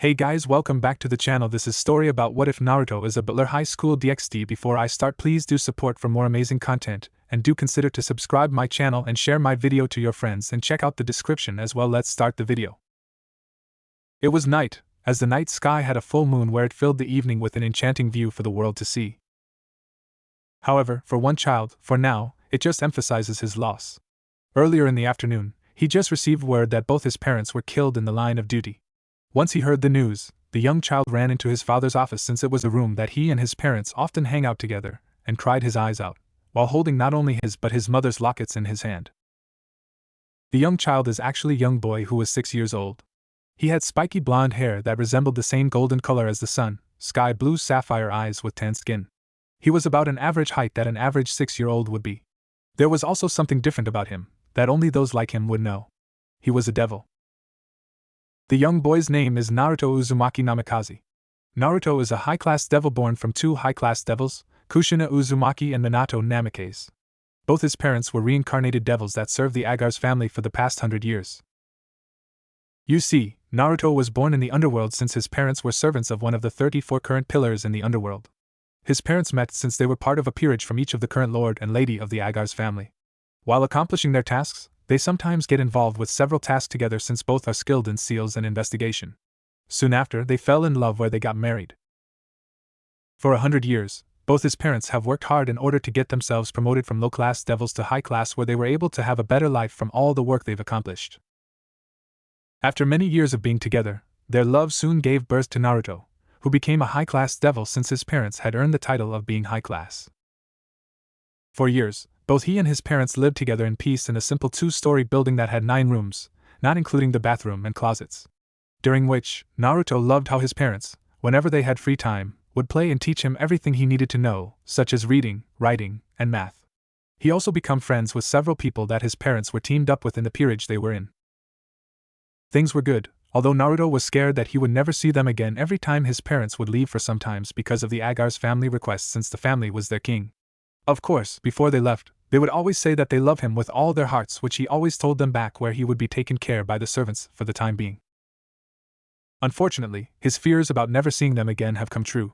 Hey guys, welcome back to the channel. This is story about what if Naruto is a butler. Highschool DxD. Before I start, please do support for more amazing content, and do consider to subscribe my channel and share my video to your friends, and check out the description as well. Let's start the video. It was night, as the night sky had a full moon where it filled the evening with an enchanting view for the world to see. However, for one child, for now, it just emphasizes his loss. Earlier in the afternoon, he just received word that both his parents were killed in the line of duty. Once he heard the news, the young child ran into his father's office, since it was a room that he and his parents often hang out together, and cried his eyes out, while holding not only his but his mother's lockets in his hand. The young child is actually a young boy who was 6 years old. He had spiky blonde hair that resembled the same golden color as the sun, sky blue sapphire eyes with tan skin. He was about an average height that an average 6-year-old would be. There was also something different about him, that only those like him would know. He was a devil. The young boy's name is Naruto Uzumaki Namikaze. Naruto is a high-class devil born from two high-class devils, Kushina Uzumaki and Minato Namikaze. Both his parents were reincarnated devils that served the Agar's family for the past 100 years. You see, Naruto was born in the underworld since his parents were servants of one of the 34 current pillars in the underworld. His parents met since they were part of a peerage from each of the current lord and lady of the Agar's family. While accomplishing their tasks, they sometimes get involved with several tasks together, since both are skilled in seals and investigation. Soon after, they fell in love where they got married. For 100 years, both his parents have worked hard in order to get themselves promoted from low-class devils to high-class, where they were able to have a better life from all the work they've accomplished. After many years of being together, their love soon gave birth to Naruto, who became a high-class devil since his parents had earned the title of being high-class. For years, both he and his parents lived together in peace in a simple 2-story building that had 9 rooms, not including the bathroom and closets. During which, Naruto loved how his parents, whenever they had free time, would play and teach him everything he needed to know, such as reading, writing, and math. He also became friends with several people that his parents were teamed up with in the peerage they were in. Things were good, although Naruto was scared that he would never see them again every time his parents would leave for some times because of the Agar's family requests, since the family was their king. Of course, before they left, they would always say that they love him with all their hearts, which he always told them back, where he would be taken care by the servants for the time being. Unfortunately, his fears about never seeing them again have come true.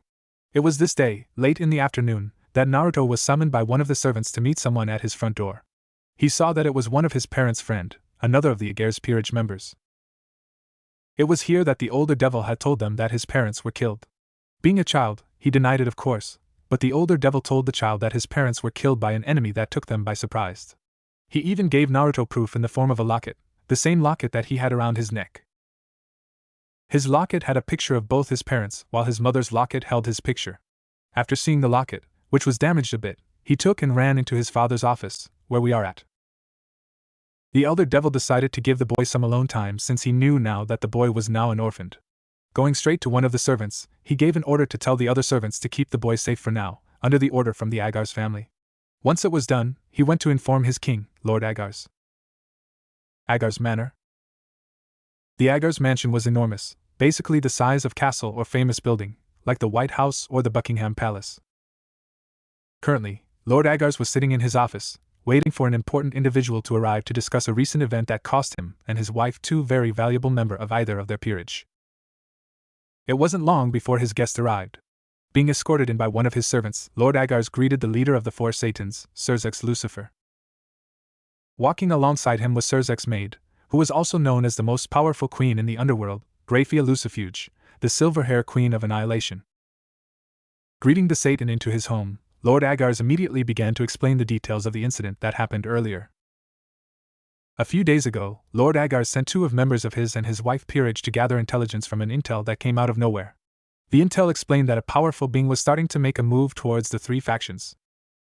It was this day, late in the afternoon, that Naruto was summoned by one of the servants to meet someone at his front door. He saw that it was one of his parents' friend, another of the Agar's peerage members. It was here that the older devil had told them that his parents were killed. Being a child, he denied it, of course, but the older devil told the child that his parents were killed by an enemy that took them by surprise. He even gave Naruto proof in the form of a locket, the same locket that he had around his neck. His locket had a picture of both his parents, while his mother's locket held his picture. After seeing the locket, which was damaged a bit, he took and ran into his father's office, where we are at. The elder devil decided to give the boy some alone time, since he knew now that the boy was now an orphan. Going straight to one of the servants, he gave an order to tell the other servants to keep the boy safe for now, under the order from the Agar's family. Once it was done, he went to inform his king, Lord Agar's. Agar's manor. The Agar's mansion was enormous, basically the size of castle or famous building, like the White House or the Buckingham Palace. Currently, Lord Agar's was sitting in his office, waiting for an important individual to arrive to discuss a recent event that cost him and his wife 2 very valuable members of either of their peerage. It wasn't long before his guest arrived. Being escorted in by one of his servants, Lord Agar's greeted the leader of the 4 Satans, Surzek's Lucifer. Walking alongside him was Surzek's maid, who was also known as the most powerful queen in the underworld, Graphia Lucifuge, the silver-hair queen of annihilation. Greeting the Satan into his home, Lord Agar's immediately began to explain the details of the incident that happened earlier. A few days ago, Lord Agar sent 2 of members of his and his wife peerage to gather intelligence from an intel that came out of nowhere. The intel explained that a powerful being was starting to make a move towards the 3 factions.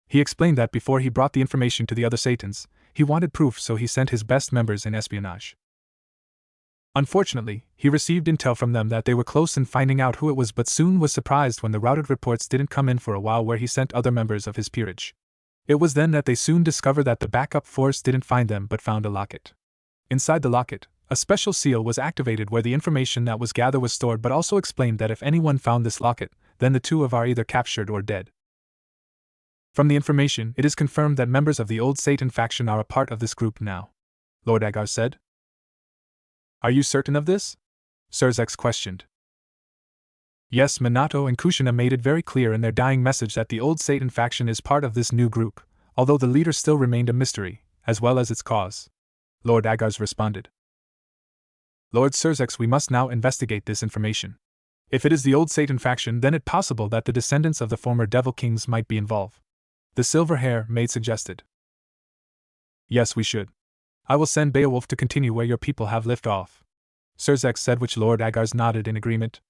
He explained that before he brought the information to the other Satans, he wanted proof, so he sent his best members in espionage. Unfortunately, he received intel from them that they were close in finding out who it was, but soon was surprised when the routed reports didn't come in for a while, where he sent other members of his peerage. It was then that they soon discovered that the backup force didn't find them but found a locket. Inside the locket, a special seal was activated where the information that was gathered was stored, but also explained that if anyone found this locket, then the 2 are either captured or dead. From the information, it is confirmed that members of the old Satan faction are a part of this group now, Lord Agar said. Are you certain of this? Surzek questioned. Yes, Minato and Kushina made it very clear in their dying message that the old Satan faction is part of this new group, although the leader still remained a mystery, as well as its cause. Lord Agars responded. Lord Surzex, we must now investigate this information. If it is the old Satan faction, then it's possible that the descendants of the former Devil Kings might be involved. The silver-haired maid suggested. Yes, we should. I will send Beowulf to continue where your people have left off, Surzex said, which Lord Agars nodded in agreement.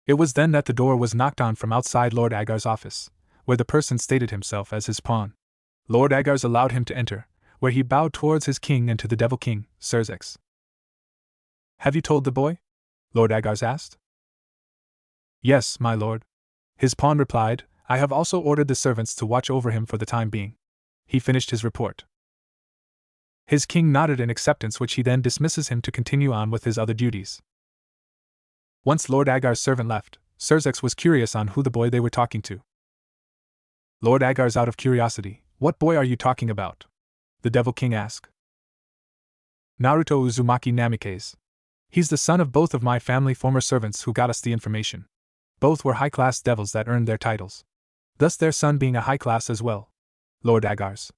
It was then that the door was knocked on from outside Lord Agars' office, where the person stated himself as his pawn. Lord Agars allowed him to enter, where he bowed towards his king and to the Devil King, Surzex. Have you told the boy? Lord Agars asked. Yes, my lord. His pawn replied. I have also ordered the servants to watch over him for the time being. He finished his report. His king nodded in acceptance, which he then dismisses him to continue on with his other duties. Once Lord Agars' servant left, Surzex was curious on who the boy they were talking to. Lord Agars, out of curiosity, what boy are you talking about? The Devil King asked. Naruto Uzumaki Namikaze. He's the son of both of my family former servants who got us the information. Both were high-class devils that earned their titles. Thus their son being a high class as well. Lord Agars.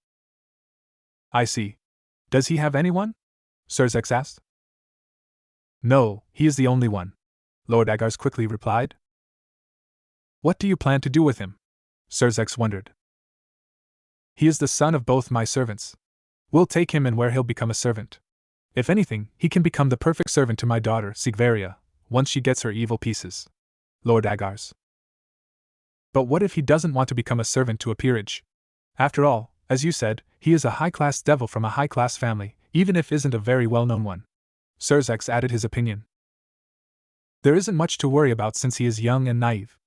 I see. Does he have anyone? Surzex asked. No, he is the only one, Lord Agars quickly replied. What do you plan to do with him? Surzex wondered. He is the son of both my servants. We'll take him and where he'll become a servant. If anything, he can become the perfect servant to my daughter, Sigvaria, once she gets her evil pieces. Lord Agars. But what if he doesn't want to become a servant to a peerage? After all, as you said, he is a high-class devil from a high-class family, even if isn't a very well-known one. Surzex added his opinion. There isn't much to worry about since he is young and naive.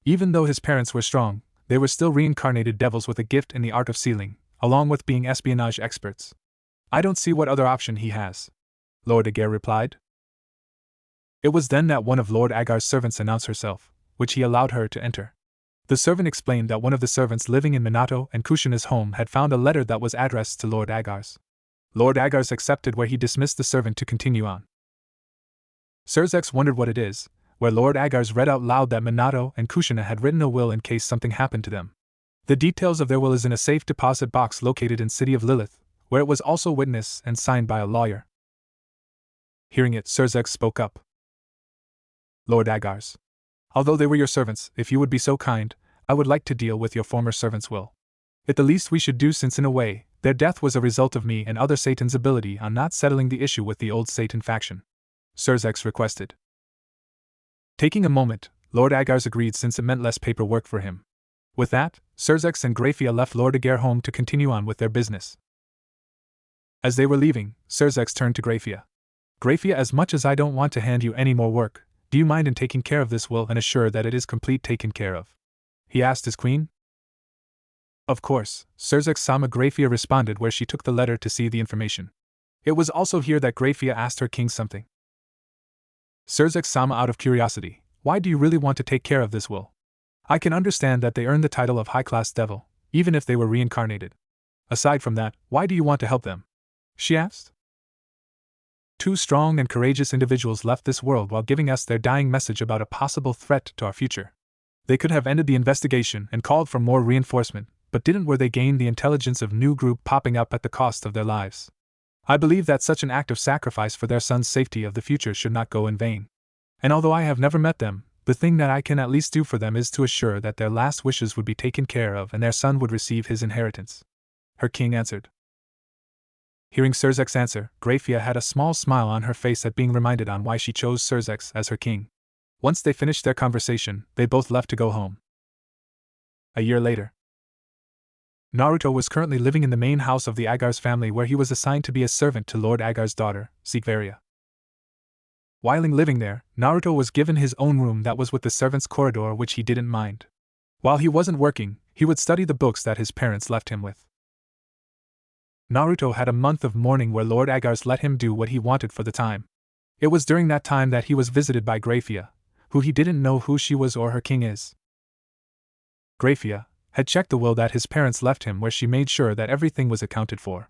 Even though his parents were strong, they were still reincarnated devils with a gift in the art of sealing, along with being espionage experts. I don't see what other option he has, Lord Agar replied. It was then that one of Lord Agar's servants announced herself, which he allowed her to enter. The servant explained that one of the servants living in Minato and Kushina's home had found a letter that was addressed to Lord Agars. Lord Agars accepted, where he dismissed the servant to continue on. Surzex wondered what it is, where Lord Agars read out loud that Minato and Kushina had written a will in case something happened to them. The details of their will is in a safe deposit box located in City of Lilith, where it was also witnessed and signed by a lawyer. Hearing it, Surzex spoke up. Lord Agars. Although they were your servants, if you would be so kind, I would like to deal with your former servant's will. It's the least we should do, since in a way, their death was a result of me and other Satan's ability on not settling the issue with the old Satan faction. Surzex requested. Taking a moment, Lord Agars agreed, since it meant less paperwork for him. With that, Surzex and Grafia left Lord Agar home to continue on with their business. As they were leaving, Surzex turned to Grafia. Grafia, as much as I don't want to hand you any more work, do you mind in taking care of this will and assure that it is complete taken care of? He asked his queen. Of course, Surzex-sama, Grafia responded, where she took the letter to see the information. It was also here that Grafia asked her king something. Surzex-sama, out of curiosity, why do you really want to take care of this will? I can understand that they earned the title of high-class devil, even if they were reincarnated. Aside from that, why do you want to help them? She asked. Two strong and courageous individuals left this world while giving us their dying message about a possible threat to our future. They could have ended the investigation and called for more reinforcement, but didn't, where they gained the intelligence of new group popping up at the cost of their lives. I believe that such an act of sacrifice for their son's safety of the future should not go in vain. And although I have never met them, the thing that I can at least do for them is to assure that their last wishes would be taken care of and their son would receive his inheritance. Her king answered. Hearing Surzek's answer, Grafia had a small smile on her face at being reminded on why she chose Surzex as her king. Once they finished their conversation, they both left to go home. A year later, Naruto was currently living in the main house of the Agar's family, where he was assigned to be a servant to Lord Agar's daughter, Sigvaria. While living there, Naruto was given his own room that was with the servants' corridor, which he didn't mind. While he wasn't working, he would study the books that his parents left him with. Naruto had a month of mourning where Lord Agar's let him do what he wanted for the time. It was during that time that he was visited by Grafia, who he didn't know who she was or her king is. Grafia had checked the will that his parents left him, where she made sure that everything was accounted for.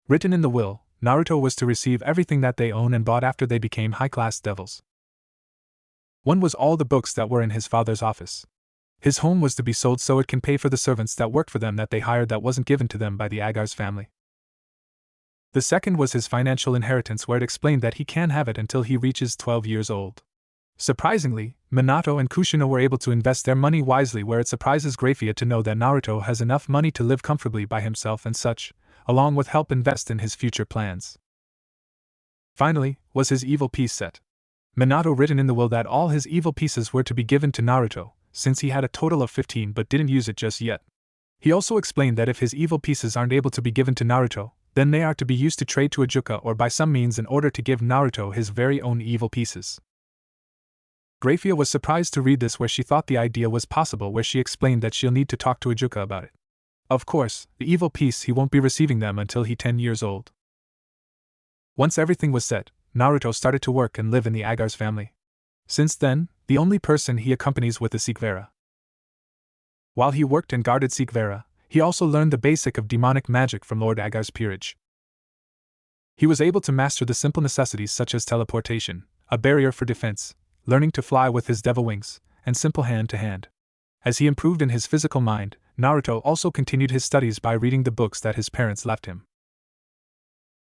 Written in the will, Naruto was to receive everything that they own and bought after they became high-class devils. One was all the books that were in his father's office. His home was to be sold so it can pay for the servants that worked for them that they hired that wasn't given to them by the Agar's family. The second was his financial inheritance, where it explained that he can't have it until he reaches 12 years old. Surprisingly, Minato and Kushina were able to invest their money wisely, where it surprises Grafia to know that Naruto has enough money to live comfortably by himself and such, along with help invest in his future plans. Finally, was his evil piece set. Minato written in the will that all his evil pieces were to be given to Naruto, since he had a total of 15 but didn't use it just yet. He also explained that if his evil pieces aren't able to be given to Naruto, then they are to be used to trade to Ajuka or by some means in order to give Naruto his very own evil pieces. Grafia was surprised to read this, where she thought the idea was possible, where she explained that she'll need to talk to Ajuka about it. Of course, the evil piece, he won't be receiving them until he's 10 years old. Once everything was set, Naruto started to work and live in the Agar's family. Since then, the only person he accompanies with is Sikvera. While he worked and guarded Sikvera, he also learned the basic of demonic magic from Lord Agar's peerage. He was able to master the simple necessities such as teleportation, a barrier for defense, learning to fly with his devil wings, and simple hand-to-hand. As he improved in his physical mind, Naruto also continued his studies by reading the books that his parents left him.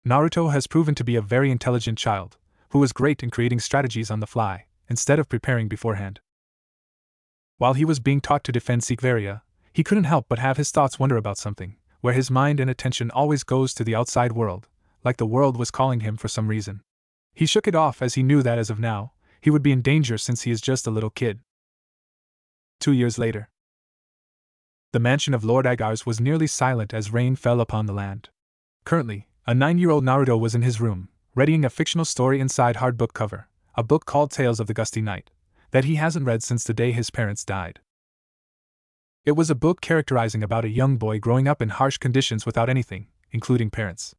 Naruto has proven to be a very intelligent child, who is great in creating strategies on the fly, instead of preparing beforehand. While he was being taught to defend Sikvera, he couldn't help but have his thoughts wander about something, where his mind and attention always goes to the outside world, like the world was calling him for some reason. He shook it off as he knew that as of now, he would be in danger since he is just a little kid. 2 years later. The mansion of Lord Agar's was nearly silent as rain fell upon the land. Currently, a 9-year-old Naruto was in his room, readying a fictional story inside hardbook cover, a book called Tales of the Gusty Night, that he hasn't read since the day his parents died. It was a book characterizing about a young boy growing up in harsh conditions without anything, including parents.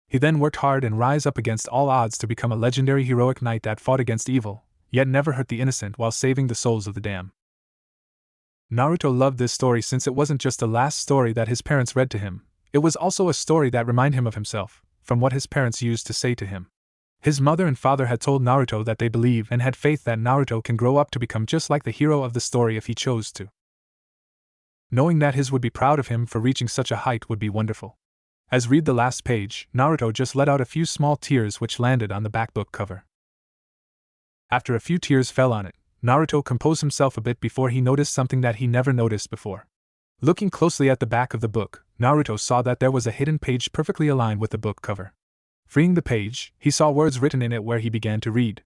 He then worked hard and rise up against all odds to become a legendary heroic knight that fought against evil, yet never hurt the innocent while saving the souls of the damned. Naruto loved this story since it wasn't just the last story that his parents read to him, it was also a story that reminded him of himself, from what his parents used to say to him. His mother and father had told Naruto that they believe and had faith that Naruto can grow up to become just like the hero of the story if he chose to. Knowing that his would be proud of him for reaching such a height would be wonderful. As read the last page, Naruto just let out a few small tears which landed on the back book cover. After a few tears fell on it, Naruto composed himself a bit before he noticed something that he never noticed before. Looking closely at the back of the book, Naruto saw that there was a hidden page perfectly aligned with the book cover. Freeing the page, he saw words written in it where he began to read.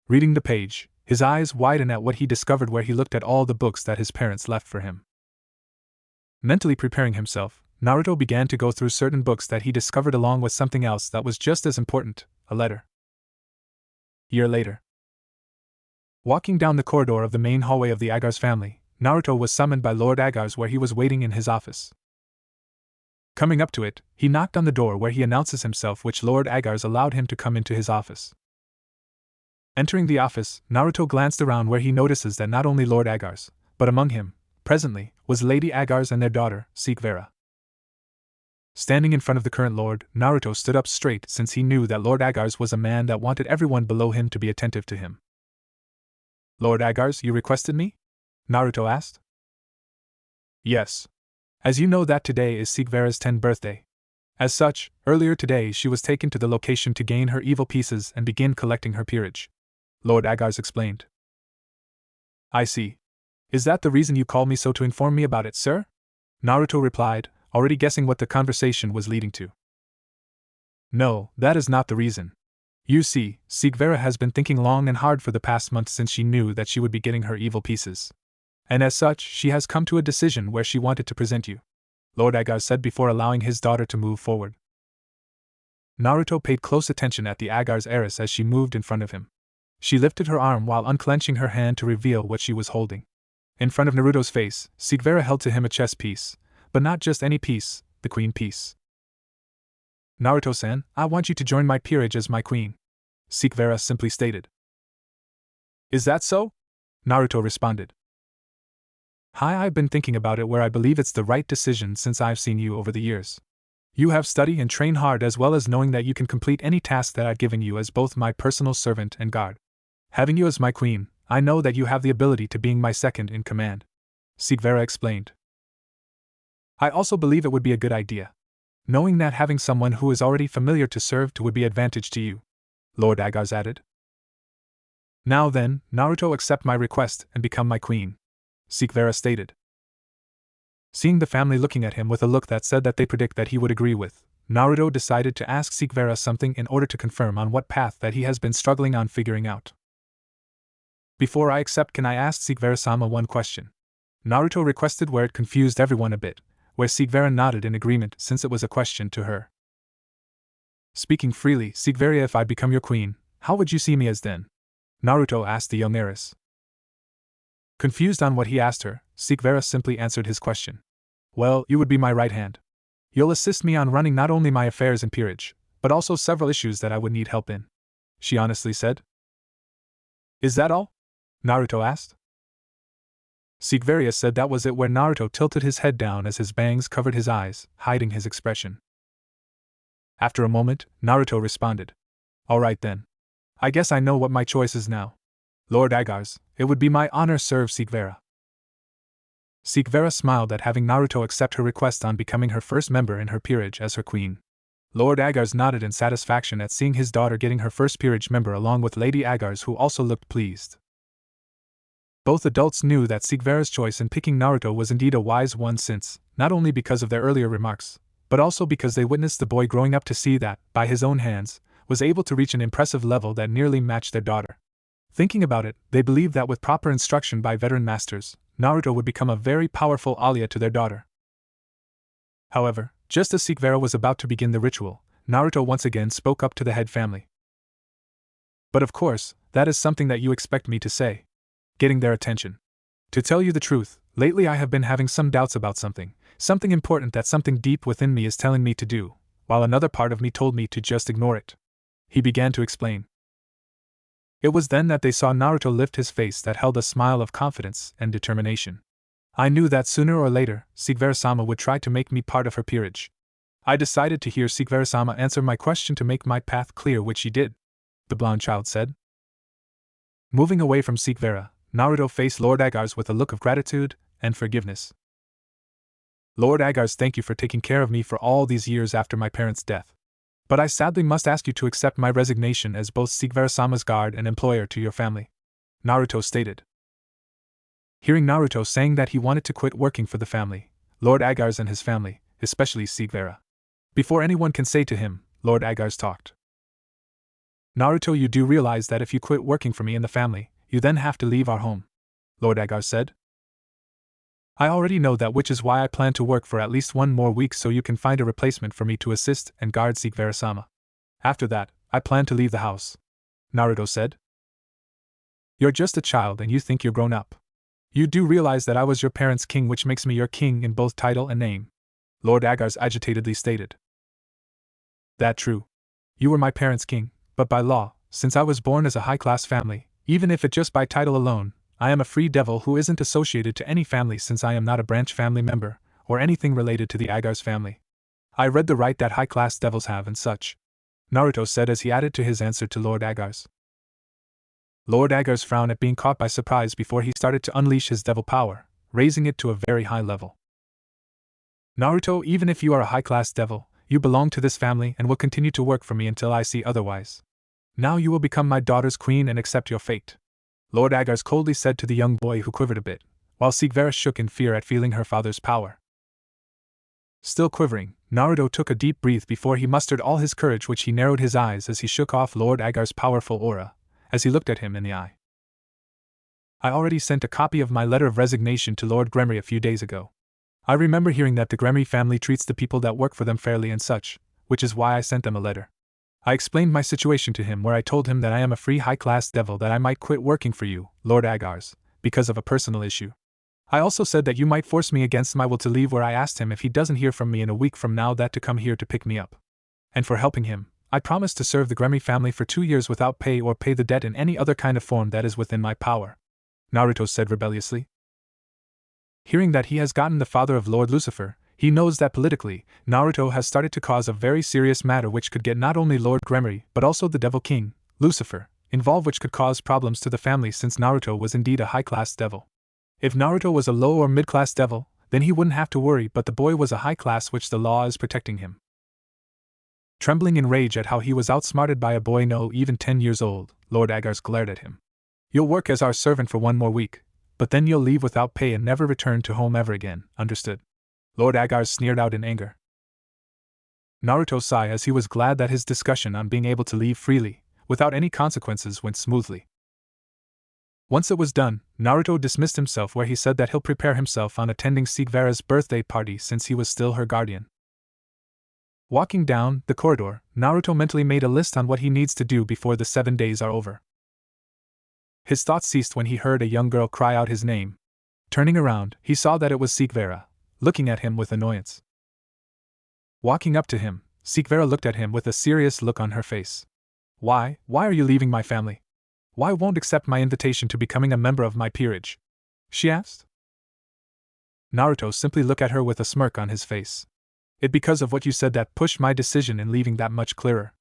Reading the page, his eyes widened at what he discovered where he looked at all the books that his parents left for him. Mentally preparing himself, Naruto began to go through certain books that he discovered along with something else that was just as important, a letter. Year later. Walking down the corridor of the main hallway of the Agar's family, Naruto was summoned by Lord Agar's where he was waiting in his office. Coming up to it, he knocked on the door where he announces himself, which Lord Agar's allowed him to come into his office. Entering the office, Naruto glanced around where he notices that not only Lord Agar's, but among him, presently, was Lady Agar's and their daughter, Sikvera. Standing in front of the current lord, Naruto stood up straight since he knew that Lord Agar's was a man that wanted everyone below him to be attentive to him. Lord Agar's, you requested me? Naruto asked. Yes. As you know that today is Sikvera's 10th birthday. As such, earlier today she was taken to the location to gain her evil pieces and begin collecting her peerage. Lord Agar's explained. I see. Is that the reason you called me so to inform me about it, sir? Naruto replied, already guessing what the conversation was leading to. No, that is not the reason. You see, Sikvera has been thinking long and hard for the past month since she knew that she would be getting her evil pieces. And as such, she has come to a decision where she wanted to present you, Lord Agar said before allowing his daughter to move forward. Naruto paid close attention at the Agar's heiress as she moved in front of him. She lifted her arm while unclenching her hand to reveal what she was holding. In front of Naruto's face, Sikvera held to him a chess piece, but not just any piece, the queen piece. Naruto-san, I want you to join my peerage as my queen, Sikvera simply stated. Is that so? Naruto responded. Hi, I've been thinking about it where I believe it's the right decision since I've seen you over the years. You have studied and trained hard as well as knowing that you can complete any task that I've given you as both my personal servant and guard. Having you as my queen, I know that you have the ability to being my second in command, Sigvera explained. I also believe it would be a good idea, knowing that having someone who is already familiar to serve to would be advantage to you, Lord Agars added. Now then, Naruto, accept my request and become my queen, Sigvera stated. Seeing the family looking at him with a look that said that they predict that he would agree with, Naruto decided to ask Sigvera something in order to confirm on what path that he has been struggling on figuring out. Before I accept, can I ask Sigvera-sama one question? Naruto requested, where it confused everyone a bit, where Sigvera nodded in agreement since it was a question to her. Speaking freely, Sigvera, if I become your queen, how would you see me as then? Naruto asked the young heiress. Confused on what he asked her, Sigvera simply answered his question. Well, you would be my right hand. You'll assist me on running not only my affairs in peerage, but also several issues that I would need help in, she honestly said. Is that all? Naruto asked. Sigvera said that was it, where Naruto tilted his head down as his bangs covered his eyes, hiding his expression. After a moment, Naruto responded. All right then. I guess I know what my choice is now. Lord Agars, it would be my honor serve Sigvera. Sigvera smiled at having Naruto accept her request on becoming her first member in her peerage as her queen. Lord Agars nodded in satisfaction at seeing his daughter getting her first peerage member along with Lady Agars, who also looked pleased. Both adults knew that Sigvera's choice in picking Naruto was indeed a wise one, since, not only because of their earlier remarks, but also because they witnessed the boy growing up to see that, by his own hands, was able to reach an impressive level that nearly matched their daughter. Thinking about it, they believed that with proper instruction by veteran masters, Naruto would become a very powerful ally to their daughter. However, just as Sigvera was about to begin the ritual, Naruto once again spoke up to the head family. But of course, that is something that you expect me to say. Getting their attention. To tell you the truth, lately I have been having some doubts about something important that something deep within me is telling me to do, while another part of me told me to just ignore it. He began to explain. It was then that they saw Naruto lift his face that held a smile of confidence and determination. I knew that sooner or later, Sigvera-sama would try to make me part of her peerage. I decided to hear Sigvera-sama answer my question to make my path clear, which he did, the blonde child said. Moving away from Sigvera, Naruto faced Lord Agars with a look of gratitude and forgiveness. Lord Agars, thank you for taking care of me for all these years after my parents' death. But I sadly must ask you to accept my resignation as both Sigvera-sama's guard and employer to your family, Naruto stated. Hearing Naruto saying that he wanted to quit working for the family, Lord Agars and his family, especially Sigvera. Before anyone can say to him, Lord Agars talked. Naruto, you do realize that if you quit working for me in the family, you then have to leave our home, Lord Agars said. I already know that, which is why I plan to work for at least 1 more week so you can find a replacement for me to assist and guard Sigvera-sama. After that, I plan to leave the house, Naruto said. You're just a child and you think you're grown up. You do realize that I was your parents' king, which makes me your king in both title and name, Lord Agars agitatedly stated. That true. You were my parents' king, but by law, since I was born as a high-class family, even if it just by title alone, I am a free devil who isn't associated to any family, since I am not a branch family member, or anything related to the Agars family. I read the right that high-class devils have and such, Naruto said as he added to his answer to Lord Agars. Lord Agars frowned at being caught by surprise before he started to unleash his devil power, raising it to a very high level. Naruto, even if you are a high-class devil, you belong to this family and will continue to work for me until I see otherwise. Now you will become my daughter's queen and accept your fate, Lord Agars coldly said to the young boy, who quivered a bit, while Sigvera shook in fear at feeling her father's power. Still quivering, Naruto took a deep breath before he mustered all his courage, which he narrowed his eyes as he shook off Lord Agars' powerful aura, as he looked at him in the eye. I already sent a copy of my letter of resignation to Lord Gremory a few days ago. I remember hearing that the Gremory family treats the people that work for them fairly and such, which is why I sent them a letter. I explained my situation to him, where I told him that I am a free high-class devil, that I might quit working for you, Lord Agars, because of a personal issue. I also said that you might force me against my will to leave, where I asked him if he doesn't hear from me in a week from now that to come here to pick me up. And for helping him, I promised to serve the Gremory family for 2 years without pay or pay the debt in any other kind of form that is within my power, Naruto said rebelliously. Hearing that he has gotten the father of Lord Lucifer, he knows that politically, Naruto has started to cause a very serious matter which could get not only Lord Gremory but also the Devil King, Lucifer, involved which could cause problems to the family since Naruto was indeed a high-class devil. If Naruto was a low or mid-class devil, then he wouldn't have to worry, but the boy was a high class which the law is protecting him. Trembling in rage at how he was outsmarted by a boy no even 10 years old, Lord Agars glared at him. You'll work as our servant for 1 more week, but then you'll leave without pay and never return to home ever again, understood? Lord Agars sneered out in anger. Naruto sighed as he was glad that his discussion on being able to leave freely, without any consequences, went smoothly. Once it was done, Naruto dismissed himself where he said that he'll prepare himself on attending Sigvera's birthday party since he was still her guardian. Walking down the corridor, Naruto mentally made a list on what he needs to do before the 7 days are over. His thoughts ceased when he heard a young girl cry out his name. Turning around, he saw that it was Sigvera, looking at him with annoyance. Walking up to him, Sigvera looked at him with a serious look on her face. Why are you leaving my family? Why won't accept my invitation to becoming a member of my peerage? She asked. Naruto simply looked at her with a smirk on his face. It because of what you said that pushed my decision in leaving that much clearer.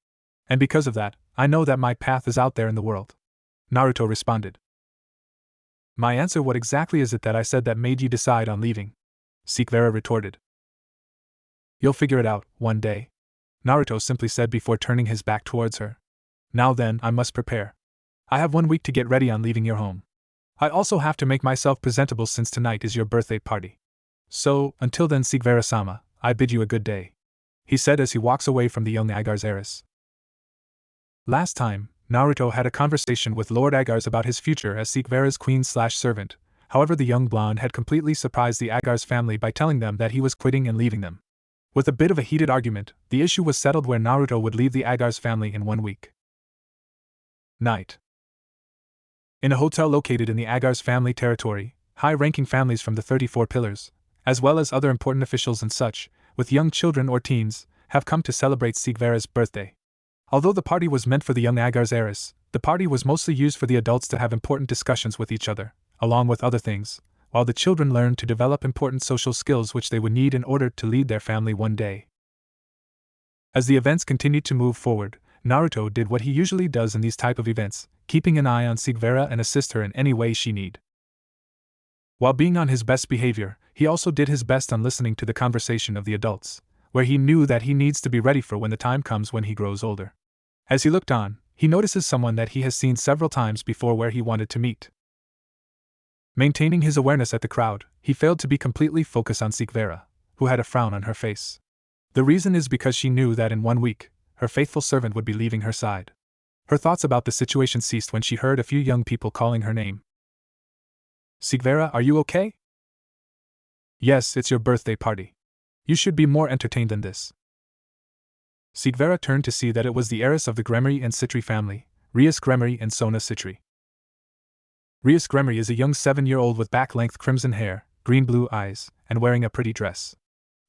And because of that, I know that my path is out there in the world. Naruto responded. My answer, what exactly is it that I said that made you decide on leaving? Sigvera retorted. You'll figure it out, one day. Naruto simply said before turning his back towards her. Now then, I must prepare. I have 1 week to get ready on leaving your home. I also have to make myself presentable since tonight is your birthday party. So, until then, Sigvera-sama, I bid you a good day, he said as he walks away from the young Agar's heiress. Last time, Naruto had a conversation with Lord Agars about his future as Sigvera's queen/servant. However, the young blonde had completely surprised the Agars family by telling them that he was quitting and leaving them. With a bit of a heated argument, the issue was settled where Naruto would leave the Agars family in 1 week. Night. In a hotel located in the Agars family territory, high-ranking families from the 34 pillars, as well as other important officials and such, with young children or teens, have come to celebrate Sigvera's birthday. Although the party was meant for the young Agars heiress, the party was mostly used for the adults to have important discussions with each other, along with other things, while the children learned to develop important social skills which they would need in order to lead their family one day. As the events continued to move forward, Naruto did what he usually does in these type of events, keeping an eye on Sigvera and assist her in any way she need. While being on his best behavior, he also did his best on listening to the conversation of the adults, where he knew that he needs to be ready for when the time comes when he grows older. As he looked on, he notices someone that he has seen several times before where he wanted to meet. Maintaining his awareness at the crowd, he failed to be completely focused on Sigvera, who had a frown on her face. The reason is because she knew that in 1 week, her faithful servant would be leaving her side. Her thoughts about the situation ceased when she heard a few young people calling her name. Sigvera, are you okay? Yes, it's your birthday party. You should be more entertained than this. Sigvera turned to see that it was the heiress of the Gremory and Citri family, Rias Gremory and Sona Citri. Rias Gremory is a young 7-year-old with back-length crimson hair, green-blue eyes, and wearing a pretty dress.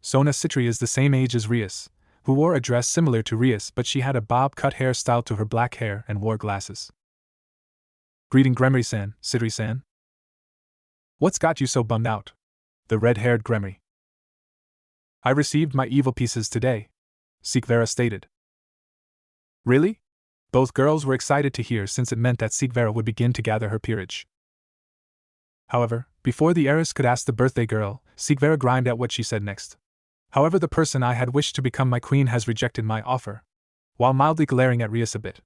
Sona Citri is the same age as Rias, who wore a dress similar to Rias, but she had a bob-cut hairstyle to her black hair and wore glasses. Greeting Gremory-san, Citri-san. What's got you so bummed out? The red-haired Gremory. I received my evil pieces today, Sigvera stated. Really? Both girls were excited to hear since it meant that Sigvera would begin to gather her peerage. However, before the heiress could ask the birthday girl, Sigvera grimed at what she said next. However, the person I had wished to become my queen has rejected my offer, while mildly glaring at Rias a bit.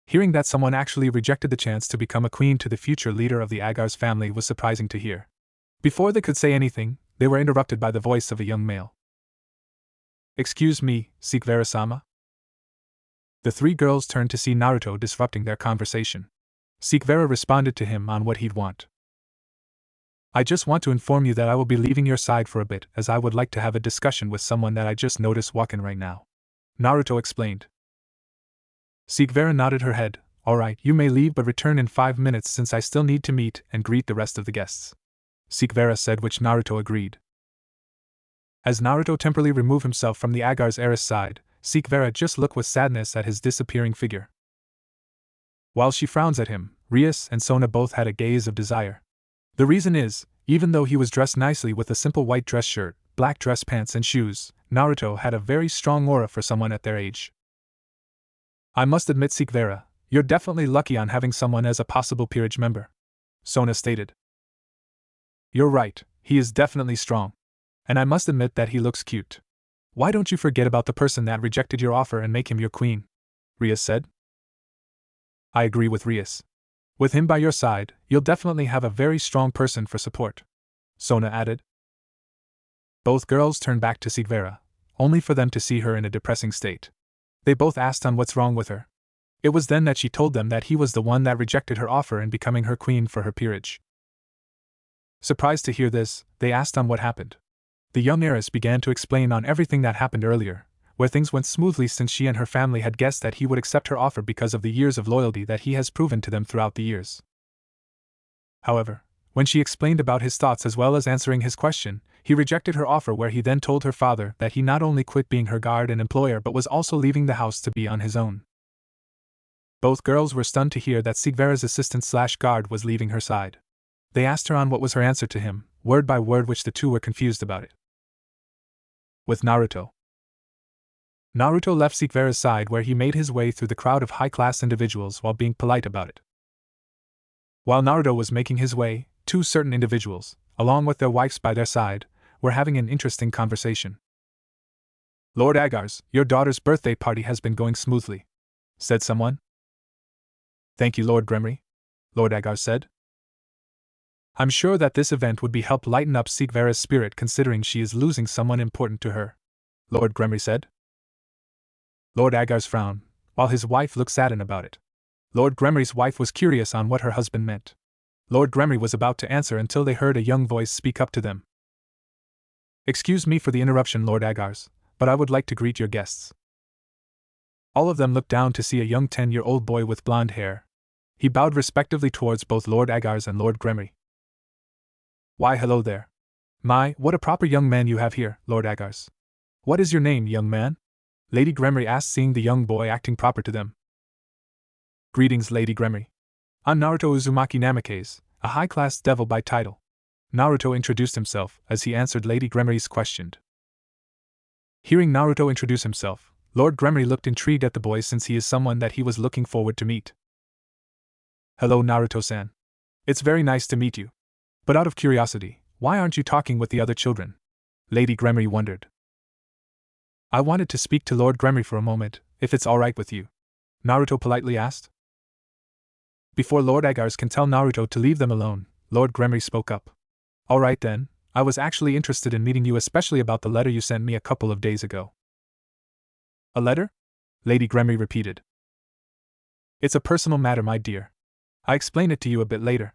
Hearing that someone actually rejected the chance to become a queen to the future leader of the Agars family was surprising to hear. Before they could say anything, they were interrupted by the voice of a young male. Excuse me, Sigvera-sama? The 3 girls turned to see Naruto disrupting their conversation. Sigvera responded to him on what he'd want. I just want to inform you that I will be leaving your side for a bit as I would like to have a discussion with someone that I just noticed walking right now. Naruto explained. Sigvera nodded her head. Alright, you may leave but return in 5 minutes since I still need to meet and greet the rest of the guests. Sigvera said, which Naruto agreed. As Naruto temporarily removed himself from the Agar's heiress side, Sigvera just looked with sadness at his disappearing figure. While she frowns at him, Rias and Sona both had a gaze of desire. The reason is, even though he was dressed nicely with a simple white dress shirt, black dress pants and shoes, Naruto had a very strong aura for someone at their age. I must admit, Sigvera, You're definitely lucky on having someone as a possible peerage member, Sona stated. You're right, he is definitely strong. And I must admit that he looks cute. Why don't you forget about the person that rejected your offer and make him your queen? Rias said. I agree with Rias. With him by your side, you'll definitely have a very strong person for support, Sona added. Both girls turned back to Sigvera, only for them to see her in a depressing state. They both asked on what's wrong with her. It was then that she told them that he was the one that rejected her offer in becoming her queen for her peerage. Surprised to hear this, they asked on what happened. The young heiress began to explain on everything that happened earlier, where things went smoothly since she and her family had guessed that he would accept her offer because of the years of loyalty that he has proven to them throughout the years. However, when she explained about his thoughts as well as answering his question, he rejected her offer, where he then told her father that he not only quit being her guard and employer but was also leaving the house to be on his own. Both girls were stunned to hear that Sigvera's assistant/guard was leaving her side. They asked her on what was her answer to him, word by word, which the two were confused about it. With Naruto. Naruto left Sigvera's side, where he made his way through the crowd of high-class individuals while being polite about it. While Naruto was making his way, two certain individuals, along with their wives by their side, were having an interesting conversation. Lord Agars, your daughter's birthday party has been going smoothly, said someone. Thank you, Lord Gremory, Lord Agars said. I'm sure that this event would be help lighten up Sigvera's spirit considering she is losing someone important to her, Lord Gremory said. Lord Agars frowned, while his wife looked saddened about it. Lord Gremory's wife was curious on what her husband meant. Lord Gremory was about to answer until they heard a young voice speak up to them. Excuse me for the interruption, Lord Agars, but I would like to greet your guests. All of them looked down to see a young 10-year-old boy with blonde hair. He bowed respectively towards both Lord Agars and Lord Gremory. Why, hello there. My, what a proper young man you have here, Lord Agars. What is your name, young man? Lady Gremory asked, seeing the young boy acting proper to them. Greetings, Lady Gremory. I'm Naruto Uzumaki Namikaze, a high-class devil by title. Naruto introduced himself as he answered Lady Gremory's question. Hearing Naruto introduce himself, Lord Gremory looked intrigued at the boy since he is someone that he was looking forward to meet. Hello, Naruto-san. It's very nice to meet you. But out of curiosity, why aren't you talking with the other children? Lady Gremory wondered. I wanted to speak to Lord Gremory for a moment, if it's alright with you, Naruto politely asked. Before Lord Agars can tell Naruto to leave them alone, Lord Gremory spoke up. Alright then, I was actually interested in meeting you, especially about the letter you sent me a couple of days ago. A letter? Lady Gremory repeated. It's a personal matter, my dear. I'll explain it to you a bit later.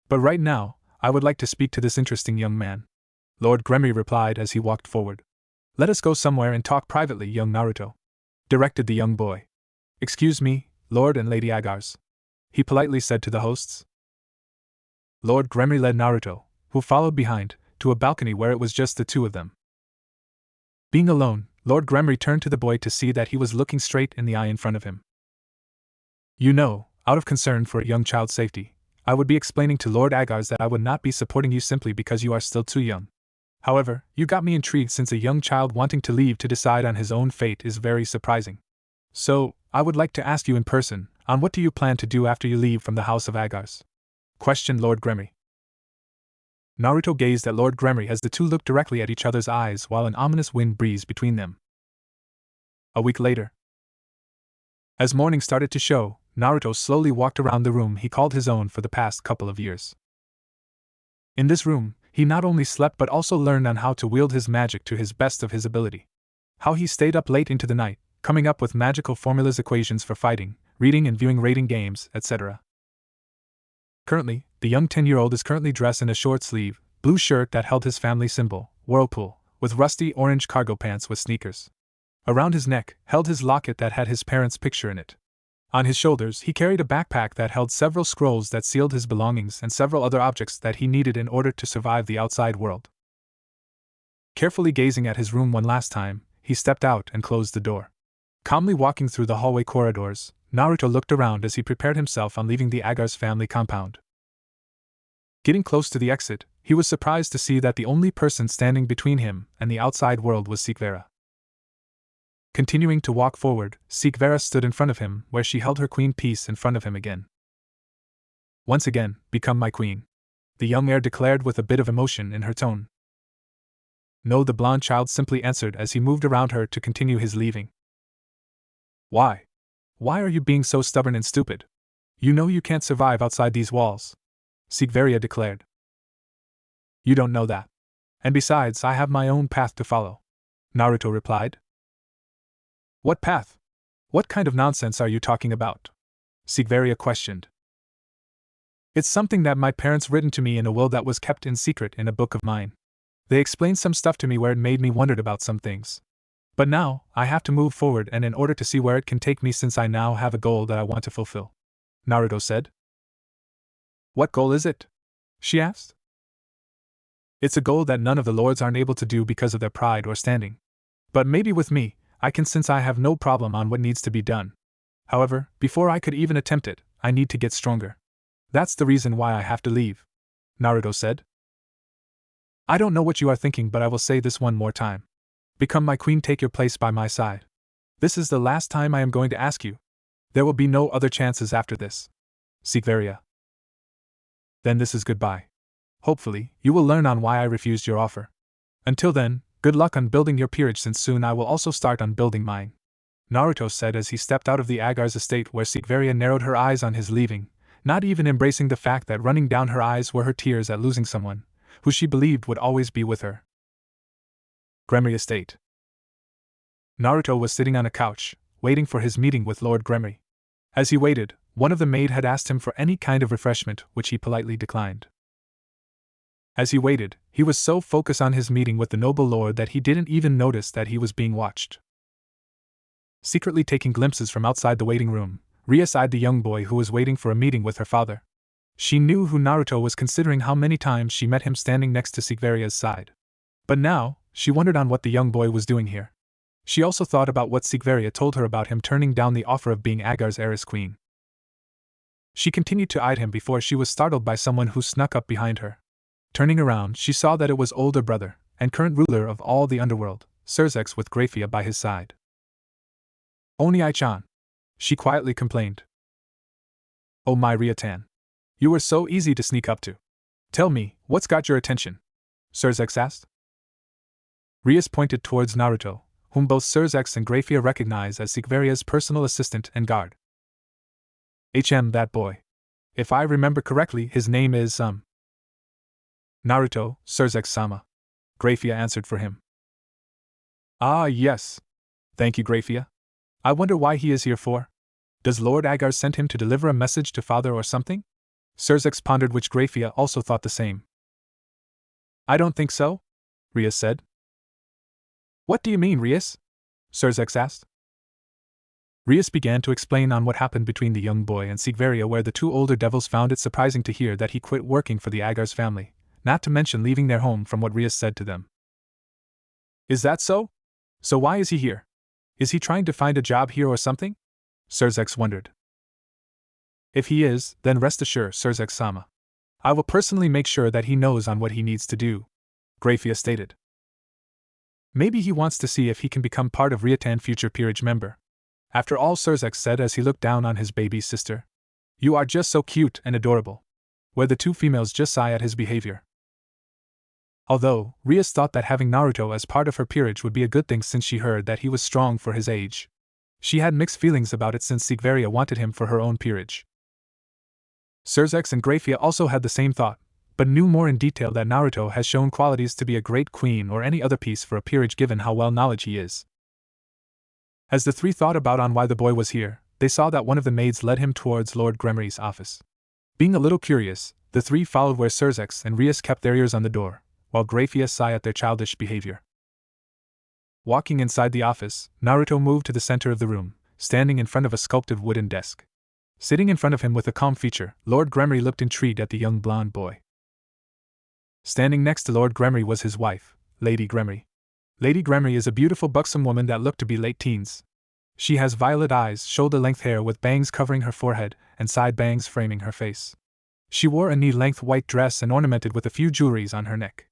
But right now, I would like to speak to this interesting young man, Lord Gremory replied as he walked forward. Let us go somewhere and talk privately, young Naruto, directed the young boy. Excuse me, Lord and Lady Agars, he politely said to the hosts. Lord Gremory led Naruto, who followed behind, to a balcony where it was just the two of them. Being alone, Lord Gremory turned to the boy to see that he was looking straight in the eye in front of him. You know, out of concern for a young child's safety, I would be explaining to Lord Agars that I would not be supporting you simply because you are still too young. However, you got me intrigued, since a young child wanting to leave to decide on his own fate is very surprising. So, I would like to ask you in person, on what do you plan to do after you leave from the House of Agars? Questioned Lord Gremory. Naruto gazed at Lord Gremory as the two looked directly at each other's eyes while an ominous wind breezed between them. A week later. As morning started to show, Naruto slowly walked around the room he called his own for the past couple of years. In this room, he not only slept but also learned on how to wield his magic to his best of his ability. How he stayed up late into the night, coming up with magical formulas, equations for fighting, reading and viewing rating games, etc. Currently, the young 10-year-old is currently dressed in a short-sleeve, blue shirt that held his family symbol, Whirlpool, with rusty orange cargo pants with sneakers. Around his neck, held his locket that had his parents' picture in it. On his shoulders he carried a backpack that held several scrolls that sealed his belongings and several other objects that he needed in order to survive the outside world. Carefully gazing at his room one last time, he stepped out and closed the door. Calmly walking through the hallway corridors, Naruto looked around as he prepared himself on leaving the Agars family compound. Getting close to the exit, he was surprised to see that the only person standing between him and the outside world was Sigvera. Continuing to walk forward, Sikvera stood in front of him, where she held her queen piece in front of him again. Once again, become my queen, the young heir declared with a bit of emotion in her tone. No, the blonde child simply answered as he moved around her to continue his leaving. Why? Why are you being so stubborn and stupid? You know you can't survive outside these walls, Sikveria declared. You don't know that. And besides, I have my own path to follow, Naruto replied. What path? What kind of nonsense are you talking about? Sikveria questioned. It's something that my parents written to me in a will that was kept in secret in a book of mine. They explained some stuff to me where it made me wondered about some things. But now, I have to move forward and in order to see where it can take me since I now have a goal that I want to fulfill, Naruto said. What goal is it? She asked. It's a goal that none of the lords aren't able to do because of their pride or standing. But maybe with me, I can since I have no problem on what needs to be done. However, before I could even attempt it, I need to get stronger. That's the reason why I have to leave, Naruto said. I don't know what you are thinking, but I will say this one more time. Become my queen, take your place by my side. This is the last time I am going to ask you. There will be no other chances after this. Sikveria. Then this is goodbye. Hopefully, you will learn on why I refused your offer. Until then, good luck on building your peerage since soon I will also start on building mine, Naruto said as he stepped out of the Agar's estate where Sikveria narrowed her eyes on his leaving, not even embracing the fact that running down her eyes were her tears at losing someone who she believed would always be with her. Gremory Estate. Naruto was sitting on a couch, waiting for his meeting with Lord Gremory. As he waited, one of the maid had asked him for any kind of refreshment, which he politely declined. As he waited, he was so focused on his meeting with the noble lord that he didn't even notice that he was being watched. Secretly taking glimpses from outside the waiting room, Rias eyed the young boy who was waiting for a meeting with her father. She knew who Naruto was considering how many times she met him standing next to Sikveria's side. But now, she wondered on what the young boy was doing here. She also thought about what Sikveria told her about him turning down the offer of being Agar's heiress queen. She continued to eye him before she was startled by someone who snuck up behind her. Turning around, she saw that it was older brother, and current ruler of all the underworld, Surzex with Grafia by his side. Oni-chan, she quietly complained. Oh my Riatan. You were so easy to sneak up to. Tell me, what's got your attention? Surzex asked. Rias pointed towards Naruto, whom both Surzex and Grafia recognized as Sikveria's personal assistant and guard. That boy. If I remember correctly, his name is, Naruto, Surzex-sama. Grafia answered for him. Ah, yes. Thank you, Grafia. I wonder why he is here for. Does Lord Agar send him to deliver a message to father or something? Surzex pondered, which Grafia also thought the same. I don't think so, Rias said. What do you mean, Rias? Surzex asked. Rias began to explain on what happened between the young boy and Sikveria, where the two older devils found it surprising to hear that he quit working for the Agar's family, not to mention leaving their home from what Rias said to them. Is that so? So why is he here? Is he trying to find a job here or something? Surzex wondered. If he is, then rest assured, Surzex-sama. I will personally make sure that he knows on what he needs to do, Grafia stated. Maybe he wants to see if he can become part of Riatan's future peerage member. After all, Surzex said as he looked down on his baby sister. You are just so cute and adorable. Where the two females just sigh at his behavior. Although, Rias thought that having Naruto as part of her peerage would be a good thing since she heard that he was strong for his age. She had mixed feelings about it since Sikveria wanted him for her own peerage. Surzex and Grafia also had the same thought, but knew more in detail that Naruto has shown qualities to be a great queen or any other piece for a peerage given how well knowledge he is. As the three thought about on why the boy was here, they saw that one of the maids led him towards Lord Gremory's office. Being a little curious, the three followed where Surzex and Rias kept their ears on the door, while Grafia sighed at their childish behavior. Walking inside the office, Naruto moved to the center of the room, standing in front of a sculpted wooden desk. Sitting in front of him with a calm feature, Lord Gremory looked intrigued at the young blonde boy. Standing next to Lord Gremory was his wife, Lady Gremory. Lady Gremory is a beautiful buxom woman that looked to be late teens. She has violet eyes, shoulder-length hair with bangs covering her forehead, and side bangs framing her face. She wore a knee-length white dress and ornamented with a few jewelries on her neck.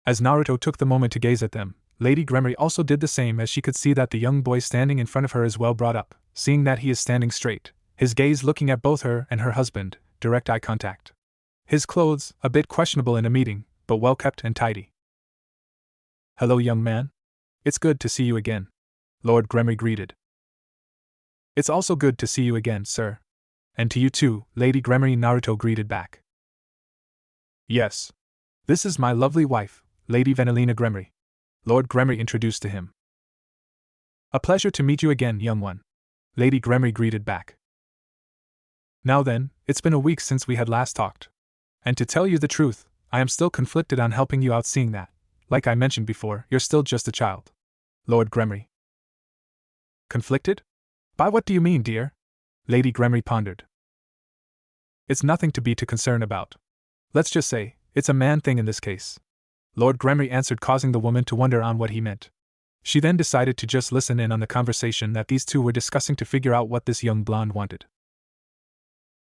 As Naruto took the moment to gaze at them, Lady Gremory also did the same, as she could see that the young boy standing in front of her is well brought up, seeing that he is standing straight, his gaze looking at both her and her husband, direct eye contact. His clothes, a bit questionable in a meeting, but well kept and tidy. "Hello, young man. It's good to see you again," Lord Gremory greeted. "It's also good to see you again, sir. And to you too," Lady Gremory Naruto greeted back. "Yes. This is my lovely wife, Lady Vanillina Gremory," Lord Gremory introduced to him. "A pleasure to meet you again, young one," Lady Gremory greeted back. "Now then, it's been a week since we had last talked. And to tell you the truth, I am still conflicted on helping you out, seeing that, like I mentioned before, you're still just a child." Lord Gremory. "Conflicted? By what do you mean, dear?" Lady Gremory pondered. "It's nothing to be too concerned about. Let's just say, it's a man thing in this case," Lord Gremory answered, causing the woman to wonder on what he meant. She then decided to just listen in on the conversation that these two were discussing to figure out what this young blonde wanted.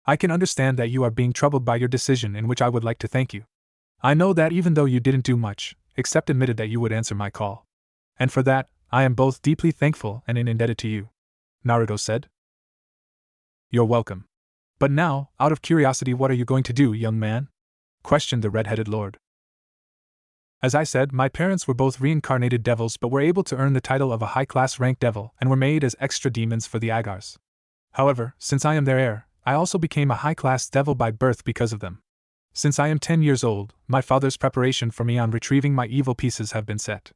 "I can understand that you are being troubled by your decision, in which I would like to thank you. I know that even though you didn't do much, except admitted that you would answer my call. And for that, I am both deeply thankful and indebted to you," Naruto said. "You're welcome. But now, out of curiosity, what are you going to do, young man?" questioned the red-headed lord. "As I said, my parents were both reincarnated devils, but were able to earn the title of a high-class ranked devil and were made as extra demons for the Agars. However, since I am their heir, I also became a high-class devil by birth because of them. Since I am 10 years old, my father's preparation for me on retrieving my evil pieces have been set.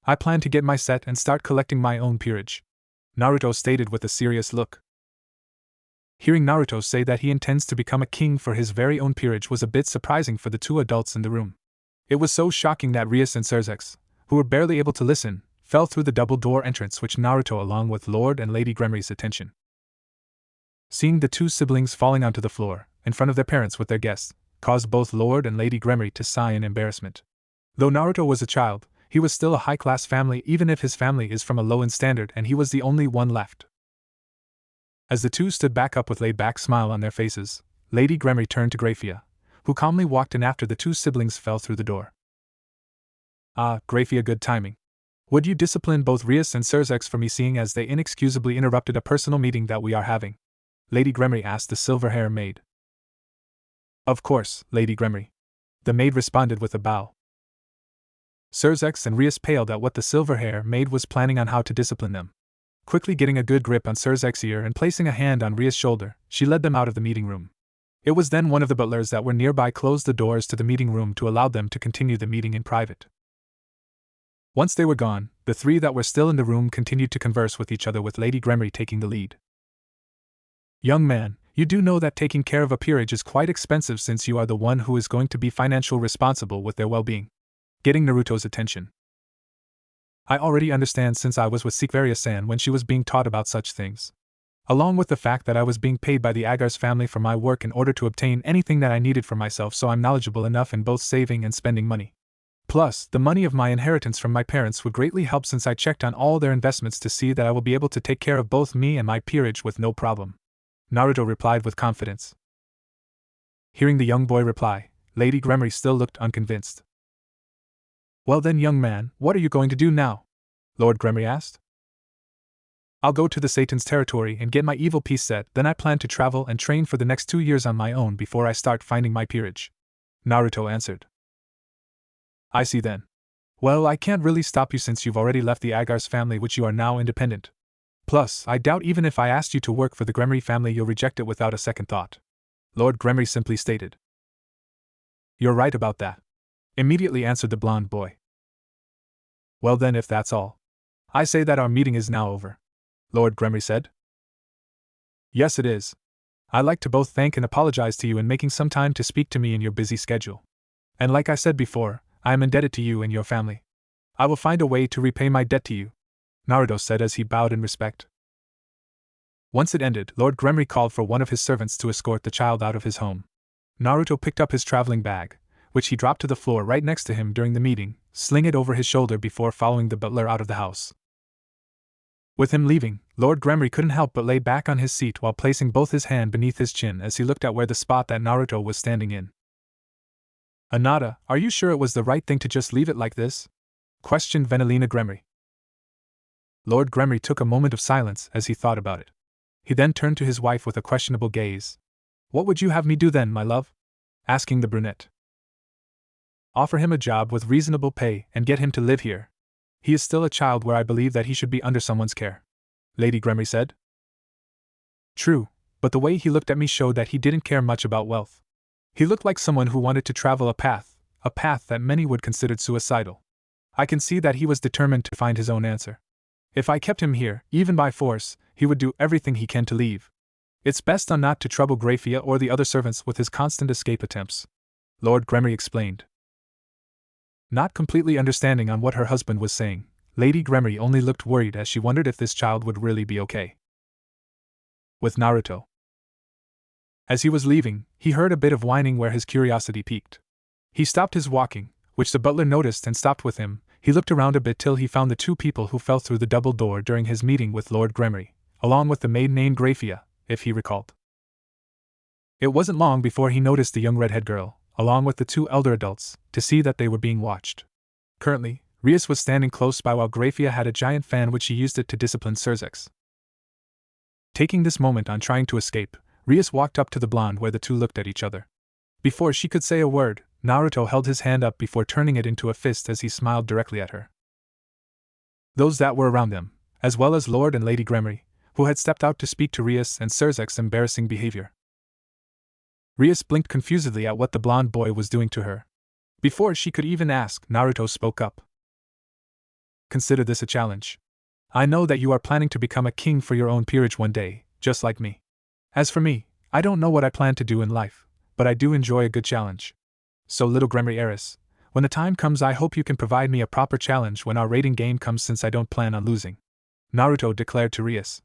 I plan to get my set and start collecting my own peerage," Naruto stated with a serious look. Hearing Naruto say that he intends to become a king for his very own peerage was a bit surprising for the two adults in the room. It was so shocking that Rias and Surzex, who were barely able to listen, fell through the double-door entrance, which Naruto, along with Lord and Lady Gremory's attention. Seeing the two siblings falling onto the floor, in front of their parents with their guests, caused both Lord and Lady Gremory to sigh in embarrassment. Though Naruto was a child, he was still a high-class family, even if his family is from a low in standard and he was the only one left. As the two stood back up with laid-back smile on their faces, Lady Gremory turned to Graphia, who calmly walked in after the two siblings fell through the door. "Ah, Graphia, good timing. Would you discipline both Rias and Surzex for me, seeing as they inexcusably interrupted a personal meeting that we are having?" Lady Gremory asked the silver-haired maid. "Of course, Lady Gremory," the maid responded with a bow. Surzex and Rias paled at what the silver-haired maid was planning on how to discipline them. Quickly getting a good grip on Surzex's ear and placing a hand on Rias' shoulder, she led them out of the meeting room. It was then one of the butlers that were nearby closed the doors to the meeting room to allow them to continue the meeting in private. Once they were gone, the three that were still in the room continued to converse with each other, with Lady Gremory taking the lead. "Young man, you do know that taking care of a peerage is quite expensive, since you are the one who is going to be financially responsible with their well-being," getting Naruto's attention. "I already understand, since I was with Sikvaria-san when she was being taught about such things. Along with the fact that I was being paid by the Agars family for my work in order to obtain anything that I needed for myself, so I'm knowledgeable enough in both saving and spending money. Plus, the money of my inheritance from my parents would greatly help, since I checked on all their investments to see that I will be able to take care of both me and my peerage with no problem," Naruto replied with confidence. Hearing the young boy reply, Lady Gremory still looked unconvinced. "Well then, young man, what are you going to do now?" Lord Gremory asked. "I'll go to the Satan's territory and get my evil piece set, then I plan to travel and train for the next 2 years on my own before I start finding my peerage," Naruto answered. "I see then. Well, I can't really stop you, since you've already left the Agars family, which you are now independent. Plus, I doubt even if I asked you to work for the Gremory family you'll reject it without a second thought," Lord Gremory simply stated. "You're right about that," immediately answered the blonde boy. "Well then, if that's all, I say that our meeting is now over," Lord Gremory said. "Yes, it is. I'd like to both thank and apologize to you in making some time to speak to me in your busy schedule. And like I said before, I am indebted to you and your family. I will find a way to repay my debt to you," Naruto said as he bowed in respect. Once it ended, Lord Gremory called for one of his servants to escort the child out of his home. Naruto picked up his traveling bag, which he dropped to the floor right next to him during the meeting, sling it over his shoulder before following the butler out of the house. With him leaving, Lord Gremory couldn't help but lay back on his seat while placing both his hands beneath his chin as he looked at where the spot that Naruto was standing in. "Anata, are you sure it was the right thing to just leave it like this?" questioned Venelina Gremory. Lord Gremory took a moment of silence as he thought about it. He then turned to his wife with a questionable gaze. What would you have me do then, my love? Asking the brunette. Offer him a job with reasonable pay and get him to live here. He is still a child where I believe that he should be under someone's care, Lady Gremory said. True, but the way he looked at me showed that he didn't care much about wealth. He looked like someone who wanted to travel a path that many would consider suicidal. I can see that he was determined to find his own answer. If I kept him here, even by force, he would do everything he can to leave. It's best not to trouble Grafia or the other servants with his constant escape attempts, Lord Gremory explained. Not completely understanding on what her husband was saying, Lady Gremory only looked worried as she wondered if this child would really be okay. With Naruto. As he was leaving, he heard a bit of whining where his curiosity piqued. He stopped his walking, which the butler noticed and stopped with him. He looked around a bit till he found the two people who fell through the double door during his meeting with Lord Gremory, along with the maid named Grafia, if he recalled. It wasn't long before he noticed the young redhead girl, along with the two elder adults, to see that they were being watched. Currently, Rias was standing close by while Grafia had a giant fan which she used it to discipline Surzex. Taking this moment on trying to escape, Rias walked up to the blonde where the two looked at each other. Before she could say a word, Naruto held his hand up before turning it into a fist as he smiled directly at her. Those that were around them, as well as Lord and Lady Gremory, who had stepped out to speak to Rias and Surzex's embarrassing behavior. Rias blinked confusedly at what the blonde boy was doing to her. Before she could even ask, Naruto spoke up. Consider this a challenge. I know that you are planning to become a king for your own peerage one day, just like me. As for me, I don't know what I plan to do in life, but I do enjoy a good challenge. So little Gremory heiress, when the time comes I hope you can provide me a proper challenge when our rating game comes since I don't plan on losing, Naruto declared to Rias.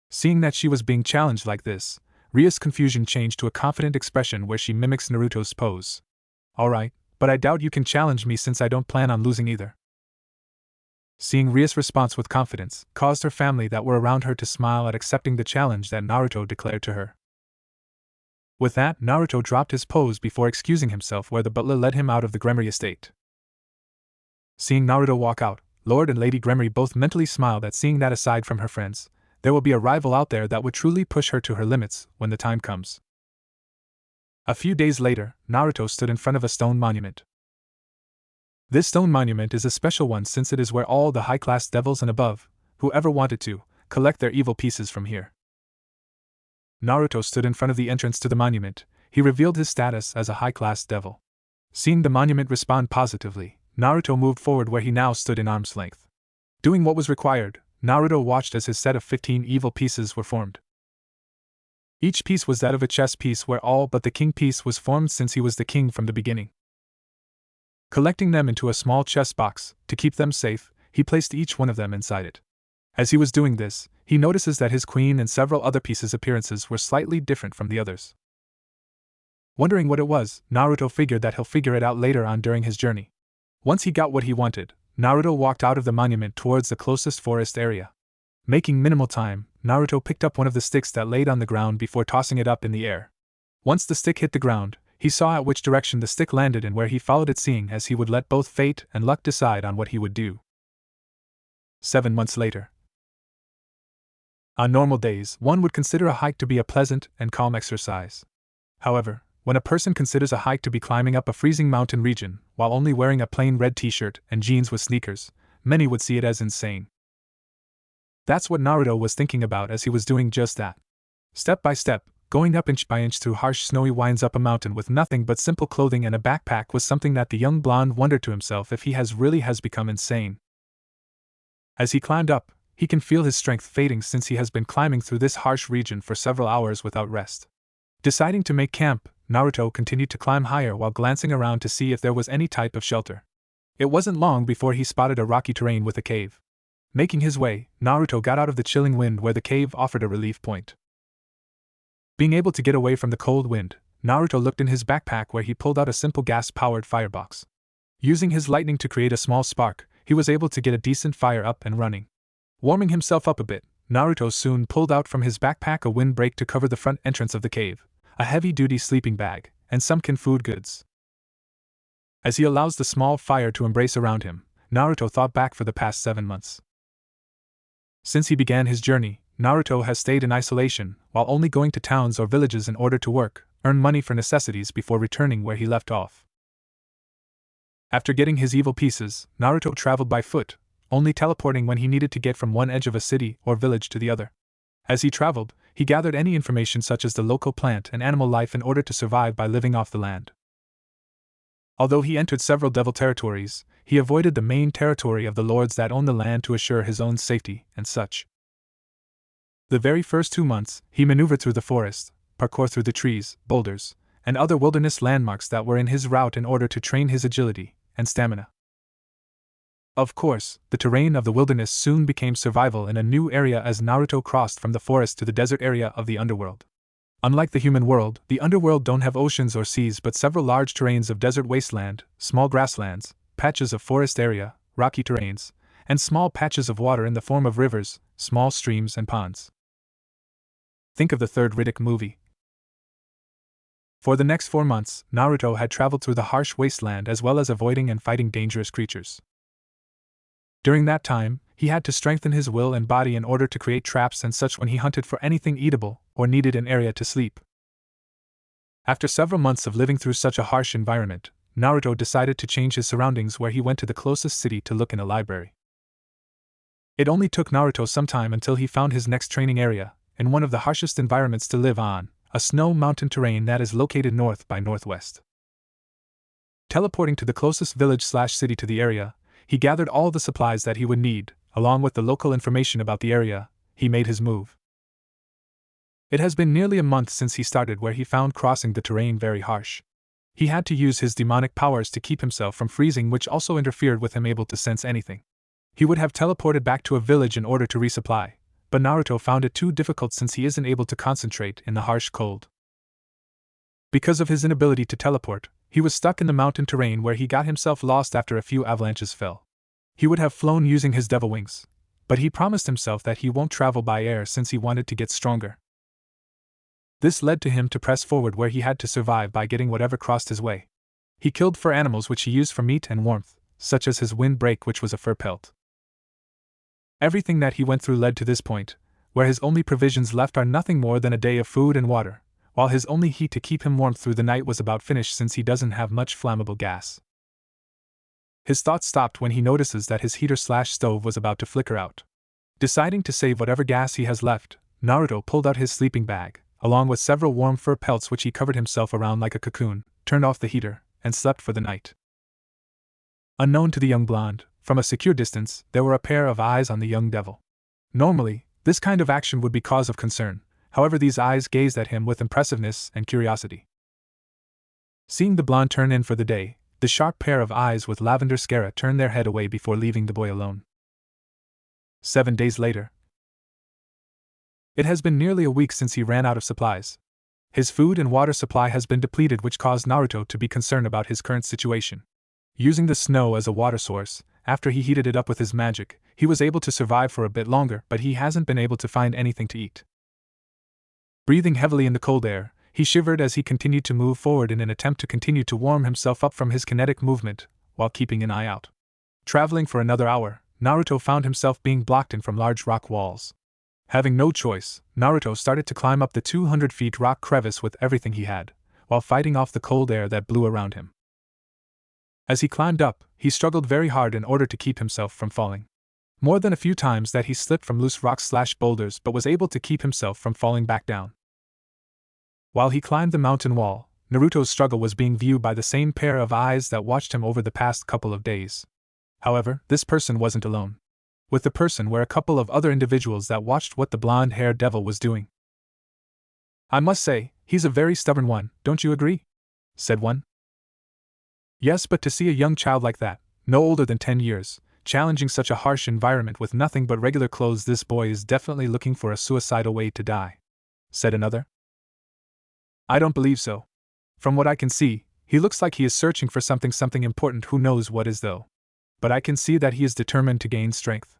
Seeing that she was being challenged like this, Rias' confusion changed to a confident expression where she mimics Naruto's pose. Alright, but I doubt you can challenge me since I don't plan on losing either. Seeing Rias' response with confidence caused her family that were around her to smile at accepting the challenge that Naruto declared to her. With that, Naruto dropped his pose before excusing himself where the butler led him out of the Gremory estate. Seeing Naruto walk out, Lord and Lady Gremory both mentally smiled at seeing that aside from her friends, there will be a rival out there that would truly push her to her limits when the time comes. A few days later, Naruto stood in front of a stone monument. This stone monument is a special one since it is where all the high-class devils and above, whoever wanted to, collect their evil pieces from here. Naruto stood in front of the entrance to the monument. He revealed his status as a high-class devil. Seeing the monument respond positively, Naruto moved forward where he now stood in arm's length. Doing what was required, Naruto watched as his set of 15 evil pieces were formed. Each piece was that of a chess piece where all but the king piece was formed since he was the king from the beginning. Collecting them into a small chess box, to keep them safe, he placed each one of them inside it. As he was doing this, he notices that his queen and several other pieces' appearances were slightly different from the others. Wondering what it was, Naruto figured that he'll figure it out later on during his journey. Once he got what he wanted, Naruto walked out of the monument towards the closest forest area. Making minimal time, Naruto picked up one of the sticks that laid on the ground before tossing it up in the air. Once the stick hit the ground, he saw at which direction the stick landed and where he followed it, seeing as he would let both fate and luck decide on what he would do. 7 months later. On normal days, one would consider a hike to be a pleasant and calm exercise. However, when a person considers a hike to be climbing up a freezing mountain region while only wearing a plain red t-shirt and jeans with sneakers, many would see it as insane. That's what Naruto was thinking about as he was doing just that. Step by step, going up inch by inch through harsh snowy winds up a mountain with nothing but simple clothing and a backpack was something that the young blonde wondered to himself if he really has become insane. As he climbed up, he can feel his strength fading since he has been climbing through this harsh region for several hours without rest. Deciding to make camp, Naruto continued to climb higher while glancing around to see if there was any type of shelter. It wasn't long before he spotted a rocky terrain with a cave. Making his way, Naruto got out of the chilling wind where the cave offered a relief point. Being able to get away from the cold wind, Naruto looked in his backpack where he pulled out a simple gas-powered firebox. Using his lightning to create a small spark, he was able to get a decent fire up and running. Warming himself up a bit, Naruto soon pulled out from his backpack a windbreak to cover the front entrance of the cave, a heavy-duty sleeping bag, and some canned food goods. As he allows the small fire to embrace around him, Naruto thought back for the past 7 months. Since he began his journey, Naruto has stayed in isolation, while only going to towns or villages in order to work, earn money for necessities before returning where he left off. After getting his evil pieces, Naruto traveled by foot, only teleporting when he needed to get from one edge of a city or village to the other. As he traveled, he gathered any information such as the local plant and animal life in order to survive by living off the land. Although he entered several devil territories, he avoided the main territory of the lords that own the land to assure his own safety and such. The very first 2 months, he maneuvered through the forest, parkour through the trees, boulders, and other wilderness landmarks that were in his route in order to train his agility and stamina. Of course, the terrain of the wilderness soon became survival in a new area as Naruto crossed from the forest to the desert area of the underworld. Unlike the human world, the underworld don't have oceans or seas but several large terrains of desert wasteland, small grasslands, patches of forest area, rocky terrains, and small patches of water in the form of rivers, small streams and ponds. Think of the third Riddick movie. For the next 4 months, Naruto had traveled through the harsh wasteland as well as avoiding and fighting dangerous creatures. During that time, he had to strengthen his will and body in order to create traps and such when he hunted for anything eatable or needed an area to sleep. After several months of living through such a harsh environment, Naruto decided to change his surroundings where he went to the closest city to look in a library. It only took Naruto some time until he found his next training area, in one of the harshest environments to live on, a snow mountain terrain that is located north by northwest. Teleporting to the closest village/city to the area, he gathered all the supplies that he would need, along with the local information about the area. He made his move. It has been nearly a month since he started where he found crossing the terrain very harsh. He had to use his demonic powers to keep himself from freezing, which also interfered with him able to sense anything. He would have teleported back to a village in order to resupply, but Naruto found it too difficult since he isn't able to concentrate in the harsh cold. Because of his inability to teleport, he was stuck in the mountain terrain where he got himself lost after a few avalanches fell. He would have flown using his devil wings, but he promised himself that he won't travel by air since he wanted to get stronger. This led to him to press forward where he had to survive by getting whatever crossed his way. He killed fur animals which he used for meat and warmth, such as his windbreak which was a fur pelt. Everything that he went through led to this point, where his only provisions left are nothing more than a day of food and water, while his only heat to keep him warm through the night was about finished since he doesn't have much flammable gas. His thoughts stopped when he notices that his heater/stove was about to flicker out. Deciding to save whatever gas he has left, Naruto pulled out his sleeping bag, along with several warm fur pelts which he covered himself around like a cocoon, turned off the heater, and slept for the night. Unknown to the young blonde, from a secure distance, there were a pair of eyes on the young devil. Normally, this kind of action would be cause of concern, however these eyes gazed at him with impressiveness and curiosity. Seeing the blonde turn in for the day, the sharp pair of eyes with lavender scara turned their head away before leaving the boy alone. 7 days later. It has been nearly a week since he ran out of supplies. His food and water supply has been depleted, which caused Naruto to be concerned about his current situation. Using the snow as a water source, after he heated it up with his magic, he was able to survive for a bit longer, but he hasn't been able to find anything to eat. Breathing heavily in the cold air, he shivered as he continued to move forward in an attempt to continue to warm himself up from his kinetic movement, while keeping an eye out. Traveling for another hour, Naruto found himself being blocked in from large rock walls. Having no choice, Naruto started to climb up the 200 feet rock crevice with everything he had, while fighting off the cold air that blew around him. As he climbed up, he struggled very hard in order to keep himself from falling. More than a few times that he slipped from loose rocks/boulders but was able to keep himself from falling back down. While he climbed the mountain wall, Naruto's struggle was being viewed by the same pair of eyes that watched him over the past couple of days. However, this person wasn't alone. With the person were a couple of other individuals that watched what the blonde-haired devil was doing. "I must say, he's a very stubborn one, don't you agree?" said one. "Yes, but to see a young child like that, no older than 10 years, challenging such a harsh environment with nothing but regular clothes, this boy is definitely looking for a suicidal way to die," said another. "I don't believe so. From what I can see, he looks like he is searching for something important, who knows what is though. But I can see that he is determined to gain strength.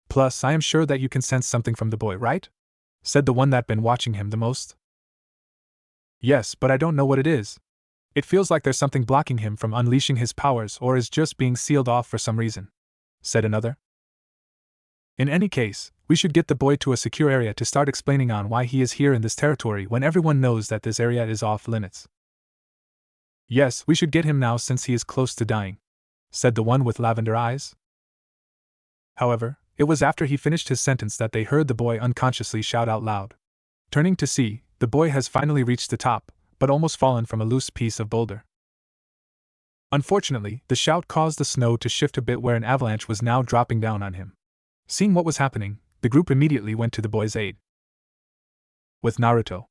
Plus, I am sure that you can sense something from the boy, right?" said the one that been watching him the most. "Yes, but I don't know what it is. It feels like there's something blocking him from unleashing his powers or is just being sealed off for some reason," said another. "In any case, we should get the boy to a secure area to start explaining on why he is here in this territory when everyone knows that this area is off limits." "Yes, we should get him now since he is close to dying," said the one with lavender eyes. However, it was after he finished his sentence that they heard the boy unconsciously shout out loud. Turning to see, the boy has finally reached the top, but almost fallen from a loose piece of boulder. Unfortunately, the shout caused the snow to shift a bit where an avalanche was now dropping down on him. Seeing what was happening, the group immediately went to the boy's aid. With Naruto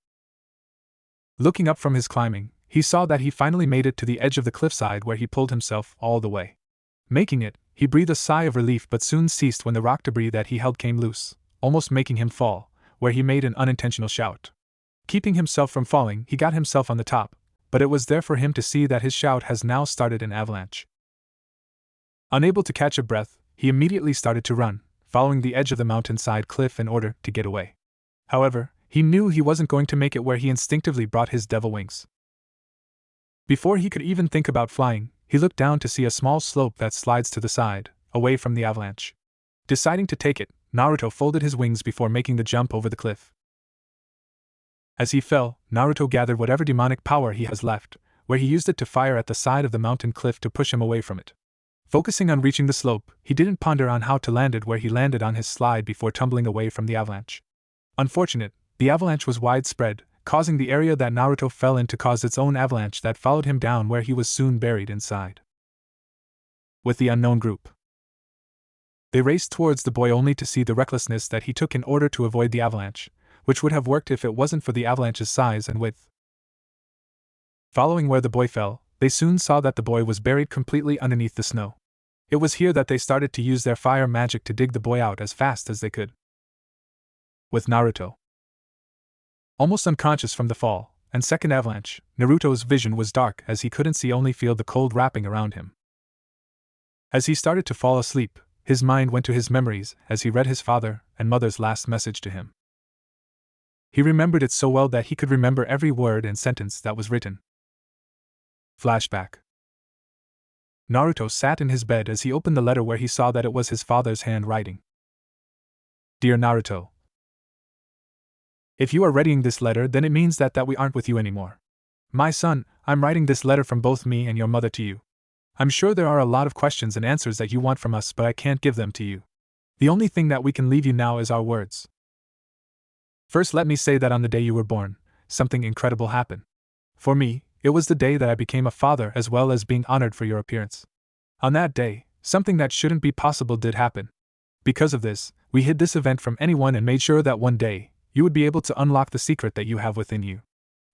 looking up from his climbing, he saw that he finally made it to the edge of the cliffside where he pulled himself all the way. Making it, he breathed a sigh of relief but soon ceased when the rock debris that he held came loose, almost making him fall, where he made an unintentional shout. Keeping himself from falling, he got himself on the top, but it was there for him to see that his shout has now started an avalanche. Unable to catch a breath, he immediately started to run, following the edge of the mountainside cliff in order to get away. However, he knew he wasn't going to make it where he instinctively brought his devil wings. Before he could even think about flying, he looked down to see a small slope that slides to the side, away from the avalanche. Deciding to take it, Naruto folded his wings before making the jump over the cliff. As he fell, Naruto gathered whatever demonic power he has left, where he used it to fire at the side of the mountain cliff to push him away from it. Focusing on reaching the slope, he didn't ponder on how to land it where he landed on his slide before tumbling away from the avalanche. Unfortunate, the avalanche was widespread, causing the area that Naruto fell in to cause its own avalanche that followed him down where he was soon buried inside. With the unknown group, they raced towards the boy only to see the recklessness that he took in order to avoid the avalanche, which would have worked if it wasn't for the avalanche's size and width. Following where the boy fell, they soon saw that the boy was buried completely underneath the snow. It was here that they started to use their fire magic to dig the boy out as fast as they could. With Naruto almost unconscious from the fall and second avalanche, Naruto's vision was dark as he couldn't see, only feel the cold wrapping around him. As he started to fall asleep, his mind went to his memories as he read his father and mother's last message to him. He remembered it so well that he could remember every word and sentence that was written. Flashback. Naruto sat in his bed as he opened the letter where he saw that it was his father's handwriting. Dear Naruto, if you are reading this letter, then it means that we aren't with you anymore. My son, I'm writing this letter from both me and your mother to you. I'm sure there are a lot of questions and answers that you want from us, but I can't give them to you. The only thing that we can leave you now is our words. First, let me say that on the day you were born, something incredible happened. For me, it was the day that I became a father, as well as being honored for your appearance. On that day, something that shouldn't be possible did happen. Because of this, we hid this event from anyone and made sure that one day, you would be able to unlock the secret that you have within you.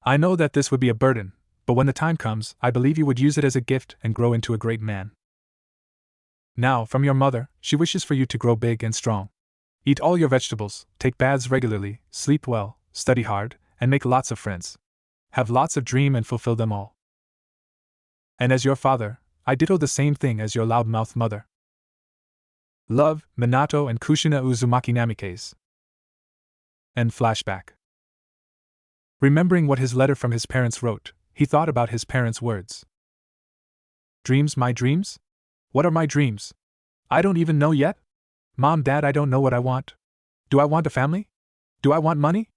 I know that this would be a burden, but when the time comes, I believe you would use it as a gift and grow into a great man. Now, from your mother, she wishes for you to grow big and strong. Eat all your vegetables, take baths regularly, sleep well, study hard, and make lots of friends. Have lots of dreams and fulfill them all. And as your father, I ditto the same thing as your loudmouth mother. Love, Minato and Kushina Uzumaki Namikaze. End flashback. Remembering what his letter from his parents wrote, he thought about his parents' words. Dreams, my dreams? What are my dreams? I don't even know yet? Mom, Dad, I don't know what I want. Do I want a family? Do I want money?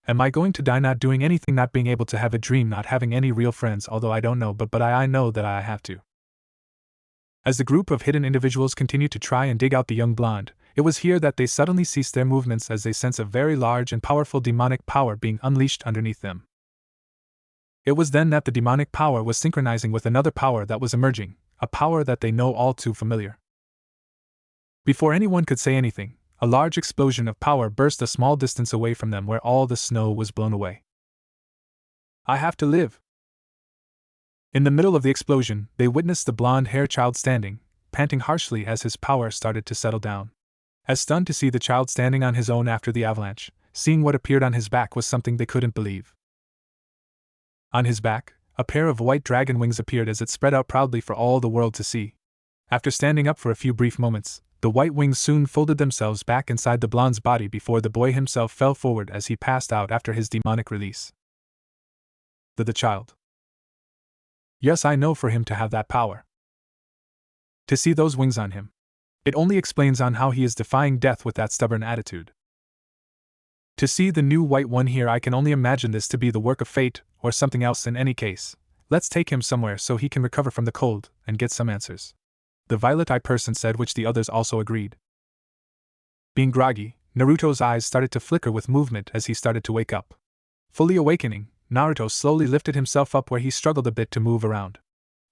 Am I going to die not doing anything, not being able to have a dream, not having any real friends, although I don't know, but I know that I have to. As the group of hidden individuals continued to try and dig out the young blonde, it was here that they suddenly ceased their movements as they sensed a very large and powerful demonic power being unleashed underneath them. It was then that the demonic power was synchronizing with another power that was emerging, a power that they know all too familiar. Before anyone could say anything, a large explosion of power burst a small distance away from them where all the snow was blown away. I have to live. In the middle of the explosion, they witnessed the blonde-haired child standing, panting harshly as his power started to settle down. As stunned to see the child standing on his own after the avalanche, seeing what appeared on his back was something they couldn't believe. On his back, a pair of white dragon wings appeared as it spread out proudly for all the world to see. After standing up for a few brief moments, the white wings soon folded themselves back inside the blonde's body before the boy himself fell forward as he passed out after his demonic release. The child Yes, I know for him to have that power. To see those wings on him. It only explains on how he is defying death with that stubborn attitude. To see the new white one here, I can only imagine this to be the work of fate, or something else in any case. Let's take him somewhere so he can recover from the cold, and get some answers. The violet-eyed person said, which the others also agreed. Being groggy, Naruto's eyes started to flicker with movement as he started to wake up. Fully awakening, Naruto slowly lifted himself up where he struggled a bit to move around.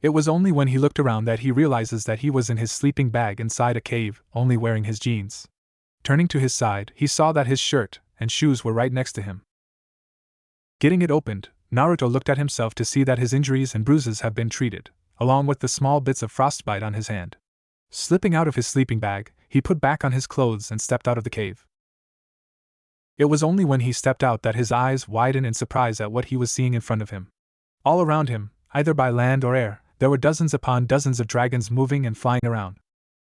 It was only when he looked around that he realizes that he was in his sleeping bag inside a cave, only wearing his jeans. Turning to his side, he saw that his shirt and shoes were right next to him. Getting it opened, Naruto looked at himself to see that his injuries and bruises have been treated, along with the small bits of frostbite on his hand. Slipping out of his sleeping bag, he put back on his clothes and stepped out of the cave. It was only when he stepped out that his eyes widened in surprise at what he was seeing in front of him. All around him, either by land or air, there were dozens upon dozens of dragons moving and flying around.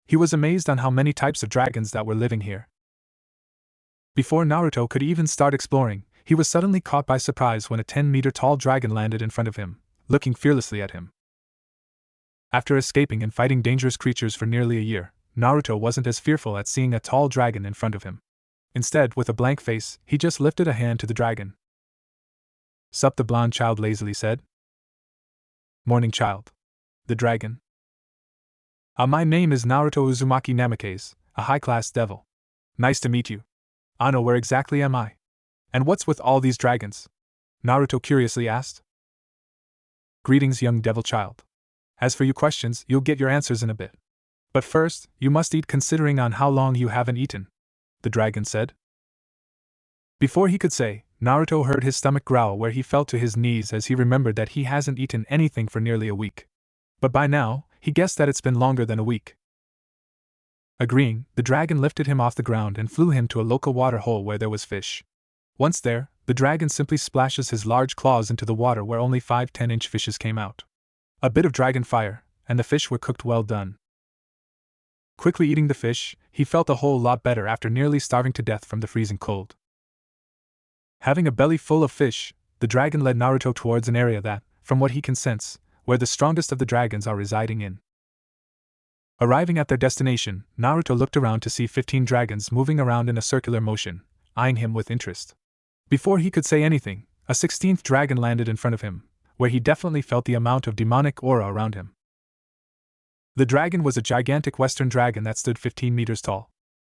He was amazed on how many types of dragons that were living here. Before Naruto could even start exploring, he was suddenly caught by surprise when a 10-meter-tall dragon landed in front of him, looking fearlessly at him. After escaping and fighting dangerous creatures for nearly a year, Naruto wasn't as fearful at seeing a tall dragon in front of him. Instead, with a blank face, he just lifted a hand to the dragon. "Sup," the blonde child lazily said. "Morning, child." The dragon. My name is Naruto Uzumaki Namikaze, a high-class devil. Nice to meet you. Ano, where exactly am I? And what's with all these dragons?" Naruto curiously asked. "Greetings, young devil child. As for your questions, you'll get your answers in a bit. But first, you must eat, considering on how long you haven't eaten," the dragon said. Before he could say, Naruto heard his stomach growl where he fell to his knees as he remembered that he hasn't eaten anything for nearly a week. But by now, he guessed that it's been longer than a week. Agreeing, the dragon lifted him off the ground and flew him to a local water hole where there was fish. Once there, the dragon simply splashes his large claws into the water where only 5 10-inch fishes came out. A bit of dragon fire, and the fish were cooked well done. Quickly eating the fish, he felt a whole lot better after nearly starving to death from the freezing cold. Having a belly full of fish, the dragon led Naruto towards an area that, from what he can sense, where the strongest of the dragons are residing in. Arriving at their destination, Naruto looked around to see 15 dragons moving around in a circular motion, eyeing him with interest. Before he could say anything, a 16th dragon landed in front of him, where he definitely felt the amount of demonic aura around him. The dragon was a gigantic western dragon that stood 15 meters tall.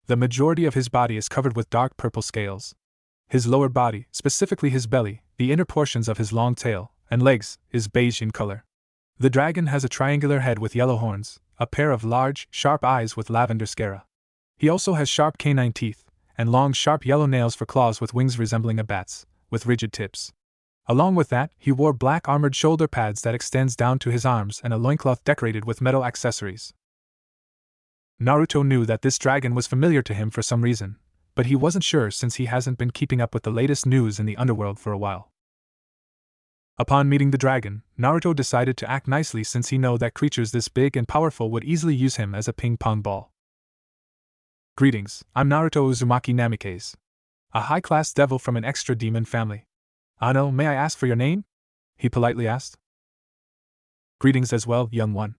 The majority of his body is covered with dark purple scales. His lower body, specifically his belly, the inner portions of his long tail, and legs, is beige in color. The dragon has a triangular head with yellow horns, a pair of large, sharp eyes with lavender sclera. He also has sharp canine teeth, and long, sharp yellow nails for claws with wings resembling a bat's, with rigid tips. Along with that, he wore black armored shoulder pads that extends down to his arms and a loincloth decorated with metal accessories. Naruto knew that this dragon was familiar to him for some reason, but he wasn't sure since he hasn't been keeping up with the latest news in the underworld for a while. Upon meeting the dragon, Naruto decided to act nicely since he knew that creatures this big and powerful would easily use him as a ping-pong ball. "Greetings, I'm Naruto Uzumaki Namikaze, a high-class devil from an extra demon family. Ano, may I ask for your name?" he politely asked. "Greetings as well, young one.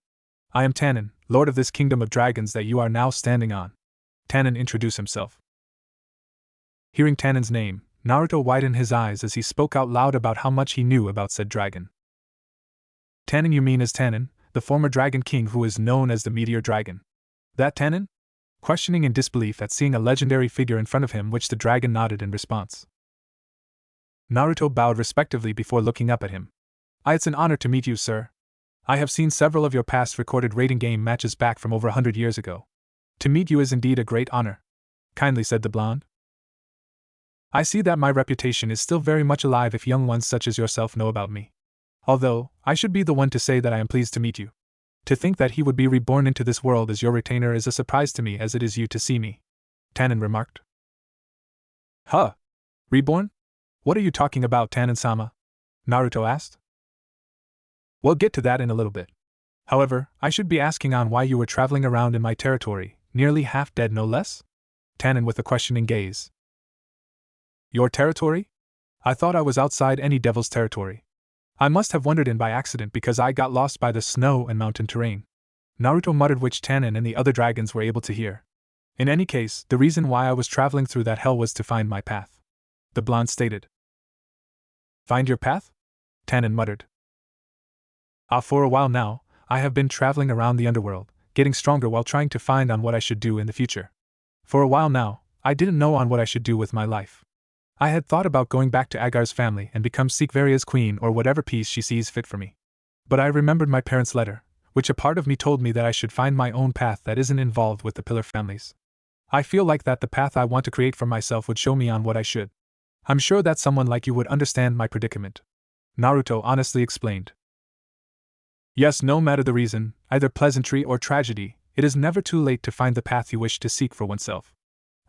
I am Tannen, lord of this kingdom of dragons that you are now standing on." Tannen introduced himself. Hearing Tannen's name, Naruto widened his eyes as he spoke out loud about how much he knew about said dragon. "Tannen, you mean as Tannen, the former dragon king who is known as the Meteor Dragon? That Tannen?" Questioning in disbelief at seeing a legendary figure in front of him, which the dragon nodded in response. Naruto bowed respectively before looking up at him. "It's an honor to meet you, sir. I have seen several of your past recorded rating game matches back from over 100 years ago. To meet you is indeed a great honor," kindly said the blonde. "I see that my reputation is still very much alive if young ones such as yourself know about me. Although, I should be the one to say that I am pleased to meet you. To think that he would be reborn into this world as your retainer is a surprise to me as it is you to see me," Tannen remarked. "Huh? Reborn? What are you talking about, Tannen-sama?" Naruto asked. "We'll get to that in a little bit. However, I should be asking on why you were traveling around in my territory, nearly half dead no less?" Tannen with a questioning gaze. "Your territory? I thought I was outside any devil's territory. I must have wandered in by accident because I got lost by the snow and mountain terrain. Naruto muttered, which Tannen and the other dragons were able to hear. In any case, the reason why I was traveling through that hell was to find my path. The blonde stated. Find your path? Tannen muttered. For a while now, I have been traveling around the underworld, getting stronger while trying to find on what I should do in the future. For a while now, I didn't know on what I should do with my life. I had thought about going back to Agar's family and become Seekvaria's queen or whatever piece she sees fit for me. But I remembered my parents' letter, which a part of me told me that I should find my own path that isn't involved with the pillar families. I feel like that the path I want to create for myself would show me on what I should. I'm sure that someone like you would understand my predicament. Naruto honestly explained. Yes, no matter the reason, either pleasantry or tragedy, it is never too late to find the path you wish to seek for oneself.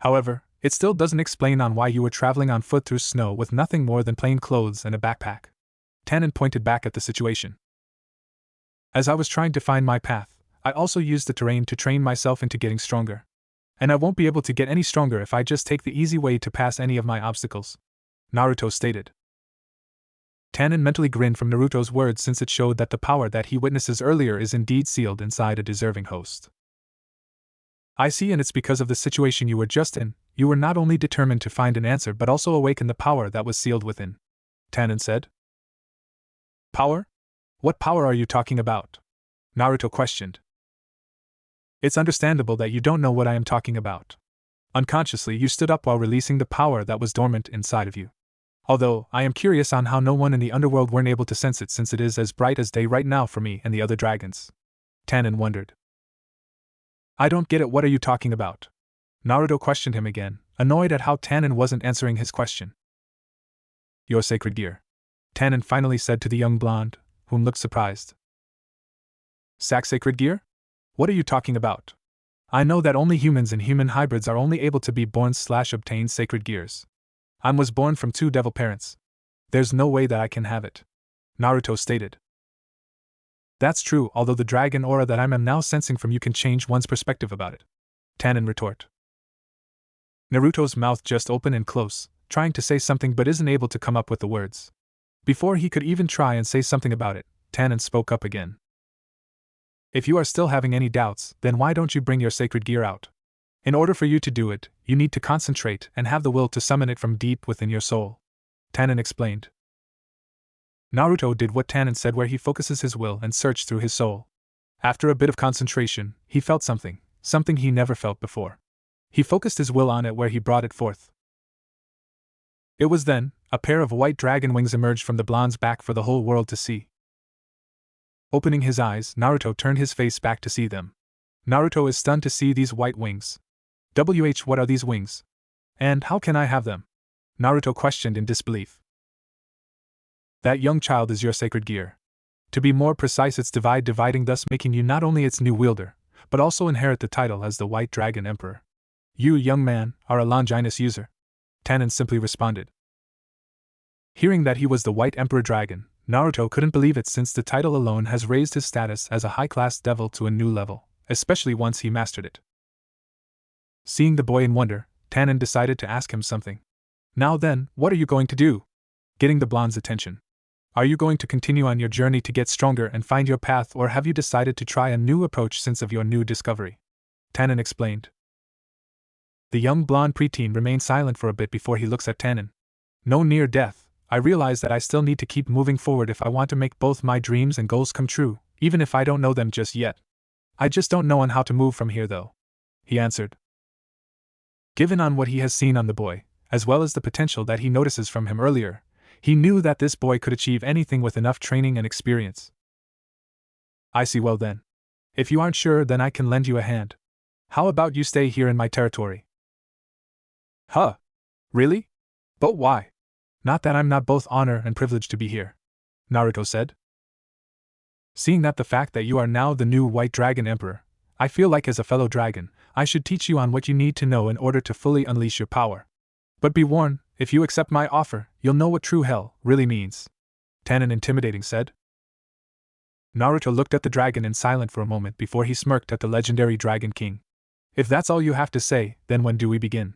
However, it still doesn't explain on why you were traveling on foot through snow with nothing more than plain clothes and a backpack. Tannen pointed back at the situation. As I was trying to find my path, I also used the terrain to train myself into getting stronger. And I won't be able to get any stronger if I just take the easy way to pass any of my obstacles. Naruto stated. Tannen mentally grinned from Naruto's words since it showed that the power that he witnesses earlier is indeed sealed inside a deserving host. I see, and it's because of the situation you were just in, you were not only determined to find an answer but also awaken the power that was sealed within. Tannen said. Power? What power are you talking about? Naruto questioned. It's understandable that you don't know what I am talking about. Unconsciously, you stood up while releasing the power that was dormant inside of you. Although, I am curious on how no one in the underworld weren't able to sense it since it is as bright as day right now for me and the other dragons. Tannen wondered. I don't get it, what are you talking about? Naruto questioned him again, annoyed at how Tannen wasn't answering his question. Your sacred gear. Tannen finally said to the young blonde, whom looked surprised. Sacred gear? What are you talking about? I know that only humans and human hybrids are only able to be born/obtain sacred gears. I was born from 2 devil parents. There's no way that I can have it. Naruto stated. That's true, although the dragon aura that I am now sensing from you can change one's perspective about it. Tannen retorted. Naruto's mouth just opened and close, trying to say something but isn't able to come up with the words. Before he could even try and say something about it, Tannen spoke up again. If you are still having any doubts, then why don't you bring your sacred gear out? In order for you to do it, you need to concentrate and have the will to summon it from deep within your soul. Tannen explained. Naruto did what Tannen said, where he focuses his will and searched through his soul. After a bit of concentration, he felt something he never felt before. He focused his will on it where he brought it forth. It was then, a pair of white dragon wings emerged from the blonde's back for the whole world to see. Opening his eyes, Naruto turned his face back to see them. Naruto is stunned to see these white wings. What are these wings? And how can I have them? Naruto questioned in disbelief. That young child is your sacred gear. To be more precise, it's dividing, thus making you not only its new wielder, but also inherit the title as the White Dragon Emperor. You, young man, are a Longinus user. Tannen simply responded. Hearing that he was the White Emperor Dragon, Naruto couldn't believe it, since the title alone has raised his status as a high-class devil to a new level, especially once he mastered it. Seeing the boy in wonder, Tannen decided to ask him something. Now then, what are you going to do? Getting the blonde's attention. Are you going to continue on your journey to get stronger and find your path, or have you decided to try a new approach since of your new discovery? Tannen explained. The young blonde preteen remained silent for a bit before he looks at Tannen. No, near death, I realize that I still need to keep moving forward if I want to make both my dreams and goals come true, even if I don't know them just yet. I just don't know on how to move from here though, he answered. Given on what he has seen on the boy, as well as the potential that he notices from him earlier, he knew that this boy could achieve anything with enough training and experience. I see. Well then. If you aren't sure, then I can lend you a hand. How about you stay here in my territory? Huh? Really? But why? Not that I'm not both honored and privileged to be here, Naruto said. Seeing that the fact that you are now the new White Dragon Emperor, I feel like as a fellow dragon, I should teach you on what you need to know in order to fully unleash your power. But be warned, if you accept my offer, you'll know what true hell really means, Tannen intimidating said. Naruto looked at the dragon in silence for a moment before he smirked at the legendary Dragon King. If that's all you have to say, then when do we begin?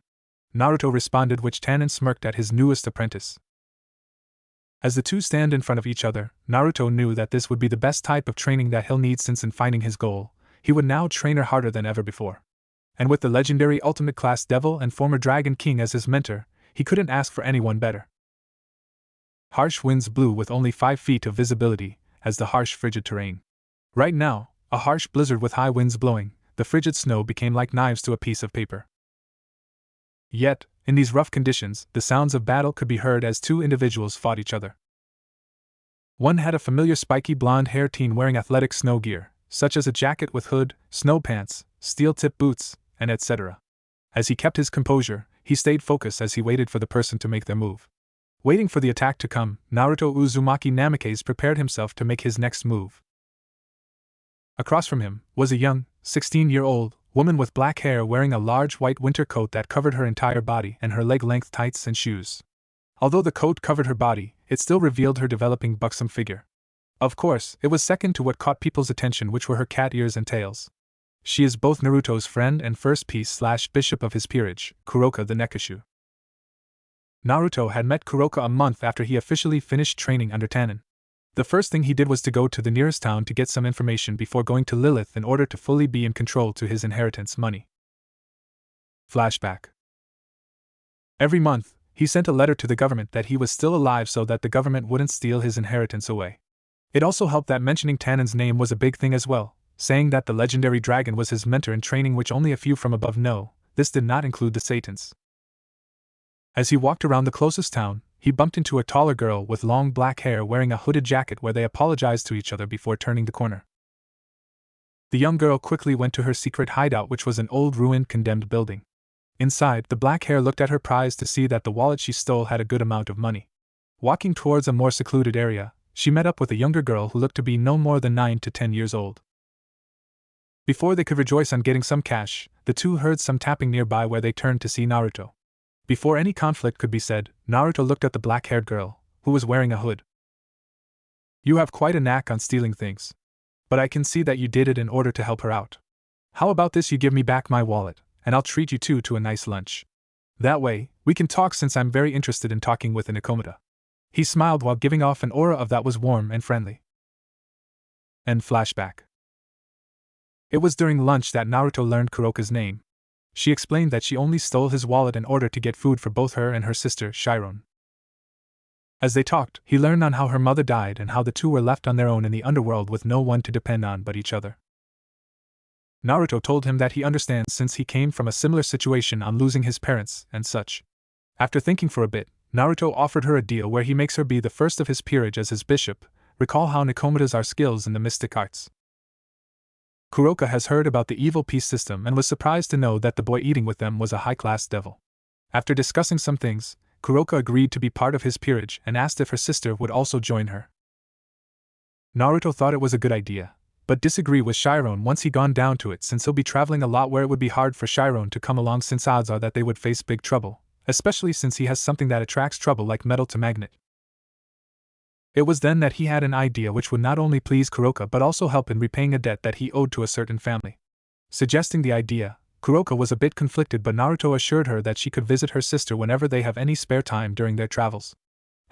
Naruto responded, which Tannen smirked at his newest apprentice. As the two stand in front of each other, Naruto knew that this would be the best type of training that he'll need, since in finding his goal, he would now train her harder than ever before. And with the legendary Ultimate Class Devil and former Dragon King as his mentor, he couldn't ask for anyone better. Harsh winds blew with only 5 feet of visibility, as the harsh frigid terrain. Right now, a harsh blizzard with high winds blowing, the frigid snow became like knives to a piece of paper. Yet, in these rough conditions, the sounds of battle could be heard as two individuals fought each other. One had a familiar spiky blonde-haired teen wearing athletic snow gear, such as a jacket with hood, snow pants, steel-tipped boots, and etc. As he kept his composure, he stayed focused as he waited for the person to make their move. Waiting for the attack to come, Naruto Uzumaki Namikaze prepared himself to make his next move. Across from him was a young, 16-year-old woman with black hair wearing a large white winter coat that covered her entire body and her leg-length tights and shoes. Although the coat covered her body, it still revealed her developing buxom figure. Of course, it was second to what caught people's attention, which were her cat ears and tails. She is both Naruto's friend and first piece/bishop of his peerage, Kuroka the Nekashu. Naruto had met Kuroka a month after he officially finished training under Tanin. The first thing he did was to go to the nearest town to get some information before going to Lilith in order to fully be in control to his inheritance money. Flashback. Every month, he sent a letter to the government that he was still alive so that the government wouldn't steal his inheritance away. It also helped that mentioning Tanin's name was a big thing as well, saying that the legendary dragon was his mentor in training, which only a few from above know. This did not include the Satans. As he walked around the closest town, he bumped into a taller girl with long black hair wearing a hooded jacket where they apologized to each other before turning the corner. The young girl quickly went to her secret hideout, which was an old ruined condemned building. Inside, the black hair looked at her prize to see that the wallet she stole had a good amount of money. Walking towards a more secluded area, she met up with a younger girl who looked to be no more than 9 to 10 years old. Before they could rejoice on getting some cash, the two heard some tapping nearby where they turned to see Naruto. Before any conflict could be said, Naruto looked at the black-haired girl, who was wearing a hood. "You have quite a knack on stealing things. But I can see that you did it in order to help her out. How about this, you give me back my wallet, and I'll treat you two to a nice lunch. That way, we can talk, since I'm very interested in talking with an Nikomata." He smiled while giving off an aura of that was warm and friendly. End flashback. It was during lunch that Naruto learned Kuroka's name. She explained that she only stole his wallet in order to get food for both her and her sister, Chiron. As they talked, he learned on how her mother died and how the two were left on their own in the underworld with no one to depend on but each other. Naruto told him that he understands, since he came from a similar situation on losing his parents and such. After thinking for a bit, Naruto offered her a deal where he makes her be the first of his peerage as his bishop. Recall how Nikomatas are skills in the mystic arts. Kuroka has heard about the evil peace system and was surprised to know that the boy eating with them was a high-class devil. After discussing some things, Kuroka agreed to be part of his peerage and asked if her sister would also join her. Naruto thought it was a good idea, but disagreed with Chiron once he gone down to it, since he'll be traveling a lot where it would be hard for Chiron to come along, since odds are that they would face big trouble, especially since he has something that attracts trouble like metal to magnet. It was then that he had an idea which would not only please Kuroka but also help in repaying a debt that he owed to a certain family. Suggesting the idea, Kuroka was a bit conflicted, but Naruto assured her that she could visit her sister whenever they have any spare time during their travels.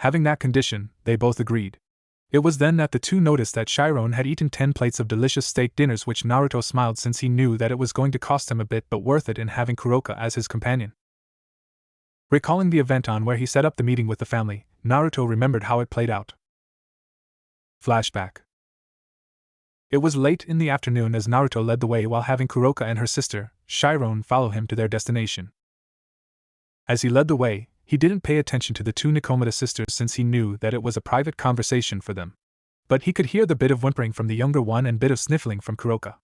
Having that condition, they both agreed. It was then that the two noticed that Chiron had eaten 10 plates of delicious steak dinners, which Naruto smiled, since he knew that it was going to cost him a bit, but worth it in having Kuroka as his companion. Recalling the event on where he set up the meeting with the family, Naruto remembered how it played out. Flashback. It was late in the afternoon as Naruto led the way while having Kuroka and her sister, Chiron, follow him to their destination. As he led the way, he didn't pay attention to the two Nikomata sisters, since he knew that it was a private conversation for them. But he could hear the bit of whimpering from the younger one and bit of sniffling from Kuroka.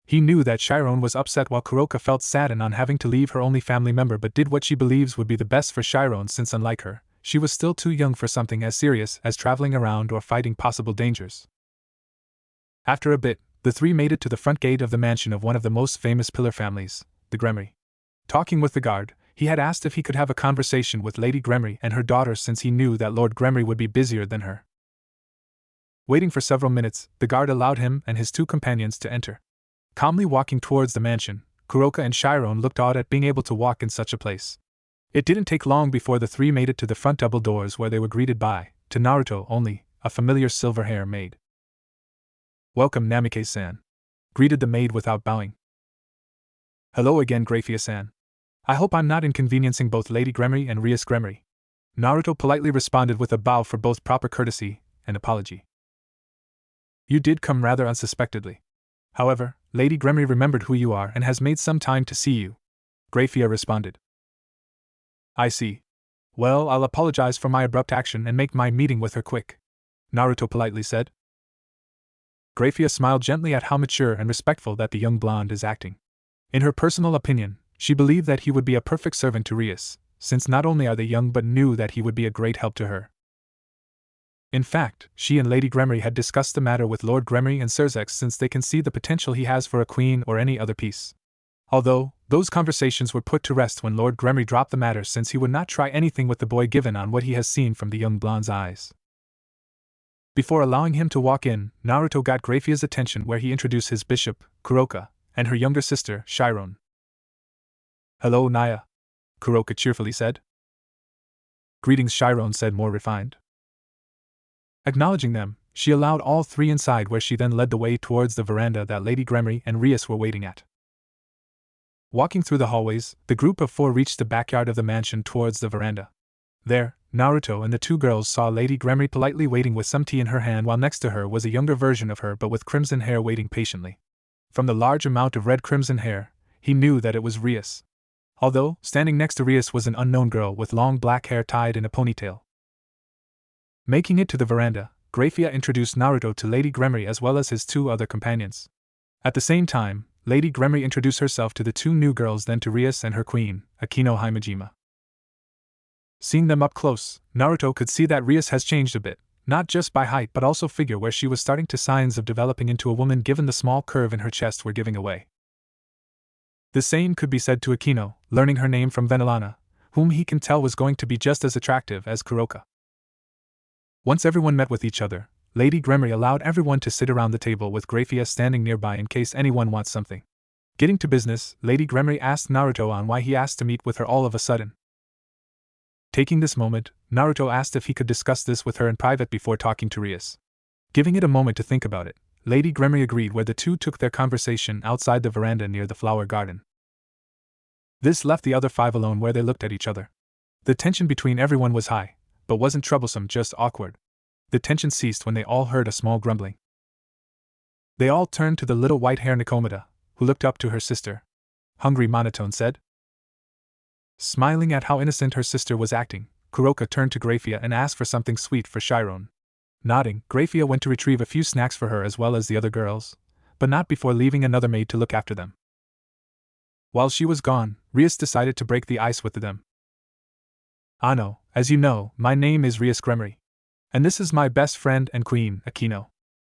He knew that Chiron was upset while Kuroka felt saddened on having to leave her only family member, but did what she believes would be the best for Chiron, since unlike her, she was still too young for something as serious as traveling around or fighting possible dangers. After a bit, the three made it to the front gate of the mansion of one of the most famous pillar families, the Gremory. Talking with the guard, he had asked if he could have a conversation with Lady Gremory and her daughter, since he knew that Lord Gremory would be busier than her. Waiting for several minutes, the guard allowed him and his two companions to enter. Calmly walking towards the mansion, Kuroka and Chiron looked awed at being able to walk in such a place. It didn't take long before the three made it to the front double doors, where they were greeted by to Naruto only, a familiar silver hair maid. "Welcome, Namike-san," greeted the maid without bowing. "Hello again, Graphia-san. I hope I'm not inconveniencing both Lady Gremory and Rias Gremory." Naruto politely responded with a bow for both proper courtesy and apology. "You did come rather unsuspectedly. However, Lady Gremory remembered who you are and has made some time to see you," Graphia responded. "I see. Well, I'll apologize for my abrupt action and make my meeting with her quick," Naruto politely said. Graphia smiled gently at how mature and respectful that the young blonde is acting. In her personal opinion, she believed that he would be a perfect servant to Rias, since not only are they young but knew that he would be a great help to her. In fact, she and Lady Gremory had discussed the matter with Lord Gremory and Surzex since they can see the potential he has for a queen or any other piece. Although, those conversations were put to rest when Lord Gremory dropped the matter since he would not try anything with the boy given on what he has seen from the young blonde's eyes. Before allowing him to walk in, Naruto got Graphia's attention where he introduced his bishop, Kuroka, and her younger sister, Chiron. "Hello, Naya," Kuroka cheerfully said. "Greetings," Chiron said more refined. Acknowledging them, she allowed all three inside where she then led the way towards the veranda that Lady Gremory and Rias were waiting at. Walking through the hallways, the group of four reached the backyard of the mansion towards the veranda. There, Naruto and the two girls saw Lady Gremory politely waiting with some tea in her hand while next to her was a younger version of her but with crimson hair waiting patiently. From the large amount of red crimson hair, he knew that it was Rias. Although, standing next to Rias was an unknown girl with long black hair tied in a ponytail. Making it to the veranda, Graphia introduced Naruto to Lady Gremory as well as his two other companions. At the same time, Lady Gremory introduced herself to the two new girls, then to Rias and her queen, Akeno Himejima. Seeing them up close, Naruto could see that Rias has changed a bit, not just by height but also figure, where she was starting to signs of developing into a woman given the small curve in her chest were giving away. The same could be said to Akeno, learning her name from Venelana, whom he can tell was going to be just as attractive as Kuroka. Once everyone met with each other, Lady Gremory allowed everyone to sit around the table with Graphia standing nearby in case anyone wants something. Getting to business, Lady Gremory asked Naruto on why he asked to meet with her all of a sudden. Taking this moment, Naruto asked if he could discuss this with her in private before talking to Rias. Giving it a moment to think about it, Lady Gremory agreed, where the two took their conversation outside the veranda near the flower garden. This left the other five alone where they looked at each other. The tension between everyone was high, but wasn't troublesome, just awkward. The tension ceased when they all heard a small grumbling. They all turned to the little white-haired Nikomata, who looked up to her sister. "Hungry," Monotone said. Smiling at how innocent her sister was acting, Kuroka turned to Graphia and asked for something sweet for Chiron. Nodding, Graphia went to retrieve a few snacks for her as well as the other girls, but not before leaving another maid to look after them. While she was gone, Rias decided to break the ice with them. "Ano, as you know, my name is Rias Gremory. And this is my best friend and queen, Akeno."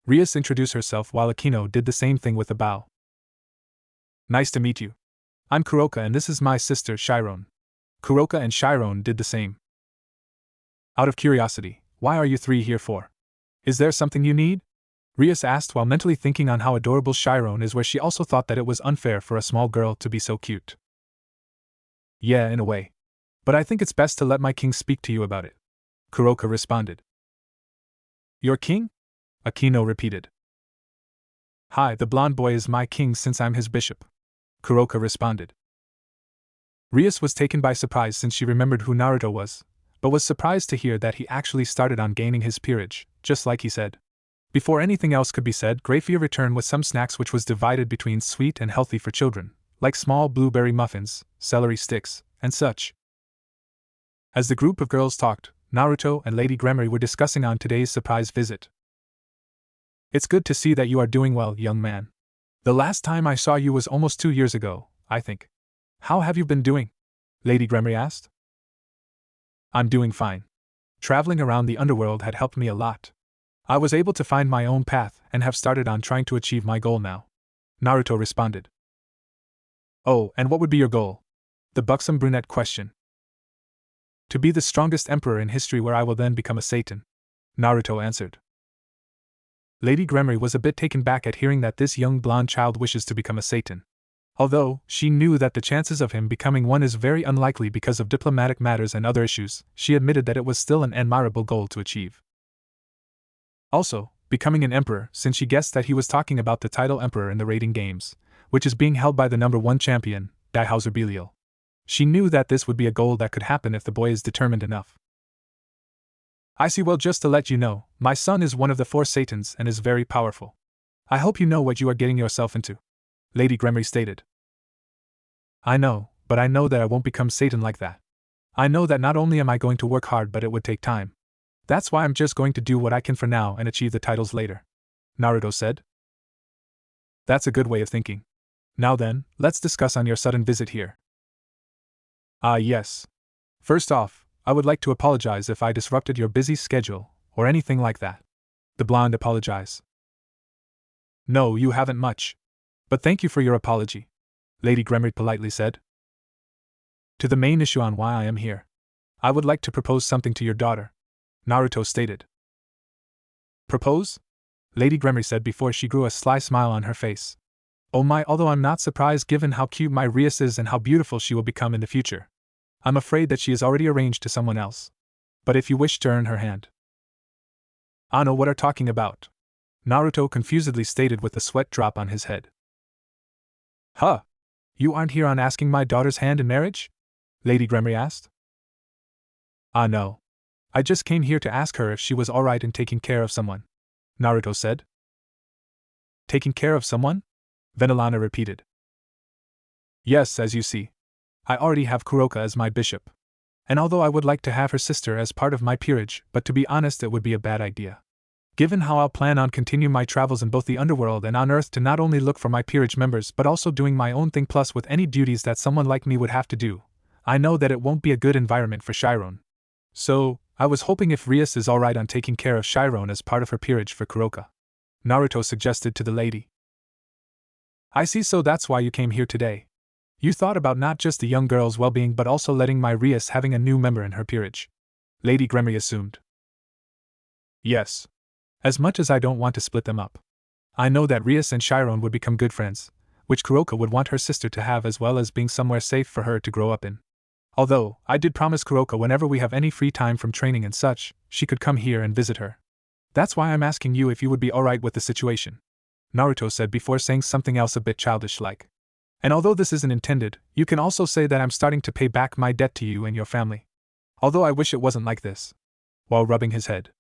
Rias introduced herself while Akeno did the same thing with a bow. "Nice to meet you. I'm Kuroka and this is my sister Chiron." Kuroka and Chiron did the same. "Out of curiosity, why are you three here for? Is there something you need?" Rias asked while mentally thinking on how adorable Chiron is, where she also thought that it was unfair for a small girl to be so cute. "Yeah, in a way. But I think it's best to let my king speak to you about it," Kuroka responded. "Your king?" Akeno repeated. "Hi, the blonde boy is my king since I'm his bishop," Kuroka responded. Rias was taken by surprise since she remembered who Naruto was, but was surprised to hear that he actually started on gaining his peerage, just like he said. Before anything else could be said, Graphia returned with some snacks which was divided between sweet and healthy for children, like small blueberry muffins, celery sticks, and such. As the group of girls talked, Naruto and Lady Gremory were discussing on today's surprise visit. "It's good to see that you are doing well, young man. The last time I saw you was almost 2 years ago, I think. How have you been doing?" Lady Gremory asked. "I'm doing fine. Traveling around the underworld had helped me a lot. I was able to find my own path and have started on trying to achieve my goal now," Naruto responded. "Oh, and what would be your goal?" the buxom brunette questioned. "To be the strongest emperor in history, where I will then become a Satan," Naruto answered. Lady Gremory was a bit taken back at hearing that this young blonde child wishes to become a Satan. Although she knew that the chances of him becoming one is very unlikely because of diplomatic matters and other issues, she admitted that it was still an admirable goal to achieve. Also, becoming an emperor, since she guessed that he was talking about the title emperor in the rating games, which is being held by the #1 champion, Dihauser Belial. She knew that this would be a goal that could happen if the boy is determined enough. I see. Well, just to let you know, my son is one of the 4 Satans and is very powerful. I hope you know what you are getting yourself into, Lady Gremory stated. I know, but I know that I won't become Satan like that. I know that not only am I going to work hard, but it would take time. That's why I'm just going to do what I can for now and achieve the titles later, Naruto said. That's a good way of thinking. Now then, let's discuss on your sudden visit here. Ah, yes. First off, I would like to apologize if I disrupted your busy schedule, or anything like that. The blonde apologized. No, you haven't much. But thank you for your apology, Lady Gremory politely said. To the main issue on why I am here. I would like to propose something to your daughter, Naruto stated. Propose? Lady Gremory said before she grew a sly smile on her face. Oh my, although I'm not surprised given how cute my Rias is and how beautiful she will become in the future. I'm afraid that she is already arranged to someone else. But if you wish to earn her hand. I know what are talking about, Naruto confusedly stated with a sweat drop on his head. Huh? You aren't here on asking my daughter's hand in marriage? Lady Gremory asked. No. I just came here to ask her if she was alright in taking care of someone, Naruto said. Taking care of someone? Venelana repeated. Yes, as you see. I already have Kuroka as my bishop. And although I would like to have her sister as part of my peerage, but to be honest it would be a bad idea. Given how I'll plan on continue my travels in both the underworld and on Earth to not only look for my peerage members but also doing my own thing plus with any duties that someone like me would have to do, I know that it won't be a good environment for Chiron. So, I was hoping if Rias is alright on taking care of Chiron as part of her peerage for Kuroka, Naruto suggested to the lady. I see, so that's why you came here today. You thought about not just the young girl's well-being but also letting my Rias having a new member in her peerage, Lady Gremory assumed. Yes. As much as I don't want to split them up. I know that Rias and Chiron would become good friends, which Kuroka would want her sister to have as well as being somewhere safe for her to grow up in. Although, I did promise Kuroka whenever we have any free time from training and such, she could come here and visit her. That's why I'm asking you if you would be alright with the situation, Naruto said before saying something else a bit childish-like. And although this isn't intended, you can also say that I'm starting to pay back my debt to you and your family. Although I wish it wasn't like this. While rubbing his head.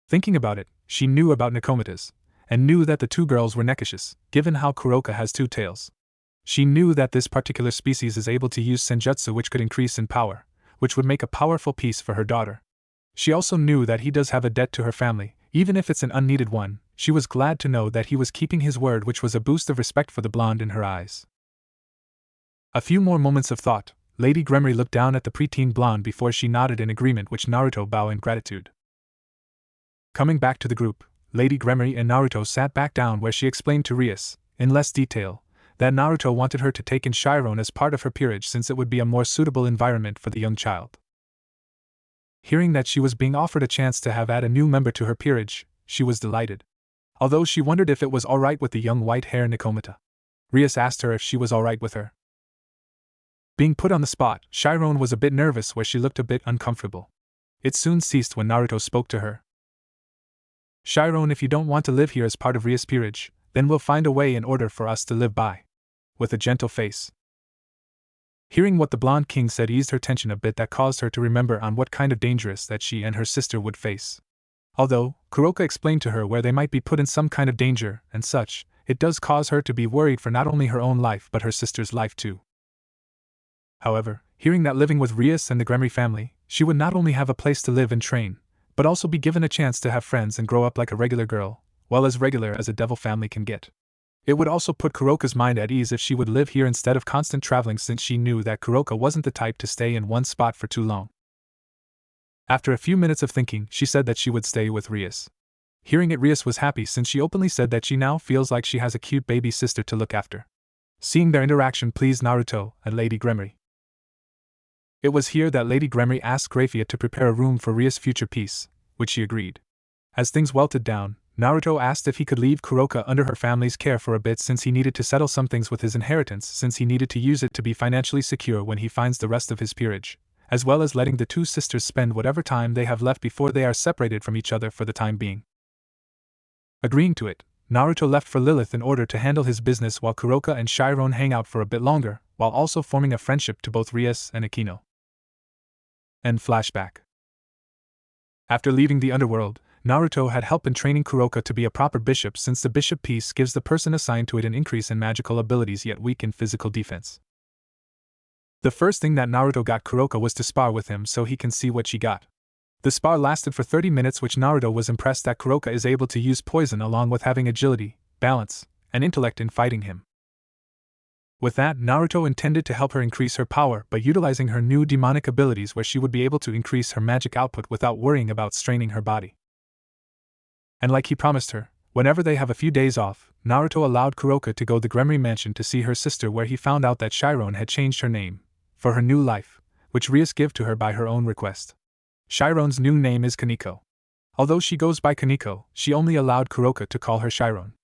Thinking about it, she knew about Nekomatas, and knew that the 2 girls were Nekashis, given how Kuroka has 2 tails. She knew that this particular species is able to use senjutsu which could increase in power, which would make a powerful piece for her daughter. She also knew that he does have a debt to her family, even if it's an unneeded one. She was glad to know that he was keeping his word, which was a boost of respect for the blonde in her eyes. A few more moments of thought, Lady Gremory looked down at the preteen blonde before she nodded in agreement, which Naruto bowed in gratitude. Coming back to the group, Lady Gremory and Naruto sat back down where she explained to Rias, in less detail, that Naruto wanted her to take in Chiron as part of her peerage since it would be a more suitable environment for the young child. Hearing that she was being offered a chance to add a new member to her peerage, she was delighted. Although she wondered if it was alright with the young white-hair Nekomata. Rias asked her if she was alright with her. Being put on the spot, Chiron was a bit nervous where she looked a bit uncomfortable. It soon ceased when Naruto spoke to her. Chiron, if you don't want to live here as part of Rias' peerage, then we'll find a way in order for us to live by. With a gentle face. Hearing what the blonde king said eased her tension a bit, that caused her to remember on what kind of dangers that she and her sister would face. Although, Kuroka explained to her where they might be put in some kind of danger, and such, it does cause her to be worried for not only her own life but her sister's life too. However, hearing that living with Rias and the Gremory family, she would not only have a place to live and train, but also be given a chance to have friends and grow up like a regular girl, well as regular as a devil family can get. It would also put Kuroka's mind at ease if she would live here instead of constant traveling, since she knew that Kuroka wasn't the type to stay in one spot for too long. After a few minutes of thinking, she said that she would stay with Rias. Hearing it, Rias was happy since she openly said that she now feels like she has a cute baby sister to look after. Seeing their interaction pleased Naruto and Lady Gremory. It was here that Lady Gremory asked Grafia to prepare a room for Rias' future peace, which she agreed. As things welted down, Naruto asked if he could leave Kuroka under her family's care for a bit since he needed to settle some things with his inheritance, since he needed to use it to be financially secure when he finds the rest of his peerage, as well as letting the two sisters spend whatever time they have left before they are separated from each other for the time being. Agreeing to it, Naruto left for Lilith in order to handle his business while Kuroka and Chiron hang out for a bit longer, while also forming a friendship to both Rias and Akeno. End flashback. After leaving the underworld, Naruto had help in training Kuroka to be a proper bishop, since the bishop piece gives the person assigned to it an increase in magical abilities yet weak in physical defense. The first thing that Naruto got Kuroka was to spar with him so he can see what she got. The spar lasted for 30 minutes, which Naruto was impressed that Kuroka is able to use poison along with having agility, balance, and intellect in fighting him. With that, Naruto intended to help her increase her power by utilizing her new demonic abilities, where she would be able to increase her magic output without worrying about straining her body. And like he promised her, whenever they have a few days off, Naruto allowed Kuroka to go to the Gremory Mansion to see her sister, where he found out that Chiron had changed her name for her new life, which Rias gave to her by her own request. Chiron's new name is Kaneko. Although she goes by Kaneko, she only allowed Kuroka to call her Chiron.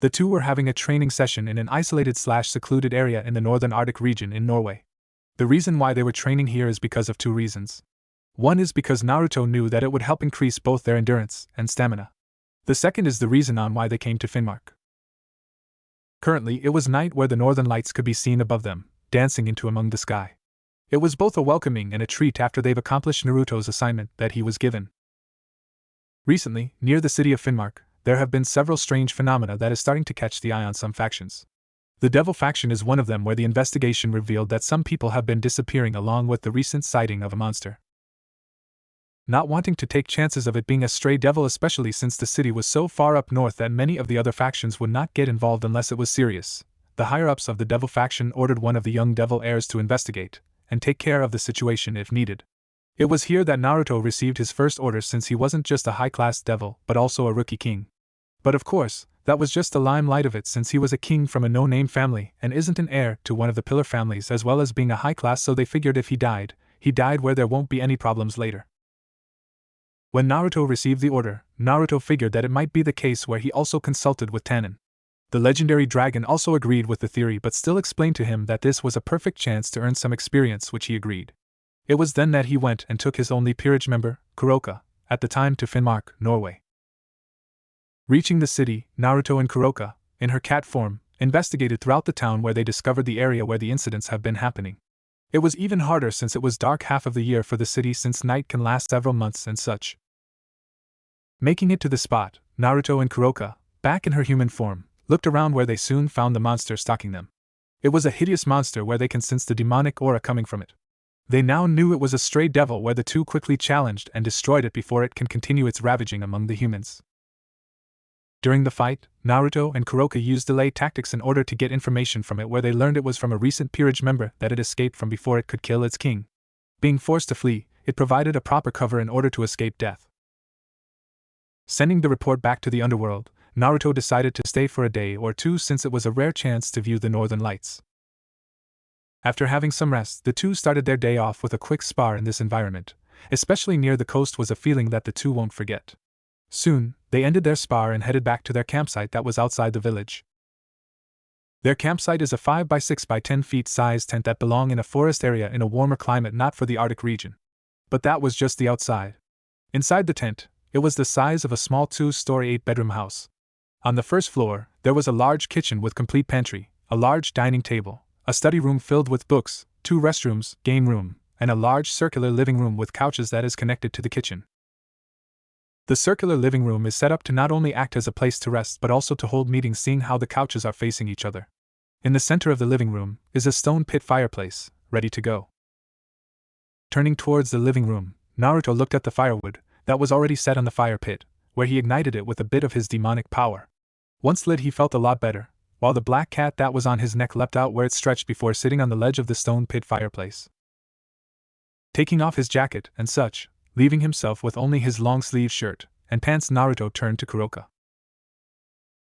The two were having a training session in an isolated/secluded area in the northern Arctic region in Norway. The reason why they were training here is because of two reasons. One is because Naruto knew that it would help increase both their endurance and stamina. The second is the reason on why they came to Finnmark. Currently, it was night, where the northern lights could be seen above them, dancing into among the sky. It was both a welcoming and a treat after they've accomplished Naruto's assignment that he was given. Recently, near the city of Finnmark, there have been several strange phenomena that is starting to catch the eye on some factions. The Devil faction is one of them, where the investigation revealed that some people have been disappearing along with the recent sighting of a monster. Not wanting to take chances of it being a stray devil, especially since the city was so far up north that many of the other factions would not get involved unless it was serious, the higher-ups of the Devil faction ordered one of the young devil heirs to investigate and take care of the situation if needed. It was here that Naruto received his first orders, since he wasn't just a high-class devil but also a rookie king. But of course, that was just the limelight of it, since he was a king from a no-name family and isn't an heir to one of the pillar families, as well as being a high class, so they figured if he died where there won't be any problems later. When Naruto received the order, Naruto figured that it might be the case, where he also consulted with Tannen. The legendary dragon also agreed with the theory, but still explained to him that this was a perfect chance to earn some experience, which he agreed. It was then that he went and took his only peerage member, Kuroka, at the time to Finnmark, Norway. Reaching the city, Naruto and Kuroka, in her cat form, investigated throughout the town, where they discovered the area where the incidents have been happening. It was even harder since it was dark half of the year for the city, since night can last several months and such. Making it to the spot, Naruto and Kuroka, back in her human form, looked around, where they soon found the monster stalking them. It was a hideous monster where they can sense the demonic aura coming from it. They now knew it was a stray devil, where the two quickly challenged and destroyed it before it can continue its ravaging among the humans. During the fight, Naruto and Kuroka used delay tactics in order to get information from it, where they learned it was from a recent peerage member that it escaped from before it could kill its king. Being forced to flee, it provided a proper cover in order to escape death. Sending the report back to the underworld, Naruto decided to stay for a day or two, since it was a rare chance to view the northern lights. After having some rest, the two started their day off with a quick spar in this environment. Especially near the coast was a feeling that the two won't forget. Soon, they ended their spar and headed back to their campsite that was outside the village. Their campsite is a 5 by 6 by 10 feet size tent that belong in a forest area in a warmer climate, not for the Arctic region. But that was just the outside. Inside the tent, it was the size of a small 2-story 8-bedroom house. On the first floor, there was a large kitchen with complete pantry, a large dining table, a study room filled with books, 2 restrooms, game room, and a large circular living room with couches that is connected to the kitchen. The circular living room is set up to not only act as a place to rest but also to hold meetings, seeing how the couches are facing each other. In the center of the living room is a stone pit fireplace, ready to go. Turning towards the living room, Naruto looked at the firewood that was already set on the fire pit, where he ignited it with a bit of his demonic power. Once lit, he felt a lot better, while the black cat that was on his neck leapt out where it stretched before sitting on the ledge of the stone pit fireplace. Taking off his jacket and such, leaving himself with only his long-sleeved shirt and pants, Naruto turned to Kuroka.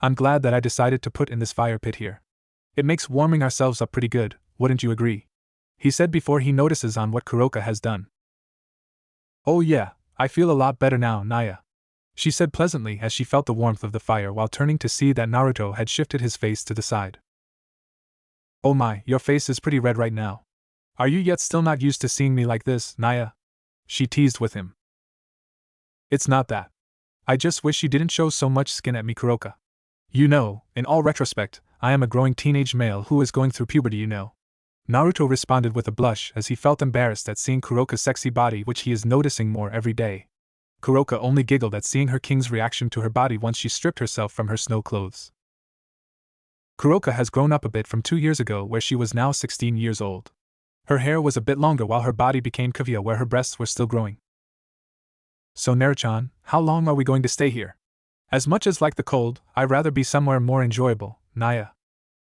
"I'm glad that I decided to put in this fire pit here. It makes warming ourselves up pretty good, wouldn't you agree?" he said before he notices on what Kuroka has done. "Oh yeah, I feel a lot better now, Naya," she said pleasantly as she felt the warmth of the fire, while turning to see that Naruto had shifted his face to the side. "Oh my, your face is pretty red right now. Are you yet still not used to seeing me like this, Naya? She teased with him. It's not that. I just wish you didn't show so much skin at me, Kuroka. You know, in all retrospect, I am a growing teenage male who is going through puberty, you know. Naruto responded with a blush as he felt embarrassed at seeing Kuroka's sexy body, which he is noticing more every day. Kuroka only giggled at seeing her king's reaction to her body once she stripped herself from her snow clothes. Kuroka has grown up a bit from 2 years ago, where she was now 16 years old. Her hair was a bit longer while her body became kawaii, where her breasts were still growing. So Naruto-chan, how long are we going to stay here? As much as like the cold, I'd rather be somewhere more enjoyable, Naya.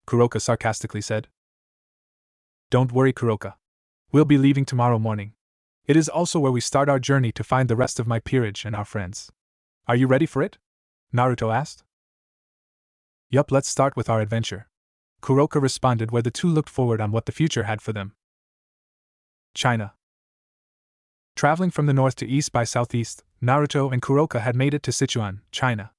Kuroka sarcastically said. Don't worry, Kuroka. We'll be leaving tomorrow morning. It is also where we start our journey to find the rest of my peerage and our friends. Are you ready for it? Naruto asked. Yup, let's start with our adventure. Kuroka responded, where the two looked forward on what the future had for them. China. Traveling from the north to east by southeast, Naruto and Kuroka had made it to Sichuan, China.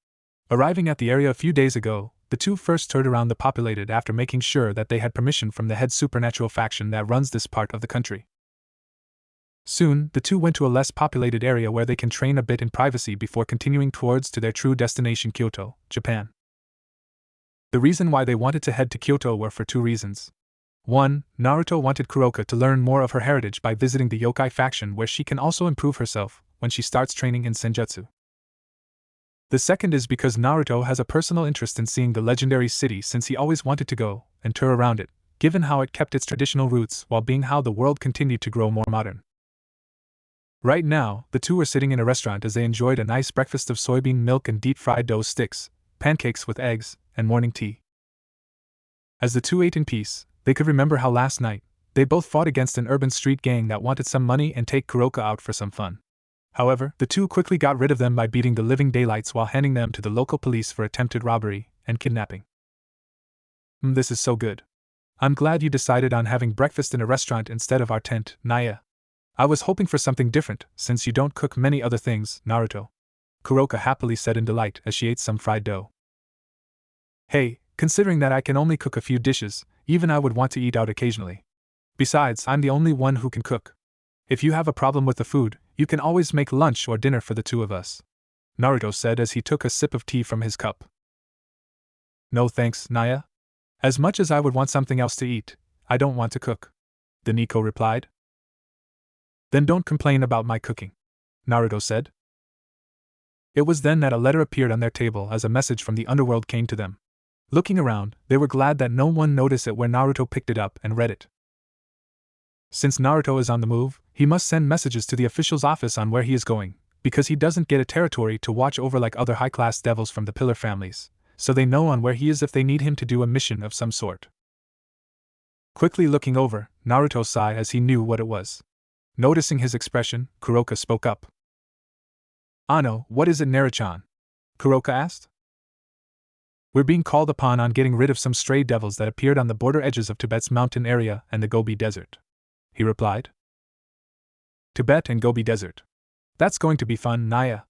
Arriving at the area a few days ago, the two first toured around the populated after making sure that they had permission from the head supernatural faction that runs this part of the country. Soon, the two went to a less populated area where they can train a bit in privacy before continuing towards to their true destination, Kyoto, Japan. The reason why they wanted to head to Kyoto were for 2 reasons. 1. Naruto wanted Kuroka to learn more of her heritage by visiting the yokai faction, where she can also improve herself when she starts training in senjutsu. The second is because Naruto has a personal interest in seeing the legendary city, since he always wanted to go and tour around it, given how it kept its traditional roots while being how the world continued to grow more modern. Right now, the two were sitting in a restaurant as they enjoyed a nice breakfast of soybean milk and deep-fried dough sticks, pancakes with eggs, and morning tea. As the two ate in peace, they could remember how last night, they both fought against an urban street gang that wanted some money and take Kuroka out for some fun. However, the two quickly got rid of them by beating the living daylights while handing them to the local police for attempted robbery and kidnapping. This is so good. I'm glad you decided on having breakfast in a restaurant instead of our tent, Naya. I was hoping for something different, since you don't cook many other things, Naruto. Kuroka happily said in delight as she ate some fried dough. Hey, considering that I can only cook a few dishes, even I would want to eat out occasionally. Besides, I'm the only one who can cook. If you have a problem with the food, you can always make lunch or dinner for the two of us, Naruto said as he took a sip of tea from his cup. No thanks, Naya. As much as I would want something else to eat, I don't want to cook, the Nico replied. Then don't complain about my cooking, Naruto said. It was then that a letter appeared on their table as a message from the underworld came to them. Looking around, they were glad that no one noticed it where Naruto picked it up and read it. Since Naruto is on the move, he must send messages to the official's office on where he is going, because he doesn't get a territory to watch over like other high-class devils from the pillar families, so they know on where he is if they need him to do a mission of some sort. Quickly looking over, Naruto sighed as he knew what it was. Noticing his expression, Kuroka spoke up. Ano, what is it, Naruto-chan? Kuroka asked. We're being called upon on getting rid of some stray devils that appeared on the border edges of Tibet's mountain area and the Gobi Desert, he replied. Tibet and Gobi Desert. That's going to be fun, Naya,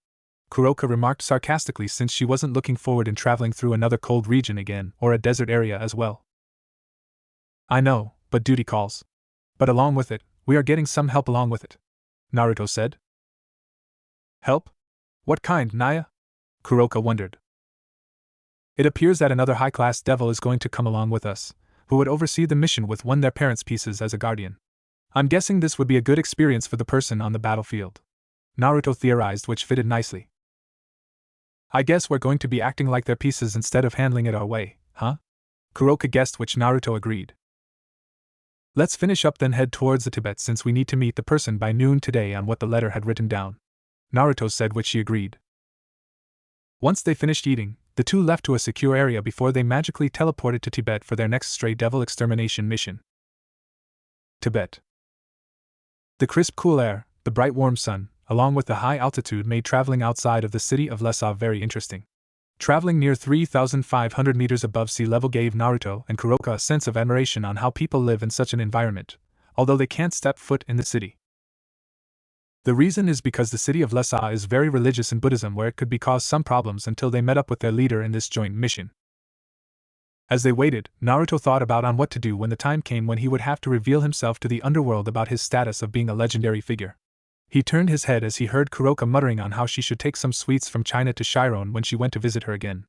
Kuroka remarked sarcastically, since she wasn't looking forward in traveling through another cold region again or a desert area as well. I know, but duty calls. But along with it, we are getting some help along with it, Naruto said. Help? What kind, Naya? Kuroka wondered. It appears that another high-class devil is going to come along with us, who would oversee the mission with one of their parents' pieces as a guardian. I'm guessing this would be a good experience for the person on the battlefield, Naruto theorized, which fitted nicely. I guess we're going to be acting like their pieces instead of handling it our way, huh? Kuroka guessed, which Naruto agreed. Let's finish up then head towards the Tibet, since we need to meet the person by noon today on what the letter had written down, Naruto said, which she agreed. Once they finished eating, the two left to a secure area before they magically teleported to Tibet for their next stray devil extermination mission. Tibet. The crisp cool air, the bright warm sun, along with the high altitude made traveling outside of the city of Lhasa very interesting. Traveling near 3,500 meters above sea level gave Naruto and Kuroka a sense of admiration on how people live in such an environment, although they can't step foot in the city. The reason is because the city of Lhasa is very religious in Buddhism, where it could be cause some problems until they met up with their leader in this joint mission. As they waited, Naruto thought about on what to do when the time came when he would have to reveal himself to the underworld about his status of being a legendary figure. He turned his head as he heard Kuroka muttering on how she should take some sweets from China to Chiron when she went to visit her again.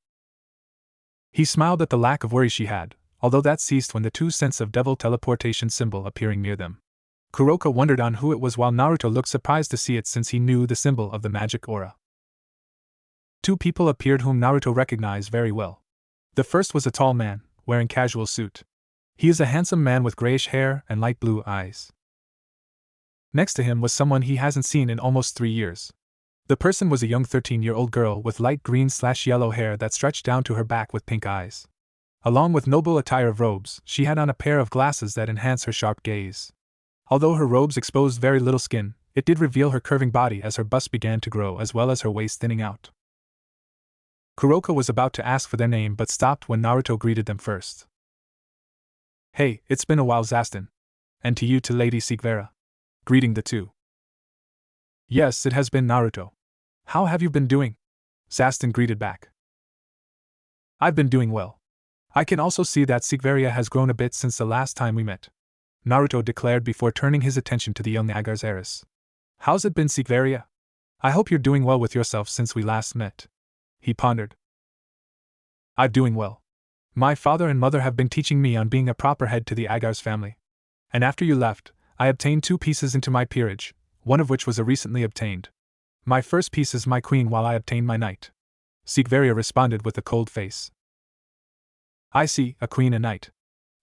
He smiled at the lack of worry she had, although that ceased when the two sense of devil teleportation symbol appearing near them. Kuroka wondered on who it was while Naruto looked surprised to see it since he knew the symbol of the magic aura. Two people appeared whom Naruto recognized very well. The first was a tall man, wearing casual suit. He is a handsome man with grayish hair and light blue eyes. Next to him was someone he hasn't seen in almost 3 years. The person was a young 13-year-old girl with light green/yellow hair that stretched down to her back with pink eyes. Along with noble attire of robes, she had on a pair of glasses that enhanced her sharp gaze. Although her robes exposed very little skin, it did reveal her curving body as her bust began to grow as well as her waist thinning out. Kuroka was about to ask for their name but stopped when Naruto greeted them first. "Hey, it's been a while, Zaston. And to you, to Lady Sigvera." Greeting the two. "Yes, it has been, Naruto. How have you been doing?" Zaston greeted back. "I've been doing well. I can also see that Sigvaria has grown a bit since the last time we met," Naruto declared before turning his attention to the young Agar's heiress. "How's it been, Sigvaria? I hope you're doing well with yourself since we last met." He pondered. "I'm doing well. My father and mother have been teaching me on being a proper head to the Agar's family. And after you left, I obtained 2 pieces into my peerage, one of which was a recently obtained. My first piece is my queen while I obtained my knight." Sigvaria responded with a cold face. "I see, a queen and knight.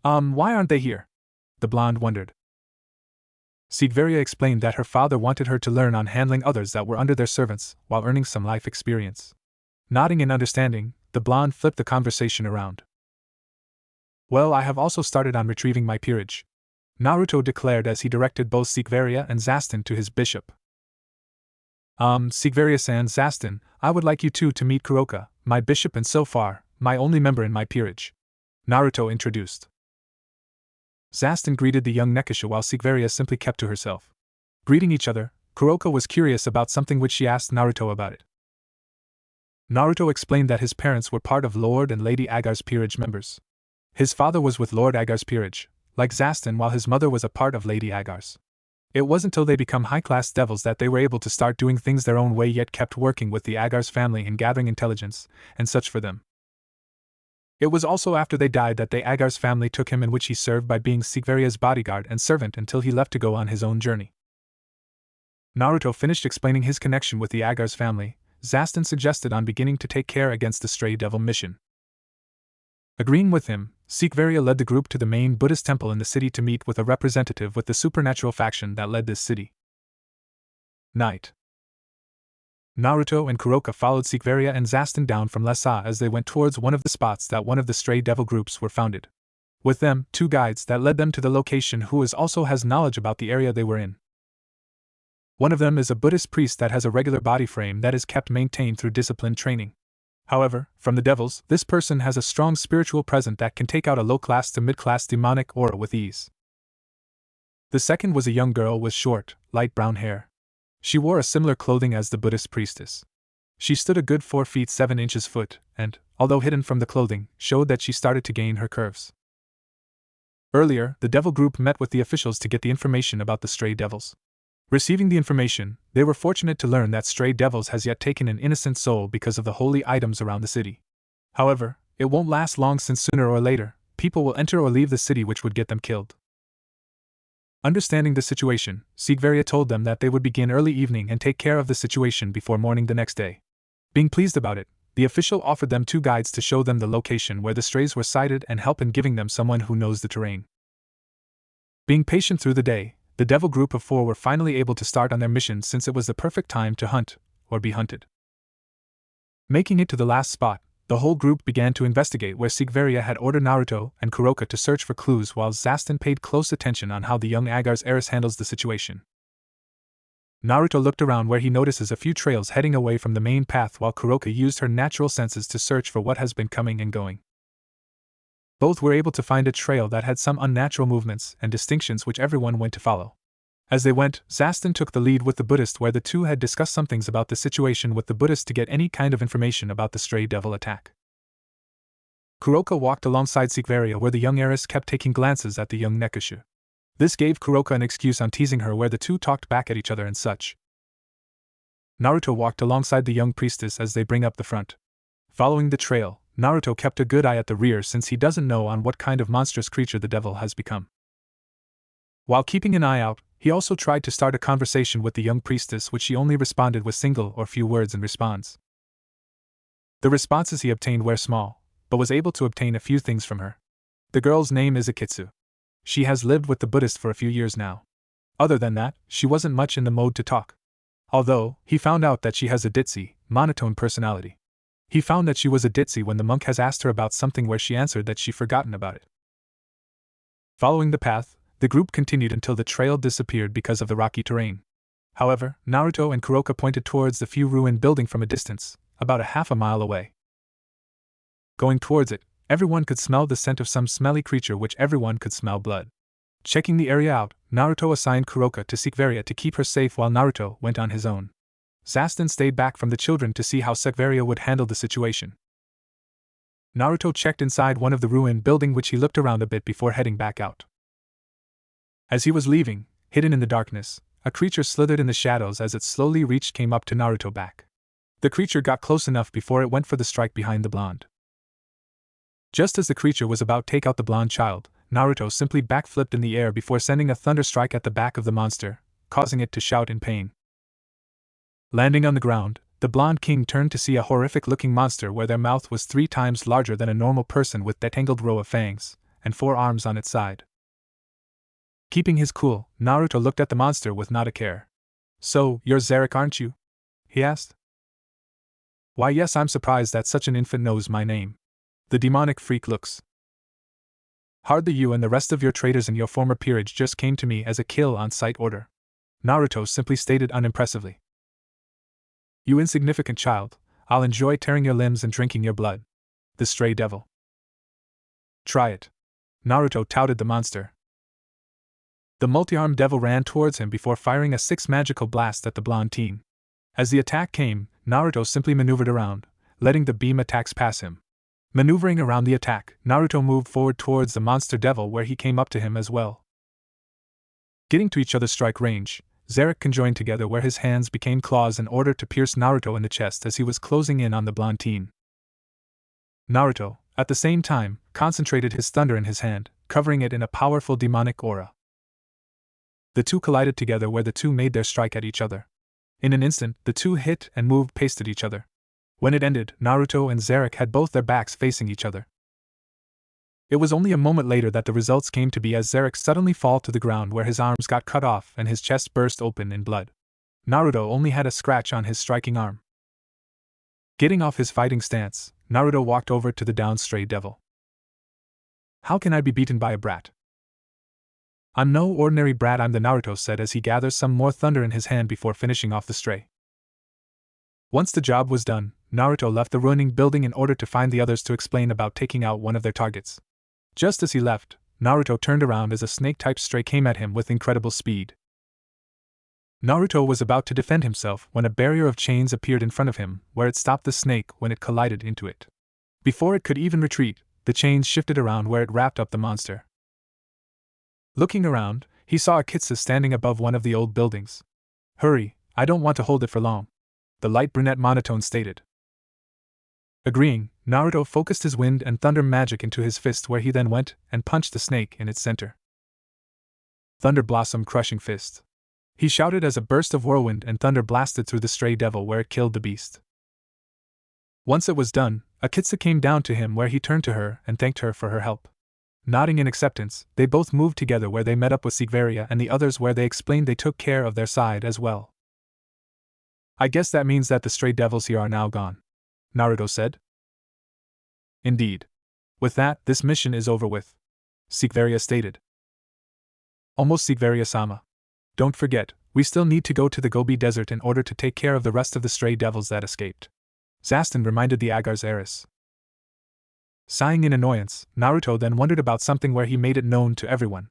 Why aren't they here?" the blonde wondered. Sigvaria explained that her father wanted her to learn on handling others that were under their servants, while earning some life experience. Nodding in understanding, the blonde flipped the conversation around. "Well, I have also started on retrieving my peerage," Naruto declared as he directed both Sigvaria and Zaston to his bishop. Sigvaria-san, Zaston, I would like you two to meet Kuroka, my bishop and so far, my only member in my peerage," Naruto introduced. Zaston greeted the young Nekisha while Sigvaria simply kept to herself. Greeting each other, Kuroka was curious about something which she asked Naruto about it. Naruto explained that his parents were part of Lord and Lady Agar's peerage members. His father was with Lord Agar's peerage, like Zaston, while his mother was a part of Lady Agar's. It wasn't until they become high-class devils that they were able to start doing things their own way yet kept working with the Agar's family and gathering intelligence, and such for them. It was also after they died that the Agar's family took him, in which he served by being Sigvaria's bodyguard and servant until he left to go on his own journey. Naruto finished explaining his connection with the Agar's family. Zaston suggested on beginning to take care against the stray devil mission. Agreeing with him, Sigvaria led the group to the main Buddhist temple in the city to meet with a representative with the supernatural faction that led this city. Night. Naruto and Kuroka followed Sigvaria and Zaston down from Lessa as they went towards one of the spots that one of the stray devil groups were founded. With them, 2 guides that led them to the location who also has knowledge about the area they were in. One of them is a Buddhist priest that has a regular body frame that is kept maintained through disciplined training. However, from the devils, this person has a strong spiritual presence that can take out a low-class to mid-class demonic aura with ease. The second was a young girl with short, light brown hair. She wore a similar clothing as the Buddhist priestess. She stood a good 4 feet 7 inches foot, and, although hidden from the clothing, showed that she started to gain her curves. Earlier, the devil group met with the officials to get the information about the stray devils. Receiving the information, they were fortunate to learn that stray devils has yet taken an innocent soul because of the holy items around the city. However, it won't last long since sooner or later, people will enter or leave the city which would get them killed. Understanding the situation, Sigvaria told them that they would begin early evening and take care of the situation before morning the next day. Being pleased about it, the official offered them 2 guides to show them the location where the strays were sighted and help in giving them someone who knows the terrain. Being patient through the day, the devil group of 4 were finally able to start on their mission since it was the perfect time to hunt, or be hunted. Making it to the last spot, the whole group began to investigate where Sigvaria had ordered Naruto and Kuroka to search for clues while Zaston paid close attention on how the young Agar's heiress handles the situation. Naruto looked around where he notices a few trails heading away from the main path while Kuroka used her natural senses to search for what has been coming and going. Both were able to find a trail that had some unnatural movements and distinctions which everyone went to follow. As they went, Zaston took the lead with the Buddhist where the two had discussed some things about the situation with the Buddhist to get any kind of information about the stray devil attack. Kuroka walked alongside Sikvaria where the young heiress kept taking glances at the young Nekashu. This gave Kuroka an excuse on teasing her where the two talked back at each other and such. Naruto walked alongside the young priestess as they bring up the front. Following the trail, Naruto kept a good eye at the rear since he doesn't know on what kind of monstrous creature the devil has become. While keeping an eye out, he also tried to start a conversation with the young priestess, which she only responded with single or few words in response. The responses he obtained were small, but was able to obtain a few things from her. The girl's name is Akitsu. She has lived with the Buddhist for a few years now. Other than that, she wasn't much in the mode to talk. Although, he found out that she has a ditzy, monotone personality. He found that she was a ditzy when the monk has asked her about something where she answered that she'd forgotten about it. Following the path, the group continued until the trail disappeared because of the rocky terrain. However, Naruto and Kuroka pointed towards the few ruined building from a distance, about a half a mile away. Going towards it, everyone could smell the scent of some smelly creature, which everyone could smell blood. Checking the area out, Naruto assigned Kuroka to Sikvaria to keep her safe while Naruto went on his own. Zaston stayed back from the children to see how Sikvaria would handle the situation. Naruto checked inside one of the ruined building, which he looked around a bit before heading back out. As he was leaving, hidden in the darkness, a creature slithered in the shadows as it slowly came up to Naruto back. The creature got close enough before it went for the strike behind the blonde. Just as the creature was about to take out the blonde child, Naruto simply backflipped in the air before sending a thunder strike at the back of the monster, causing it to shout in pain. Landing on the ground, the blonde king turned to see a horrific-looking monster where their mouth was 3 times larger than a normal person with that tangled row of fangs, and 4 arms on its side. Keeping his cool, Naruto looked at the monster with not a care. "So, you're Zarek, aren't you?" he asked. "Why yes, I'm surprised that such an infant knows my name." The demonic freak looks. "Hardly you and the rest of your traitors in your former peerage just came to me as a kill-on-sight order," Naruto simply stated unimpressively. "You insignificant child, I'll enjoy tearing your limbs and drinking your blood. The stray devil. Try it," Naruto touted the monster. The multi-armed devil ran towards him before firing a 6 magical blast at the blonde teen. As the attack came, Naruto simply maneuvered around, letting the beam attacks pass him. Maneuvering around the attack, Naruto moved forward towards the monster devil where he came up to him as well. Getting to each other's strike range, Zarek conjoined together where his hands became claws in order to pierce Naruto in the chest as he was closing in on the blonde teen. Naruto, at the same time, concentrated his thunder in his hand, covering it in a powerful demonic aura. The two collided together where the two made their strike at each other. In an instant, the two hit and moved past each other. When it ended, Naruto and Zarek had both their backs facing each other. It was only a moment later that the results came to be as Zarek suddenly fell to the ground where his arms got cut off and his chest burst open in blood. Naruto only had a scratch on his striking arm. Getting off his fighting stance, Naruto walked over to the downed stray devil. "How can I be beaten by a brat?" "I'm no ordinary brat, I'm the," Naruto said as he gathered some more thunder in his hand before finishing off the stray. Once the job was done, Naruto left the ruining building in order to find the others to explain about taking out one of their targets. Just as he left, Naruto turned around as a snake-type stray came at him with incredible speed. Naruto was about to defend himself when a barrier of chains appeared in front of him, where it stopped the snake when it collided into it. Before it could even retreat, the chains shifted around where it wrapped up the monster. Looking around, he saw Akitsu standing above one of the old buildings. "Hurry, I don't want to hold it for long," the light brunette monotone stated. Agreeing, Naruto focused his wind and thunder magic into his fist where he then went and punched the snake in its center. Thunder Blossom Crushing Fist. He shouted as a burst of whirlwind and thunder blasted through the stray devil where it killed the beast. Once it was done, Akitsu came down to him where he turned to her and thanked her for her help. Nodding in acceptance, they both moved together where they met up with Sikvaria and the others where they explained they took care of their side as well. "I guess that means that the stray devils here are now gone," Naruto said. "Indeed. With that, this mission is over with," Sikvaria stated. "Almost, Sikvaria-sama. Don't forget, we still need to go to the Gobi Desert in order to take care of the rest of the stray devils that escaped," Zaston reminded the Agar's heiress. Sighing in annoyance, Naruto then wondered about something where he made it known to everyone.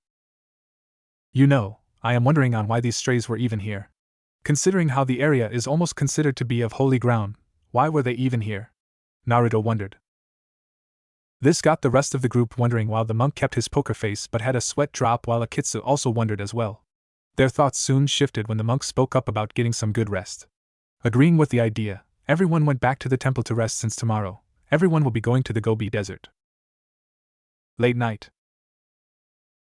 "You know, I am wondering on why these strays were even here. Considering how the area is almost considered to be of holy ground, why were they even here?" Naruto wondered. This got the rest of the group wondering while the monk kept his poker face but had a sweat drop while Akitsu also wondered as well. Their thoughts soon shifted when the monk spoke up about getting some good rest. Agreeing with the idea, everyone went back to the temple to rest since tomorrow, everyone will be going to the Gobi Desert. Late night.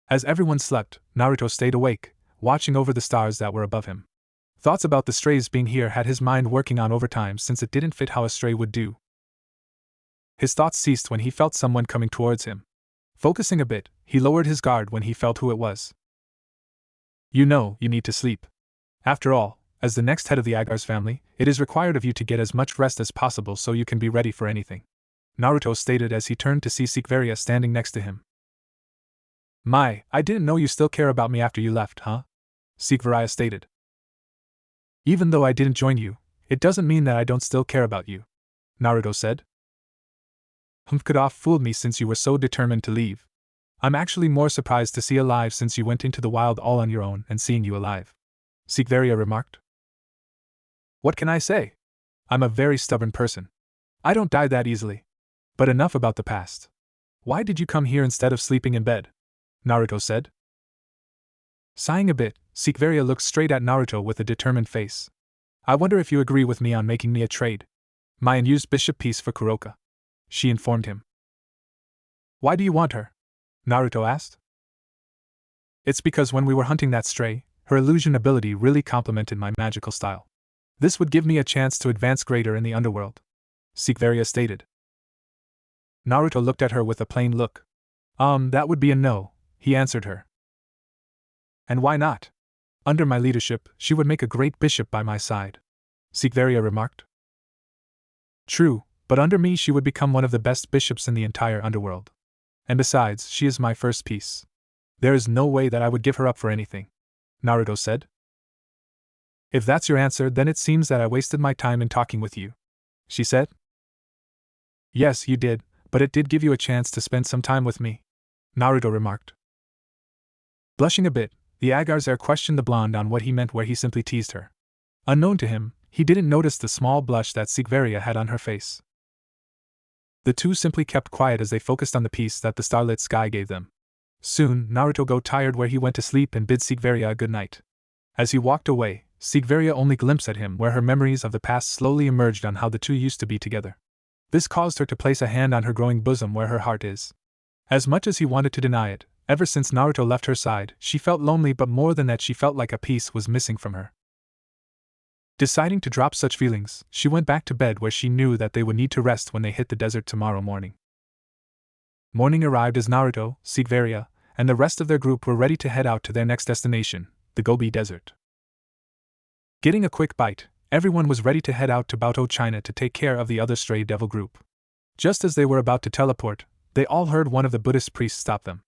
As everyone slept, Naruto stayed awake, watching over the stars that were above him. Thoughts about the strays being here had his mind working on overtime since it didn't fit how a stray would do. His thoughts ceased when he felt someone coming towards him. Focusing a bit, he lowered his guard when he felt who it was. You know, you need to sleep. After all, as the next head of the Agar's family, it is required of you to get as much rest as possible so you can be ready for anything, Naruto stated as he turned to see Sikvaria standing next to him. My, I didn't know you still care about me after you left, huh? Sikvaria stated. Even though I didn't join you, it doesn't mean that I don't still care about you, Naruto said. Could have fooled me since you were so determined to leave. I'm actually more surprised to see you alive since you went into the wild all on your own and seeing you alive, Sikvaria remarked. What can I say? I'm a very stubborn person. I don't die that easily. But enough about the past. Why did you come here instead of sleeping in bed? Naruto said. Sighing a bit, Sikvaria looked straight at Naruto with a determined face. I wonder if you agree with me on making me a trade. My unused bishop piece for Kuroka, she informed him. Why do you want her? Naruto asked. It's because when we were hunting that stray, her illusion ability really complemented my magical style. This would give me a chance to advance greater in the underworld, Sikvaria stated. Naruto looked at her with a plain look. That would be a no, he answered her. And why not? Under my leadership, she would make a great bishop by my side, Sikvaria remarked. True, but under me she would become one of the best bishops in the entire underworld. And besides, she is my first piece. There is no way that I would give her up for anything, Naruto said. If that's your answer, then it seems that I wasted my time in talking with you, she said. Yes, you did, but it did give you a chance to spend some time with me, Naruto remarked. Blushing a bit, the Agar's heir questioned the blonde on what he meant where he simply teased her. Unknown to him, he didn't notice the small blush that Sikvaria had on her face. The two simply kept quiet as they focused on the peace that the starlit sky gave them. Soon, Naruto got tired where he went to sleep and bid Sikvaria a good night. As he walked away, Sikvaria only glimpsed at him where her memories of the past slowly emerged on how the two used to be together. This caused her to place a hand on her growing bosom where her heart is. As much as he wanted to deny it, ever since Naruto left her side, she felt lonely, but more than that she felt like a piece was missing from her. Deciding to drop such feelings, she went back to bed where she knew that they would need to rest when they hit the desert tomorrow morning. Morning arrived as Naruto, Sikvaria, and the rest of their group were ready to head out to their next destination, the Gobi Desert. Getting a quick bite, everyone was ready to head out to Baotou, China to take care of the other stray devil group. Just as they were about to teleport, they all heard one of the Buddhist priests stop them.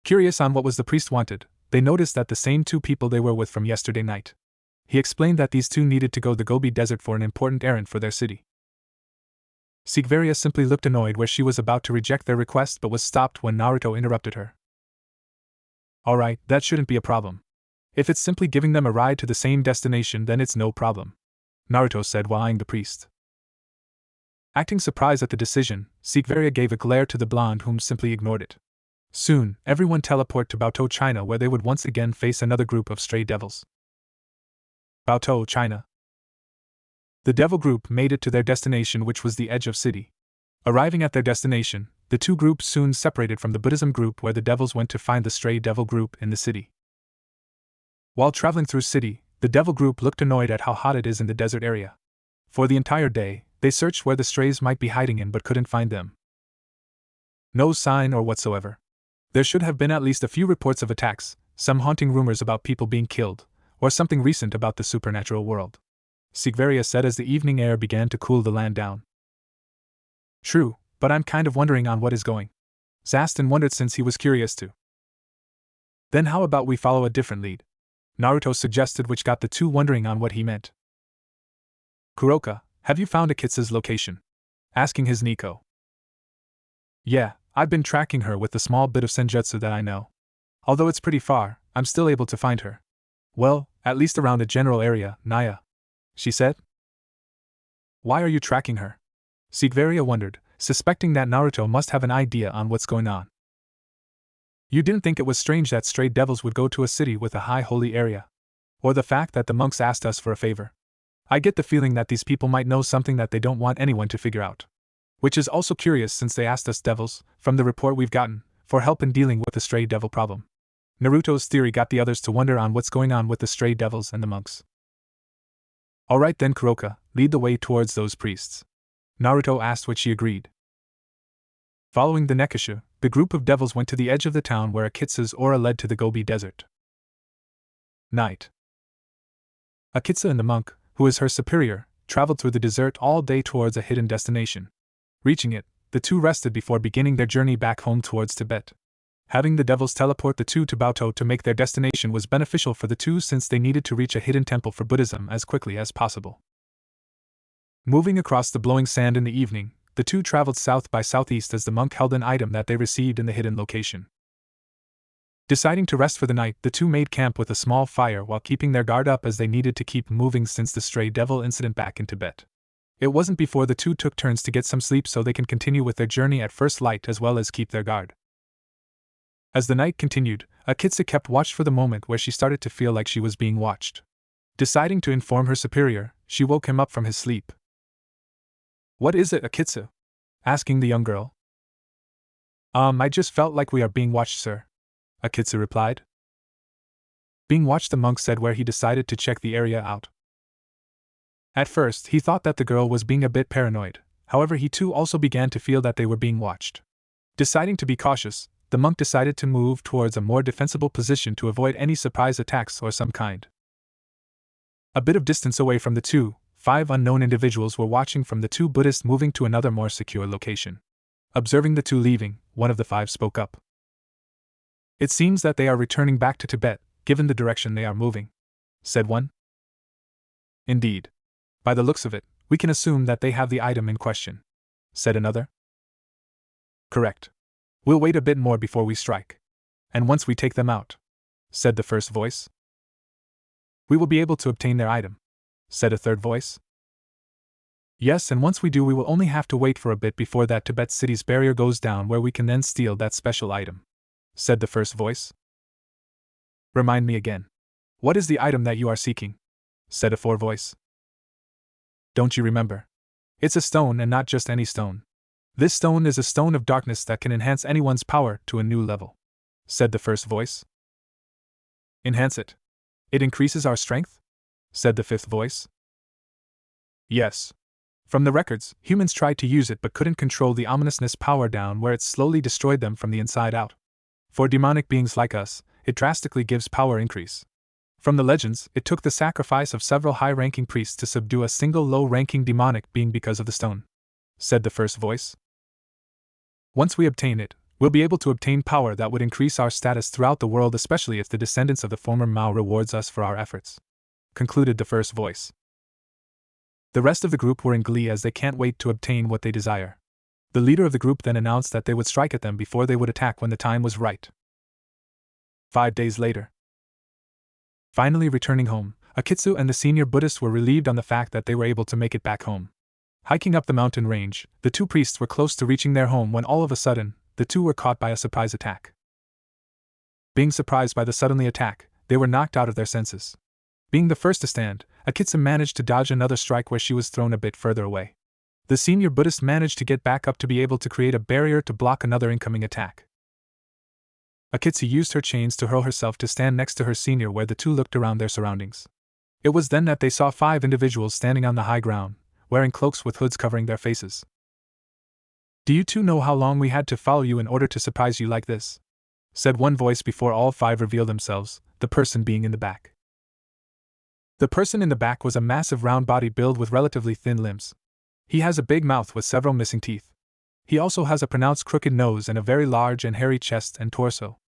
Curious on what was the priest wanted, they noticed that the same two people they were with from yesterday night. He explained that these two needed to go to the Gobi Desert for an important errand for their city. Sikvaria simply looked annoyed where she was about to reject their request but was stopped when Naruto interrupted her. Alright, that shouldn't be a problem. If it's simply giving them a ride to the same destination, then it's no problem, Naruto said while eyeing the priest. Acting surprised at the decision, Sikvaria gave a glare to the blonde whom simply ignored it. Soon, everyone teleported to Baotou, China where they would once again face another group of stray devils. Baotou, China. The devil group made it to their destination, which was the edge of city. Arriving at their destination, the two groups soon separated from the Buddhism group where the devils went to find the stray devil group in the city. While traveling through city, the devil group looked annoyed at how hot it is in the desert area. For the entire day, they searched where the strays might be hiding in but couldn't find them. No sign or whatsoever. There should have been at least a few reports of attacks, some haunting rumors about people being killed, or something recent about the supernatural world, Sikvaria said as the evening air began to cool the land down. True, but I'm kind of wondering on what is going. Zaston wondered since he was curious too. Then how about we follow a different lead? Naruto suggested, which got the two wondering on what he meant. Kuroka, have you found Akitsu's location? Asking his Nico. Yeah, I've been tracking her with the small bit of senjutsu that I know. Although it's pretty far, I'm still able to find her. Well, at least around the general area, Naya, she said. Why are you tracking her? Sikvaria wondered, suspecting that Naruto must have an idea on what's going on. You didn't think it was strange that stray devils would go to a city with a high holy area? Or the fact that the monks asked us for a favor? I get the feeling that these people might know something that they don't want anyone to figure out. Which is also curious since they asked us devils, from the report we've gotten, for help in dealing with the stray devil problem. Naruto's theory got the others to wonder on what's going on with the stray devils and the monks. Alright then, Kuroka, lead the way towards those priests. Naruto asked, which she agreed. Following the Nekasha, the group of devils went to the edge of the town where Akitsu's aura led to the Gobi Desert. Night. Akitsu and the monk, who is her superior, traveled through the desert all day towards a hidden destination. Reaching it, the two rested before beginning their journey back home towards Tibet. Having the devils teleport the two to Baotou to make their destination was beneficial for the two since they needed to reach a hidden temple for Buddhism as quickly as possible. Moving across the blowing sand in the evening, the two traveled south by southeast as the monk held an item that they received in the hidden location. Deciding to rest for the night, the two made camp with a small fire while keeping their guard up as they needed to keep moving since the stray devil incident back in Tibet. It wasn't before the two took turns to get some sleep so they can continue with their journey at first light as well as keep their guard. As the night continued, Akitsu kept watch for the moment where she started to feel like she was being watched. Deciding to inform her superior, she woke him up from his sleep. "What is it, Akitsu?" asking the young girl. I just felt like we are being watched, sir," Akitsu replied. Being watched, the monk said, where he decided to check the area out. At first, he thought that the girl was being a bit paranoid, however he too also began to feel that they were being watched. Deciding to be cautious, the monk decided to move towards a more defensible position to avoid any surprise attacks or some kind. A bit of distance away from the two, 5 unknown individuals were watching from the two Buddhists moving to another more secure location. Observing the two leaving, one of the 5 spoke up. "It seems that they are returning back to Tibet, given the direction they are moving," said one. "Indeed. By the looks of it, we can assume that they have the item in question," said another. "Correct. We'll wait a bit more before we strike. And once we take them out," said the first voice. "We will be able to obtain their item," said a third voice. "Yes, and once we do, we will only have to wait for a bit before that Tibet city's barrier goes down where we can then steal that special item," said the first voice. "Remind me again. What is the item that you are seeking?" said a fourth voice. "Don't you remember? It's a stone, and not just any stone. This stone is a stone of darkness that can enhance anyone's power to a new level," said the first voice. "Enhance it? It increases our strength?" said the fifth voice. "Yes. From the records, humans tried to use it but couldn't control the ominousness power down where it slowly destroyed them from the inside out. For demonic beings like us, it drastically gives power increase. From the legends, it took the sacrifice of several high-ranking priests to subdue a single low-ranking demonic being because of the stone," said the first voice. "Once we obtain it, we'll be able to obtain power that would increase our status throughout the world, especially if the descendants of the former Mao rewards us for our efforts," concluded the first voice. The rest of the group were in glee as they can't wait to obtain what they desire. The leader of the group then announced that they would strike at them before they would attack when the time was right. 5 days later. Finally returning home, Akitsu and the senior Buddhist were relieved on the fact that they were able to make it back home. Hiking up the mountain range, the two priests were close to reaching their home when all of a sudden, the two were caught by a surprise attack. Being surprised by the suddenly attack, they were knocked out of their senses. Being the first to stand, Akitsu managed to dodge another strike where she was thrown a bit further away. The senior Buddhist managed to get back up to be able to create a barrier to block another incoming attack. Akitsu used her chains to hurl herself to stand next to her senior where the two looked around their surroundings. It was then that they saw 5 individuals standing on the high ground, wearing cloaks with hoods covering their faces. "Do you two know how long we had to follow you in order to surprise you like this?" said one voice before all 5 revealed themselves, the person being in the back. The person in the back was a massive round body build with relatively thin limbs. He has a big mouth with several missing teeth. He also has a pronounced crooked nose and a very large and hairy chest and torso.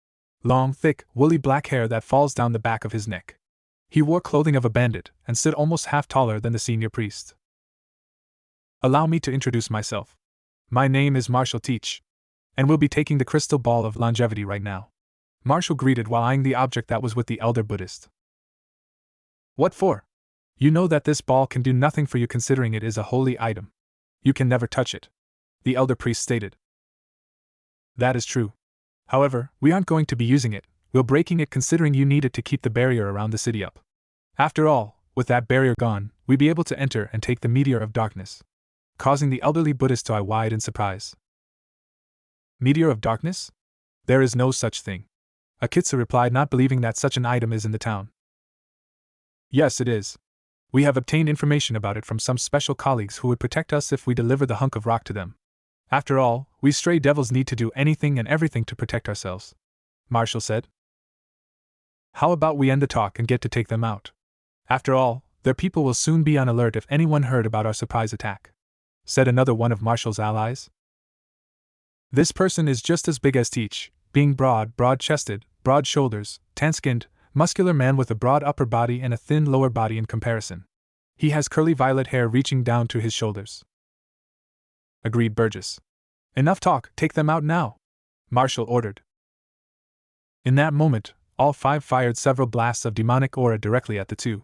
Long, thick, woolly black hair that falls down the back of his neck. He wore clothing of a bandit and stood almost half taller than the senior priest. "Allow me to introduce myself. My name is Marshall Teach, and we'll be taking the crystal ball of longevity right now," Marshall greeted while eyeing the object that was with the elder Buddhist. "What for? You know that this ball can do nothing for you considering it is a holy item. You can never touch it," the elder priest stated. That is true. However, we aren't going to be using it, we're breaking it considering you need it to keep the barrier around the city up. After all, with that barrier gone, we'd be able to enter and take the Meteor of Darkness. Causing the elderly Buddhist to eye wide in surprise. Meteor of Darkness? There is no such thing. Akitsu replied, not believing that such an item is in the town. Yes, it is. We have obtained information about it from some special colleagues who would protect us if we deliver the hunk of rock to them. After all, we stray devils need to do anything and everything to protect ourselves, Marshall said. How about we end the talk and get to take them out? After all, their people will soon be on alert if anyone heard about our surprise attack, said another one of Marshall's allies. This person is just as big as Teach, being broad-chested, broad shoulders, tan-skinned, muscular man with a broad upper body and a thin lower body in comparison. He has curly violet hair reaching down to his shoulders. Agreed Burgess. Enough talk, take them out now, Marshall ordered. In that moment, all five fired several blasts of demonic aura directly at the two.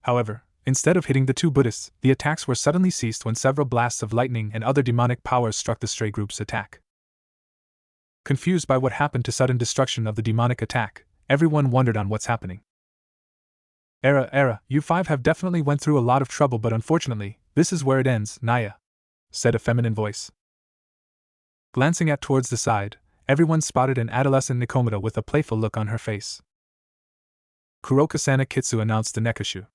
However, instead of hitting the two Buddhists, the attacks were suddenly ceased when several blasts of lightning and other demonic powers struck the stray group's attack. Confused by what happened to sudden destruction of the demonic attack, everyone wondered on what's happening. You five have definitely went through a lot of trouble, but unfortunately, this is where it ends, Naya, said a feminine voice. Glancing towards the side, everyone spotted an adolescent Nikomata with a playful look on her face. Kuroka-san, Akitsu announced to Nekashu.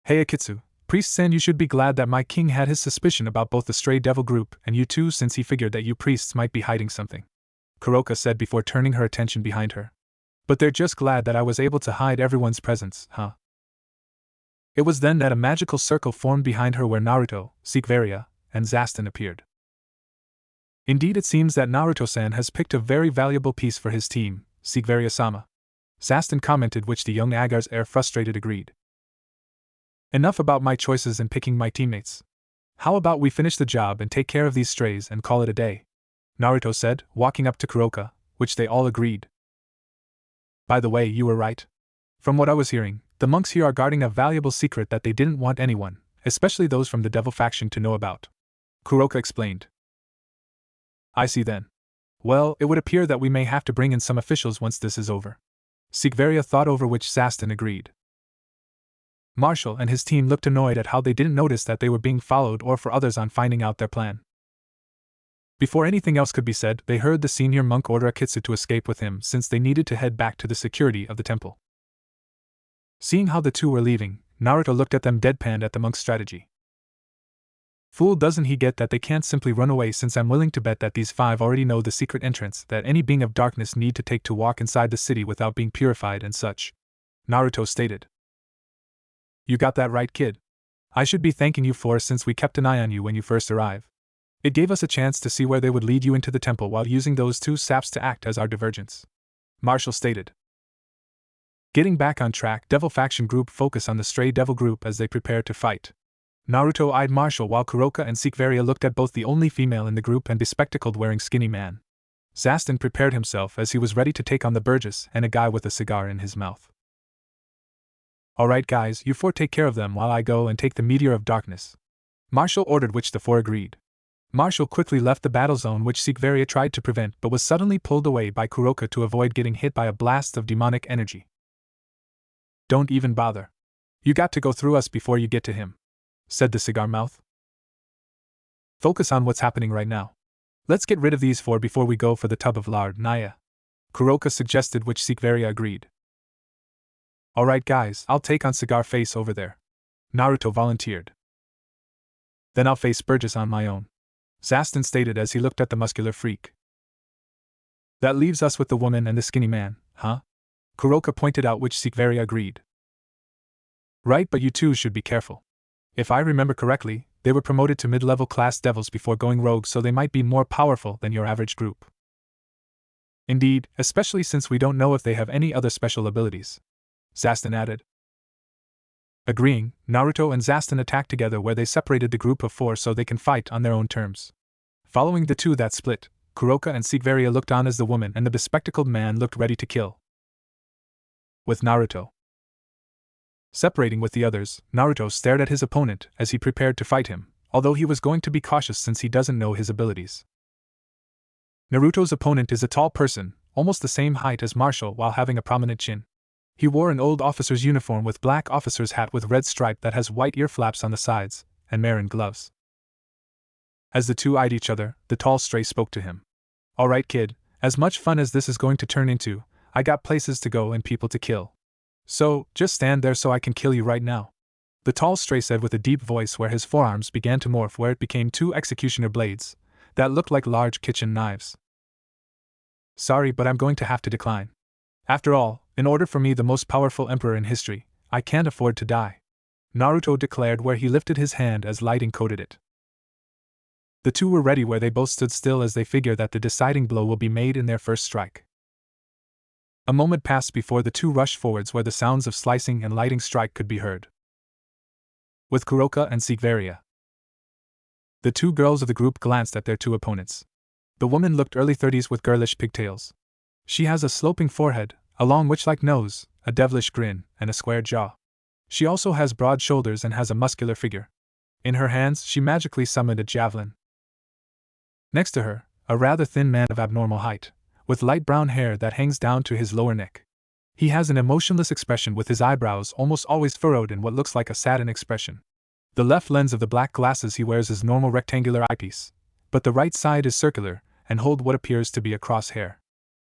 Hey Akitsu, Priest-san, you should be glad that my king had his suspicion about both the stray devil group and you too, since he figured that you priests might be hiding something, Kuroka said before turning her attention behind her. But they're just glad that I was able to hide everyone's presence, huh? It was then that a magical circle formed behind her where Naruto, Sikvaria, and Zaston appeared. Indeed, it seems that Naruto-san has picked a very valuable piece for his team, Sikvaria-sama, Zaston commented, which the young Agar's heir frustrated agreed. Enough about my choices in picking my teammates. How about we finish the job and take care of these strays and call it a day? Naruto said, walking up to Kuroka, which they all agreed. By the way, you were right. From what I was hearing, the monks here are guarding a valuable secret that they didn't want anyone, especially those from the devil faction, to know about, Kuroka explained. I see then. Well, it would appear that we may have to bring in some officials once this is over. Sikvaria thought, over which Zaston agreed. Marshall and his team looked annoyed at how they didn't notice that they were being followed or for others on finding out their plan. Before anything else could be said, they heard the senior monk order Akitsu to escape with him since they needed to head back to the security of the temple. Seeing how the two were leaving, Naruto looked at them deadpanned at the monk's strategy. Fool, doesn't he get that they can't simply run away, since I'm willing to bet that these five already know the secret entrance that any being of darkness need to take to walk inside the city without being purified and such, Naruto stated. You got that right, kid. I should be thanking you for, since we kept an eye on you when you first arrived. It gave us a chance to see where they would lead you into the temple while using those two saps to act as our divergence, Marshall stated. Getting back on track, Devil Faction group focus on the stray devil group as they prepare to fight. Naruto eyed Marshall while Kuroka and Sikvaria looked at both the only female in the group and bespectacled wearing skinny man. Zaston prepared himself as he was ready to take on the Burgess and a guy with a cigar in his mouth. Alright guys, you four take care of them while I go and take the Meteor of Darkness, Marshall ordered, which the four agreed. Marshall quickly left the battle zone, which Sikvaria tried to prevent but was suddenly pulled away by Kuroka to avoid getting hit by a blast of demonic energy. Don't even bother. You got to go through us before you get to him, said the cigar mouth. Focus on what's happening right now. Let's get rid of these four before we go for the tub of lard, Naya, Kuroka suggested, which Sikvaria agreed. Alright guys, I'll take on Cigar Face over there, Naruto volunteered. Then I'll face Burgess on my own, Zaston stated as he looked at the muscular freak. That leaves us with the woman and the skinny man, huh? Kuroka pointed out, which Sikvaria agreed. Right, but you two should be careful. If I remember correctly, they were promoted to mid-level class devils before going rogue, so they might be more powerful than your average group. Indeed, especially since we don't know if they have any other special abilities, Zaston added. Agreeing, Naruto and Zaston attacked together where they separated the group of four so they can fight on their own terms. Following the two that split, Kuroka and Sikvaria looked on as the woman and the bespectacled man looked ready to kill. With Naruto separating with the others, Naruto stared at his opponent as he prepared to fight him, although he was going to be cautious since he doesn't know his abilities. Naruto's opponent is a tall person, almost the same height as Marshall while having a prominent chin. He wore an old officer's uniform with black officer's hat with red stripe that has white ear flaps on the sides, and maroon gloves. As the two eyed each other, the tall stray spoke to him. "Alright kid, as much fun as this is going to turn into, I got places to go and people to kill. So, just stand there so I can kill you right now," the tall stray said with a deep voice where his forearms began to morph where it became two executioner blades that looked like large kitchen knives. "Sorry, but I'm going to have to decline. After all, in order for me the most powerful emperor in history, I can't afford to die," Naruto declared where he lifted his hand as lighting coated it. The two were ready where they both stood still as they figure that the deciding blow will be made in their first strike. A moment passed before the two rushed forwards where the sounds of slicing and lighting strike could be heard. With Kuroka and Sigvaria. The two girls of the group glanced at their two opponents. The woman looked early 30s with girlish pigtails. She has a sloping forehead, a long witch-like nose, a devilish grin, and a square jaw. She also has broad shoulders and has a muscular figure. In her hands, she magically summoned a javelin. Next to her, a rather thin man of abnormal height, with light brown hair that hangs down to his lower neck. He has an emotionless expression with his eyebrows almost always furrowed in what looks like a saddened expression. The left lens of the black glasses he wears is normal rectangular eyepiece, but the right side is circular and hold what appears to be a crosshair.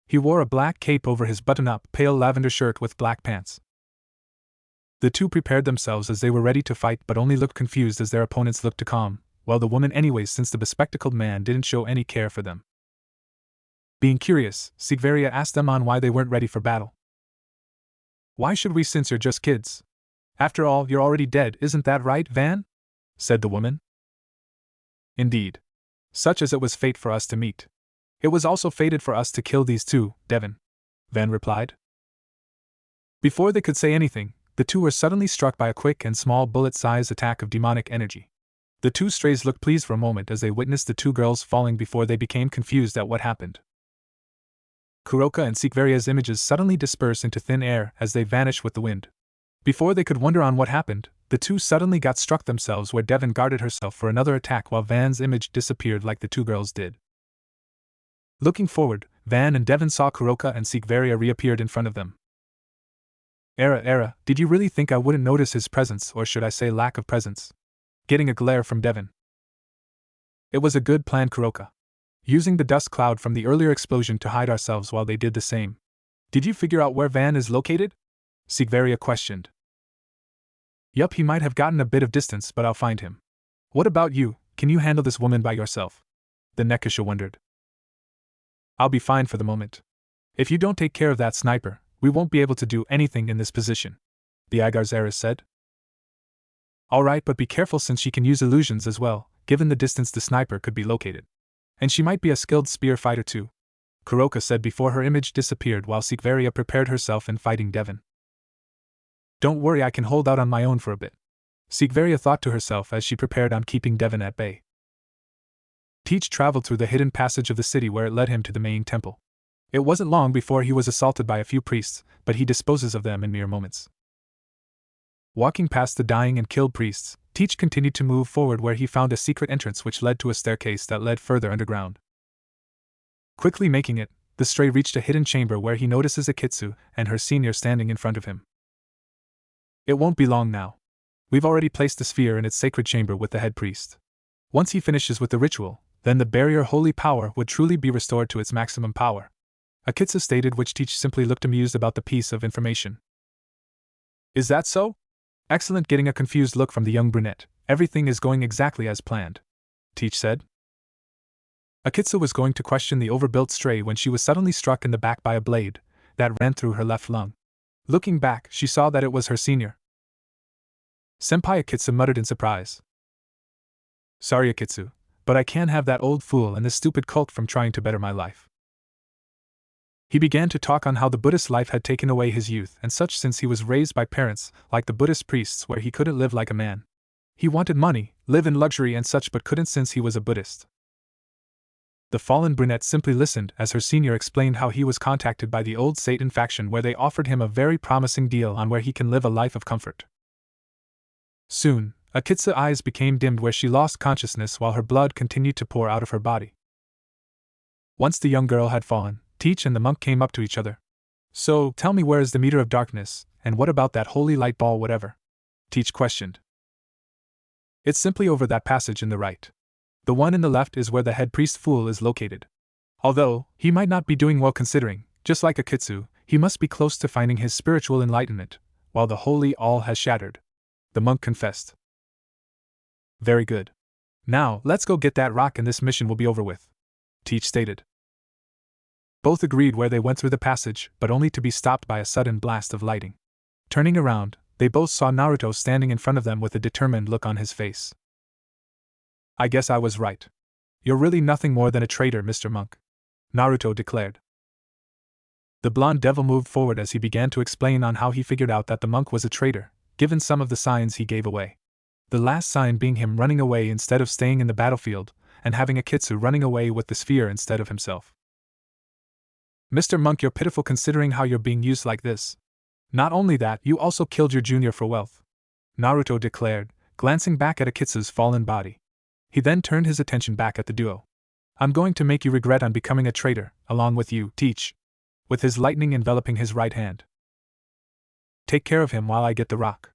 He wore a black cape over his button-up pale lavender shirt with black pants. The two prepared themselves as they were ready to fight but only looked confused as their opponents looked to calm, well the woman anyways since the bespectacled man didn't show any care for them. Being curious, Sigvaria asked them on why they weren't ready for battle. "Why should we since you're just kids? After all, you're already dead, isn't that right, Van?" said the woman. "Indeed. Such as it was fate for us to meet. It was also fated for us to kill these two, Devon," Van replied. Before they could say anything, the two were suddenly struck by a quick and small bullet-sized attack of demonic energy. The two strays looked pleased for a moment as they witnessed the two girls falling before they became confused at what happened. Kuroka and Sigvaria's images suddenly dispersed into thin air as they vanished with the wind. Before they could wonder on what happened, the two suddenly got struck themselves where Devon guarded herself for another attack while Van's image disappeared like the two girls did. Looking forward, Van and Devon saw Kuroka and Sigvaria reappeared in front of them. Era, did you really think I wouldn't notice his presence, or should I say lack of presence?" Getting a glare from Devon. "It was a good plan, Kuroka. Using the dust cloud from the earlier explosion to hide ourselves while they did the same. Did you figure out where Van is located?" Sigvaria questioned. "Yup, he might have gotten a bit of distance, but I'll find him. What about you, can you handle this woman by yourself?" the Nekisha wondered. "I'll be fine for the moment. If you don't take care of that sniper, we won't be able to do anything in this position," the Agarzaris said. "Alright, but be careful since she can use illusions as well, given the distance the sniper could be located. And she might be a skilled spear fighter too," Kuroka said before her image disappeared while Sigvaria prepared herself in fighting Devon. "Don't worry, I can hold out on my own for a bit," Sigvaria thought to herself as she prepared on keeping Devon at bay. Teach traveled through the hidden passage of the city where it led him to the main temple. It wasn't long before he was assaulted by a few priests, but he disposes of them in mere moments. Walking past the dying and killed priests, Teach continued to move forward where he found a secret entrance which led to a staircase that led further underground. Quickly making it, the stray reached a hidden chamber where he notices Akitsu and her senior standing in front of him. "It won't be long now. We've already placed the sphere in its sacred chamber with the head priest. Once he finishes with the ritual, then the barrier holy power would truly be restored to its maximum power," Akitsu stated, which Teach simply looked amused about the piece of information. "Is that so? Excellent," getting a confused look from the young brunette. "Everything is going exactly as planned," Teach said. Akitsu was going to question the overbuilt stray when she was suddenly struck in the back by a blade that ran through her left lung. Looking back, she saw that it was her senior. "Senpai," Akitsu muttered in surprise. "Sorry, Akitsu, but I can't have that old fool and this stupid cult from trying to better my life." He began to talk on how the Buddhist life had taken away his youth and such since he was raised by parents like the Buddhist priests where he couldn't live like a man. He wanted money, live in luxury and such but couldn't since he was a Buddhist. The fallen brunette simply listened as her senior explained how he was contacted by the old Satan faction where they offered him a very promising deal on where he can live a life of comfort. Soon, Akitsu's eyes became dimmed where she lost consciousness while her blood continued to pour out of her body. Once the young girl had fallen, Teach and the monk came up to each other. "So, tell me, where is the meter of darkness, and what about that holy light ball whatever?" Teach questioned. "It's simply over that passage in the right. The one in the left is where the head priest fool is located. Although, he might not be doing well considering, just like Akitsu, he must be close to finding his spiritual enlightenment, while the holy all has shattered," the monk confessed. "Very good. Now, let's go get that rock and this mission will be over with," Teach stated. Both agreed where they went through the passage, but only to be stopped by a sudden blast of lightning. Turning around, they both saw Naruto standing in front of them with a determined look on his face. "I guess I was right. You're really nothing more than a traitor, Mr. Monk," Naruto declared. The blonde devil moved forward as he began to explain on how he figured out that the monk was a traitor, given some of the signs he gave away. The last sign being him running away instead of staying in the battlefield, and having Akitsu running away with the sphere instead of himself. "Mr. Monk, you're pitiful considering how you're being used like this. Not only that, you also killed your junior for wealth," Naruto declared, glancing back at Akitsu's fallen body. He then turned his attention back at the duo. "I'm going to make you regret on becoming a traitor, along with you, Teach," with his lightning enveloping his right hand. "Take care of him while I get the rock,"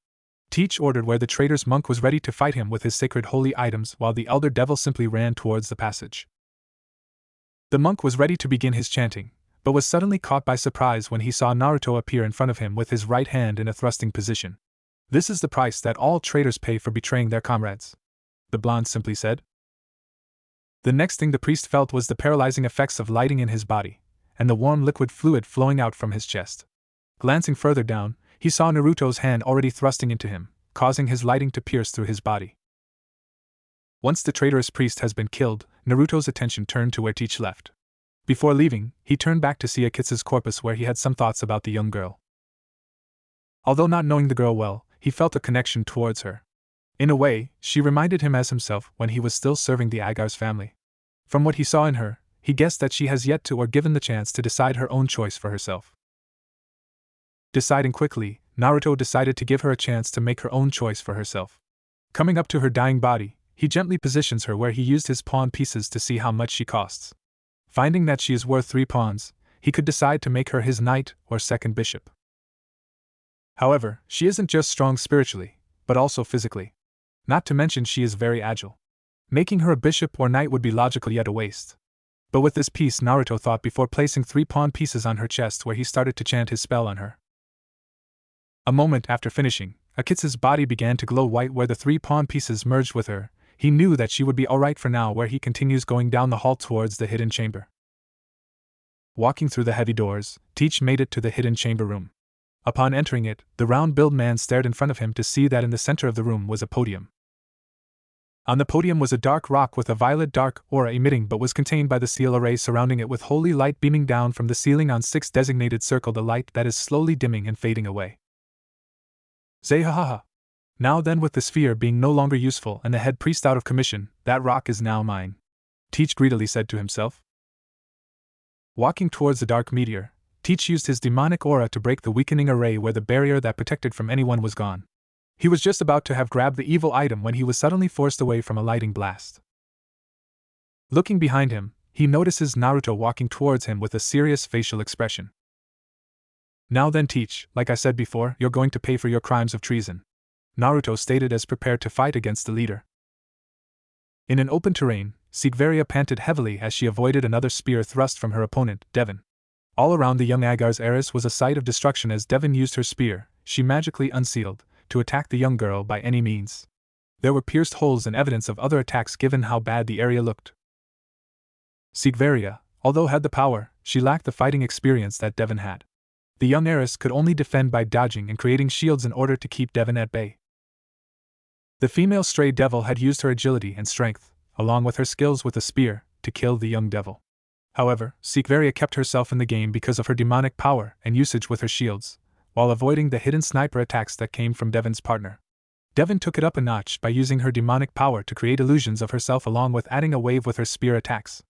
Teach ordered, where the traitor's monk was ready to fight him with his sacred holy items while the elder devil simply ran towards the passage. The monk was ready to begin his chanting, but was suddenly caught by surprise when he saw Naruto appear in front of him with his right hand in a thrusting position. "This is the price that all traitors pay for betraying their comrades," the blonde simply said. The next thing the priest felt was the paralyzing effects of lighting in his body, and the warm liquid fluid flowing out from his chest. Glancing further down, he saw Naruto's hand already thrusting into him, causing his lighting to pierce through his body. Once the traitorous priest has been killed, Naruto's attention turned to where Teach left. Before leaving, he turned back to see Akitsu's corpus, where he had some thoughts about the young girl. Although not knowing the girl well, he felt a connection towards her. In a way, she reminded him as himself when he was still serving the Agar's family. From what he saw in her, he guessed that she has yet to or given the chance to decide her own choice for herself. Deciding quickly, Naruto decided to give her a chance to make her own choice for herself. Coming up to her dying body, he gently positions her where he used his pawn pieces to see how much she costs. Finding that she is worth 3 pawns, he could decide to make her his knight or second bishop. However, she isn't just strong spiritually, but also physically. Not to mention she is very agile. Making her a bishop or knight would be logical yet a waste. But with this piece, Naruto thought before placing 3 pawn pieces on her chest, where he started to chant his spell on her. A moment after finishing, Akitsu's body began to glow white where the 3 pawn pieces merged with her. He knew that she would be alright for now, where he continues going down the hall towards the hidden chamber. Walking through the heavy doors, Teach made it to the hidden chamber room. Upon entering it, the round-billed man stared in front of him to see that in the center of the room was a podium. On the podium was a dark rock with a violet dark aura emitting, but was contained by the seal array surrounding it, with holy light beaming down from the ceiling on 6 designated circled, a light that is slowly dimming and fading away. Zehahaha. Now then, with the sphere being no longer useful and the head priest out of commission, that rock is now mine, Teach greedily said to himself. Walking towards the dark meteor, Teach used his demonic aura to break the weakening array where the barrier that protected from anyone was gone. He was just about to have grabbed the evil item when he was suddenly forced away from a lightning blast. Looking behind him, he notices Naruto walking towards him with a serious facial expression. "Now then, Teach, like I said before, you're going to pay for your crimes of treason," Naruto stated as prepared to fight against the leader. In an open terrain, Sigvaria panted heavily as she avoided another spear thrust from her opponent, Devon. All around the young Agar's heiress was a sight of destruction as Devon used her spear, she magically unsealed, to attack the young girl by any means. There were pierced holes and evidence of other attacks given how bad the area looked. Sigvaria, although had the power, she lacked the fighting experience that Devon had. The young heiress could only defend by dodging and creating shields in order to keep Devon at bay. The female stray devil had used her agility and strength, along with her skills with a spear, to kill the young devil. However, Sigvaria kept herself in the game because of her demonic power and usage with her shields, while avoiding the hidden sniper attacks that came from Devon's partner. Devon took it up a notch by using her demonic power to create illusions of herself, along with adding a wave with her spear attacks.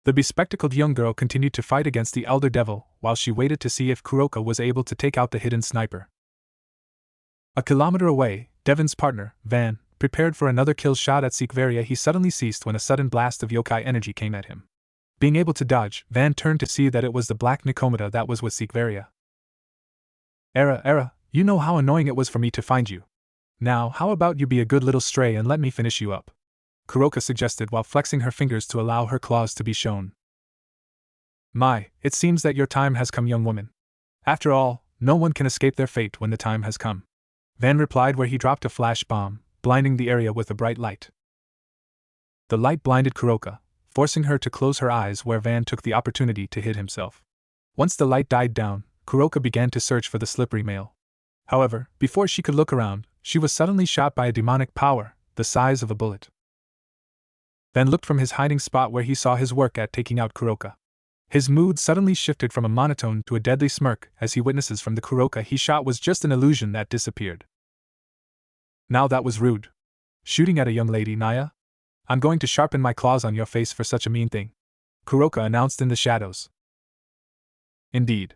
The bespectacled young girl continued to fight against the elder devil while she waited to see if Kuroka was able to take out the hidden sniper. A kilometer away, Devon's partner, Van, prepared for another kill shot at Sikveria. He suddenly ceased when a sudden blast of yokai energy came at him. Being able to dodge, Van turned to see that it was the black Nikomata that was with Sikveria. Era, you know how annoying it was for me to find you. Now, how about you be a good little stray and let me finish you up? Kuroka suggested while flexing her fingers to allow her claws to be shown. My, it seems that your time has come, young woman. After all, no one can escape their fate when the time has come. Van replied where he dropped a flash bomb, blinding the area with a bright light. The light blinded Kuroka, forcing her to close her eyes where Van took the opportunity to hit himself. Once the light died down, Kuroka began to search for the slippery male. However, before she could look around, she was suddenly shot by a demonic power, the size of a bullet. Van looked from his hiding spot where he saw his work at taking out Kuroka. His mood suddenly shifted from a monotone to a deadly smirk as he witnesses from the Kuroka he shot was just an illusion that disappeared. Now that was rude. Shooting at a young lady, Naya? I'm going to sharpen my claws on your face for such a mean thing, Kuroka announced in the shadows. Indeed.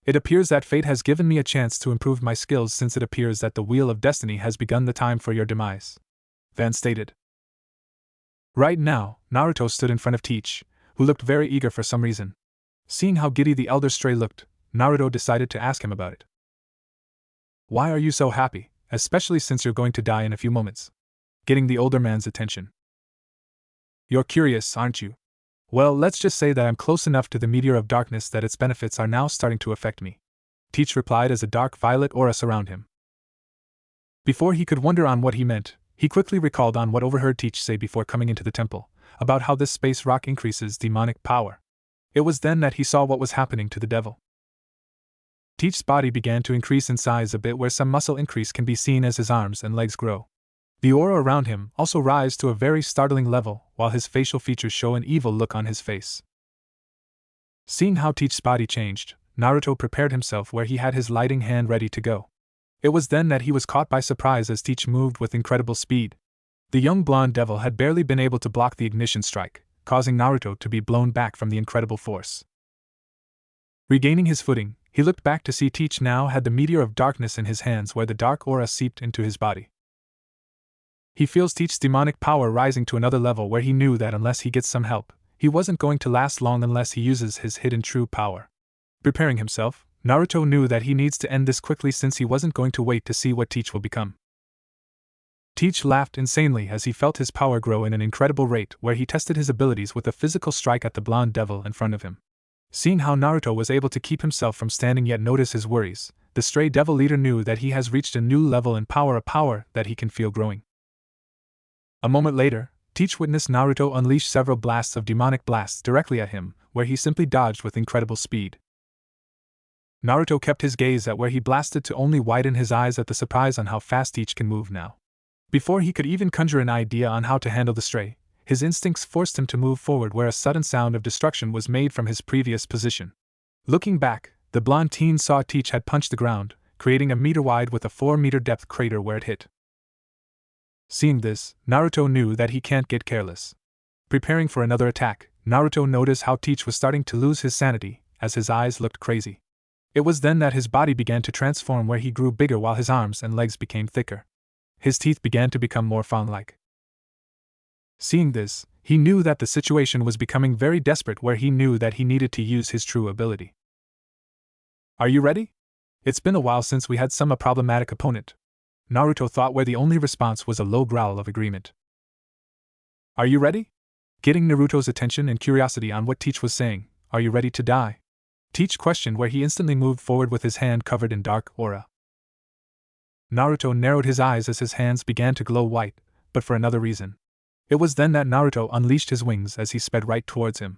It appears that fate has given me a chance to improve my skills since it appears that the wheel of destiny has begun. The time for your demise, Van stated. Right now, Naruto stood in front of Teach, who looked very eager for some reason. Seeing how giddy the elder stray looked, Naruto decided to ask him about it. Why are you so happy, especially since you're going to die in a few moments? Getting the older man's attention. You're curious, aren't you? Well, let's just say that I'm close enough to the meteor of darkness that its benefits are now starting to affect me, Teach replied as a dark violet aura surrounded him. Before he could wonder on what he meant, he quickly recalled on what overheard Teach say before coming into the temple, about how this space rock increases demonic power. It was then that he saw what was happening to the devil. Teach's body began to increase in size a bit where some muscle increase can be seen as his arms and legs grow. The aura around him also rise to a very startling level, while his facial features show an evil look on his face. Seeing how Teach's body changed, Naruto prepared himself where he had his lighting hand ready to go. It was then that he was caught by surprise as Teach moved with incredible speed. The young blonde devil had barely been able to block the ignition strike, causing Naruto to be blown back from the incredible force. Regaining his footing, he looked back to see Teach now had the meteor of darkness in his hands where the dark aura seeped into his body. He feels Teach's demonic power rising to another level where he knew that unless he gets some help, he wasn't going to last long unless he uses his hidden true power. Preparing himself, Naruto knew that he needs to end this quickly since he wasn't going to wait to see what Teach will become. Teach laughed insanely as he felt his power grow in an incredible rate where he tested his abilities with a physical strike at the blonde devil in front of him. Seeing how Naruto was able to keep himself from standing yet notice his worries, the stray devil leader knew that he has reached a new level in power, a power that he can feel growing. A moment later, Teach witnessed Naruto unleash several blasts of demonic blasts directly at him, where he simply dodged with incredible speed. Naruto kept his gaze at where he blasted to only widen his eyes at the surprise on how fast Teach can move now. Before he could even conjure an idea on how to handle the stray, his instincts forced him to move forward where a sudden sound of destruction was made from his previous position. Looking back, the blonde teen saw Teach had punched the ground, creating a meter-wide with a 4-meter depth crater where it hit. Seeing this, Naruto knew that he can't get careless. Preparing for another attack, Naruto noticed how Teach was starting to lose his sanity, as his eyes looked crazy. It was then that his body began to transform where he grew bigger while his arms and legs became thicker. His teeth began to become more fawn-like. Seeing this, he knew that the situation was becoming very desperate where he knew that he needed to use his true ability. Are you ready? It's been a while since we had some problematic opponent, Naruto thought where the only response was a low growl of agreement. Are you ready? Getting Naruto's attention and curiosity on what Teach was saying, are you ready to die? Teach questioned where he instantly moved forward with his hand covered in dark aura. Naruto narrowed his eyes as his hands began to glow white, but for another reason. It was then that Naruto unleashed his wings as he sped right towards him.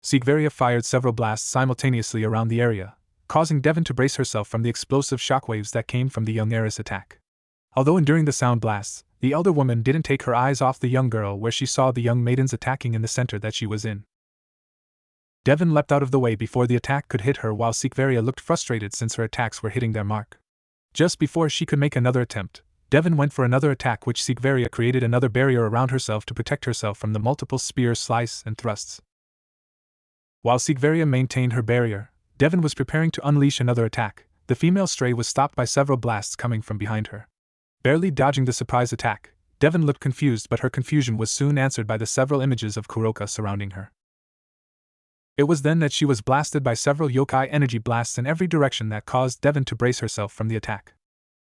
Sikveria fired several blasts simultaneously around the area, causing Devon to brace herself from the explosive shockwaves that came from the young heiress attack. Although enduring the sound blasts, the elder woman didn't take her eyes off the young girl where she saw the young maidens attacking in the center that she was in. Devon leapt out of the way before the attack could hit her while Sikveria looked frustrated since her attacks were hitting their mark. Just before she could make another attempt, Devon went for another attack which Sikveria created another barrier around herself to protect herself from the multiple spear slice and thrusts. While Sikveria maintained her barrier, Devon was preparing to unleash another attack. The female stray was stopped by several blasts coming from behind her. Barely dodging the surprise attack, Devon looked confused, but her confusion was soon answered by the several images of Kuroka surrounding her. It was then that she was blasted by several yokai energy blasts in every direction that caused Devon to brace herself from the attack.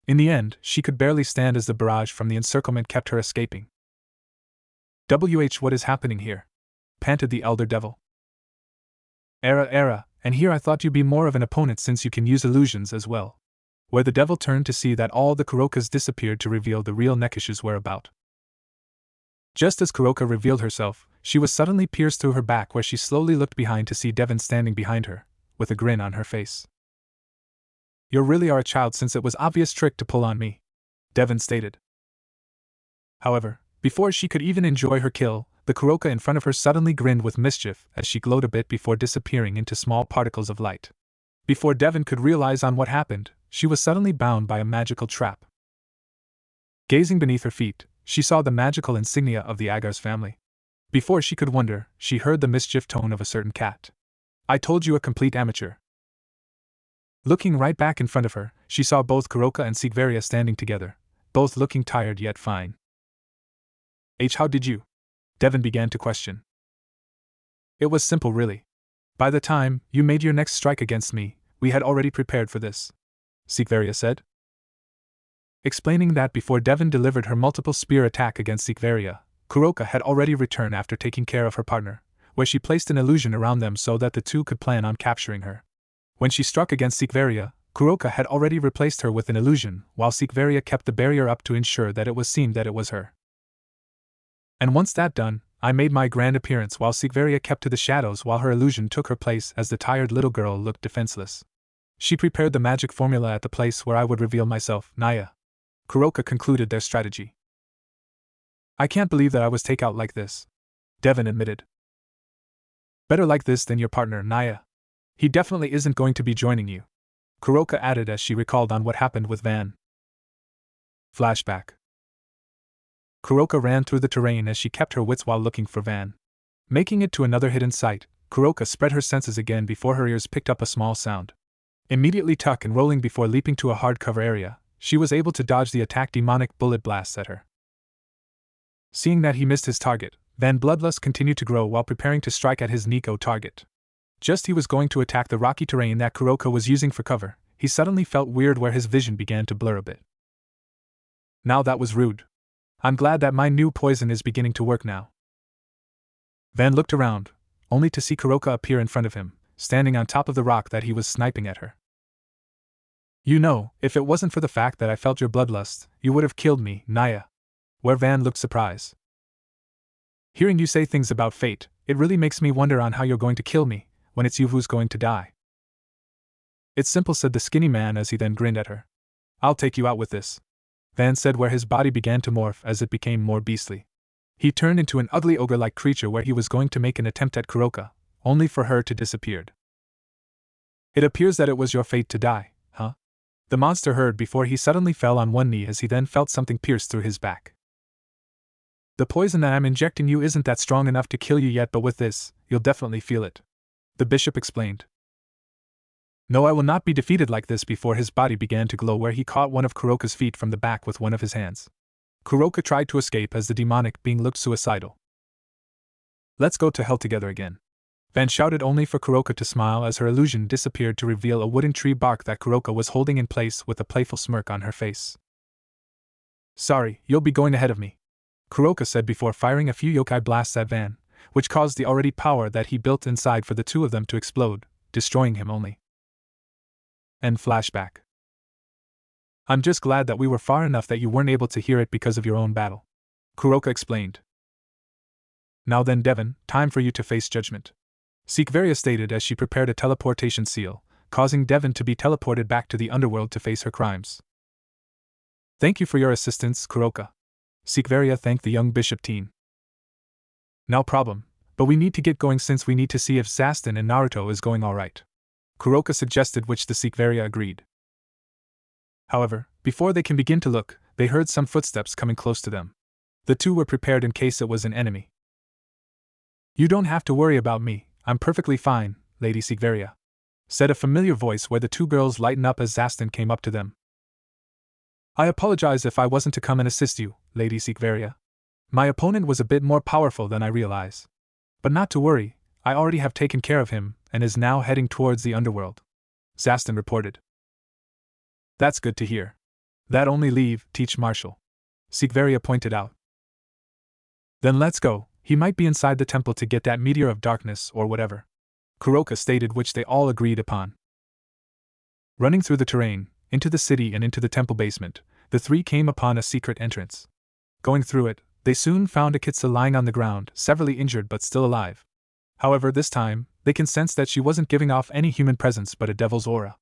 In the end, she could barely stand as the barrage from the encirclement kept her escaping. What is happening here? Panted the elder devil. Era, and here I thought you'd be more of an opponent since you can use illusions as well. Where the devil turned to see that all the Kurokas disappeared to reveal the real Nekishu's whereabout. Just as Kuroka revealed herself, she was suddenly pierced through her back, where she slowly looked behind to see Devon standing behind her, with a grin on her face. You really are a child, since it was obvious trick to pull on me, Devon stated. However, before she could even enjoy her kill, the Kuroka in front of her suddenly grinned with mischief as she glowed a bit before disappearing into small particles of light. Before Devon could realize on what happened, she was suddenly bound by a magical trap. Gazing beneath her feet, she saw the magical insignia of the Agar's family. Before she could wonder, she heard the mischief tone of a certain cat. I told you, a complete amateur. Looking right back in front of her, she saw both Kuroka and Sigvaria standing together, both looking tired yet fine. How did you? Devon began to question. It was simple, really. By the time you made your next strike against me, we had already prepared for this, Sigvaria said. Explaining that before Devon delivered her multiple spear attack against Sigvaria, Kuroka had already returned after taking care of her partner, where she placed an illusion around them so that the two could plan on capturing her. When she struck against Sigvaria, Kuroka had already replaced her with an illusion, while Sigvaria kept the barrier up to ensure that it was seen that it was her. And once that done, I made my grand appearance while Sigvaria kept to the shadows while her illusion took her place as the tired little girl looked defenseless. She prepared the magic formula at the place where I would reveal myself, Naya. Kuroka concluded their strategy. I can't believe that I was taken out like this, Devon admitted. Better like this than your partner, Naya. He definitely isn't going to be joining you, Kuroka added as she recalled on what happened with Van. Flashback. Kuroka ran through the terrain as she kept her wits while looking for Van. Making it to another hidden site, Kuroka spread her senses again before her ears picked up a small sound. Immediately tuck and rolling before leaping to a hardcover area, she was able to dodge the attack demonic bullet blasts at her. Seeing that he missed his target, Van Bloodlust continued to grow while preparing to strike at his Nico target. Just he was going to attack the rocky terrain that Kuroka was using for cover, he suddenly felt weird where his vision began to blur a bit. Now that was rude. I'm glad that my new poison is beginning to work now. Van looked around, only to see Kuroka appear in front of him, standing on top of the rock that he was sniping at her. You know, if it wasn't for the fact that I felt your bloodlust, you would have killed me, Naya. Where Van looked surprised. Hearing you say things about fate, it really makes me wonder on how you're going to kill me, when it's you who's going to die. It's simple, said the skinny man as he then grinned at her. I'll take you out with this, Van said, where his body began to morph as it became more beastly. He turned into an ugly ogre-like creature where he was going to make an attempt at Kuroka, only for her to disappear. It appears that it was your fate to die, huh? The monster heard before he suddenly fell on one knee as he then felt something pierce through his back. The poison that I'm injecting you isn't that strong enough to kill you yet, but with this, you'll definitely feel it, the bishop explained. No, I will not be defeated like this. Before his body began to glow where he caught one of Kuroka's feet from the back with one of his hands. Kuroka tried to escape as the demonic being looked suicidal. Let's go to hell together again, Van shouted, only for Kuroka to smile as her illusion disappeared to reveal a wooden tree bark that Kuroka was holding in place with a playful smirk on her face. Sorry, you'll be going ahead of me, Kuroka said before firing a few yokai blasts at Van, which caused the already power that he built inside for the two of them to explode, destroying him only. End flashback. I'm just glad that we were far enough that you weren't able to hear it because of your own battle, Kuroka explained. Now then, Devon, time for you to face judgment, Sigvaria stated as she prepared a teleportation seal, causing Devon to be teleported back to the underworld to face her crimes. Thank you for your assistance, Kuroka, Sigvaria thanked the young bishop teen. No problem, but we need to get going since we need to see if Zaston and Naruto is going alright, Kuroka suggested, which the Sigvaria agreed. However, before they can begin to look, they heard some footsteps coming close to them. The two were prepared in case it was an enemy. You don't have to worry about me, I'm perfectly fine, Lady Sigvaria, said a familiar voice where the two girls lightened up as Zaston came up to them. I apologize if I wasn't to come and assist you, Lady Sikveria. My opponent was a bit more powerful than I realize. But not to worry, I already have taken care of him and is now heading towards the underworld. Zastan reported. That's good to hear. That only leave Teach Marshal. Sikveria pointed out. Then let's go, he might be inside the temple to get that meteor of darkness or whatever. Kuroka stated, which they all agreed upon. Running through the terrain, into the city and into the temple basement, the three came upon a secret entrance. Going through it, they soon found Akitsu lying on the ground, severely injured but still alive. However, this time, they can sense that she wasn't giving off any human presence but a devil's aura.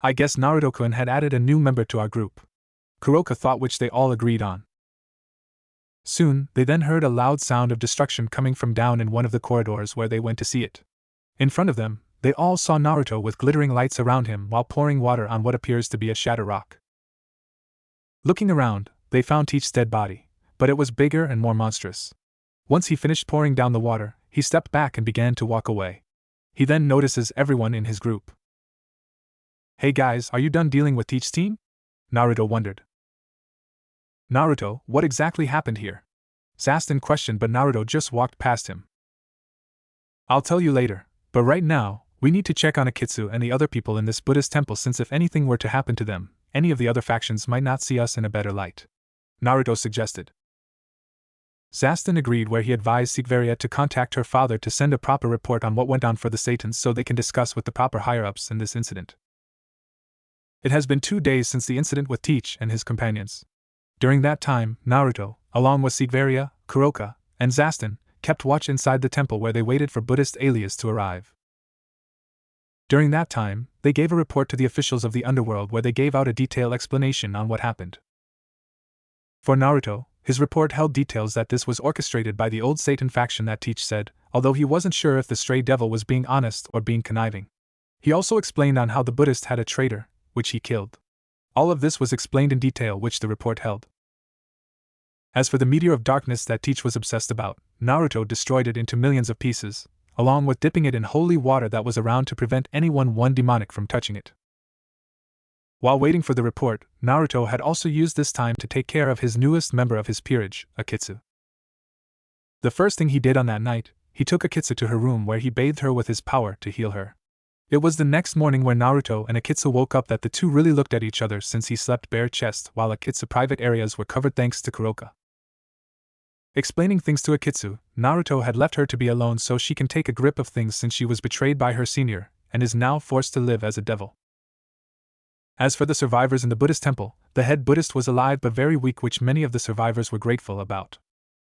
I guess Naruto-kun had added a new member to our group. Kuroka thought, which they all agreed on. Soon, they then heard a loud sound of destruction coming from down in one of the corridors where they went to see it. In front of them, they all saw Naruto with glittering lights around him while pouring water on what appears to be a shatter rock. Looking around, they found Teach's dead body, but it was bigger and more monstrous. Once he finished pouring down the water, he stepped back and began to walk away. He then notices everyone in his group. Hey guys, are you done dealing with Teach's team? Naruto wondered. Naruto, what exactly happened here? Zastan questioned, but Naruto just walked past him. I'll tell you later, but right now, we need to check on Akitsu and the other people in this Buddhist temple, since if anything were to happen to them, any of the other factions might not see us in a better light. Naruto suggested. Zastan agreed, where he advised Sikveria to contact her father to send a proper report on what went on for the Satans so they can discuss with the proper higher-ups in this incident. It has been 2 days since the incident with Teach and his companions. During that time, Naruto, along with Sikveria, Kuroka, and Zastan, kept watch inside the temple where they waited for Buddhist alias to arrive. During that time, they gave a report to the officials of the underworld where they gave out a detailed explanation on what happened. For Naruto, his report held details that this was orchestrated by the old Satan faction that Teach said, although he wasn't sure if the stray devil was being honest or being conniving. He also explained on how the Buddhist had a traitor, which he killed. All of this was explained in detail, which the report held. As for the meteor of darkness that Teach was obsessed about, Naruto destroyed it into millions of pieces, along with dipping it in holy water that was around to prevent anyone demonic from touching it. While waiting for the report, Naruto had also used this time to take care of his newest member of his peerage, Akitsu. The first thing he did on that night, he took Akitsu to her room where he bathed her with his power to heal her. It was the next morning where Naruto and Akitsu woke up that the two really looked at each other, since he slept bare chest while Akitsu's private areas were covered thanks to Kuroka. Explaining things to Akitsu, Naruto had left her to be alone so she can take a grip of things, since she was betrayed by her senior and is now forced to live as a devil. As for the survivors in the Buddhist temple, the head Buddhist was alive but very weak, which many of the survivors were grateful about.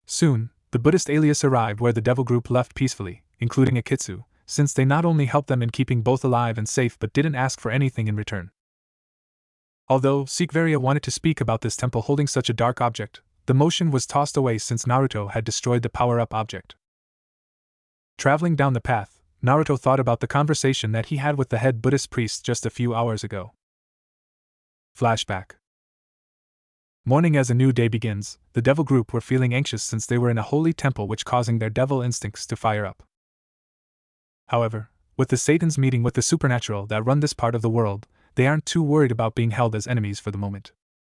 Soon, the Buddhist alias arrived where the devil group left peacefully, including Akitsu, since they not only helped them in keeping both alive and safe but didn't ask for anything in return. Although Sikveria wanted to speak about this temple holding such a dark object, the motion was tossed away since Naruto had destroyed the power-up object. Traveling down the path, Naruto thought about the conversation that he had with the head Buddhist priest just a few hours ago. Flashback. Morning. As a new day begins, the devil group were feeling anxious since they were in a holy temple, which causing their devil instincts to fire up. However, with the Satans meeting with the supernatural that run this part of the world, they aren't too worried about being held as enemies for the moment.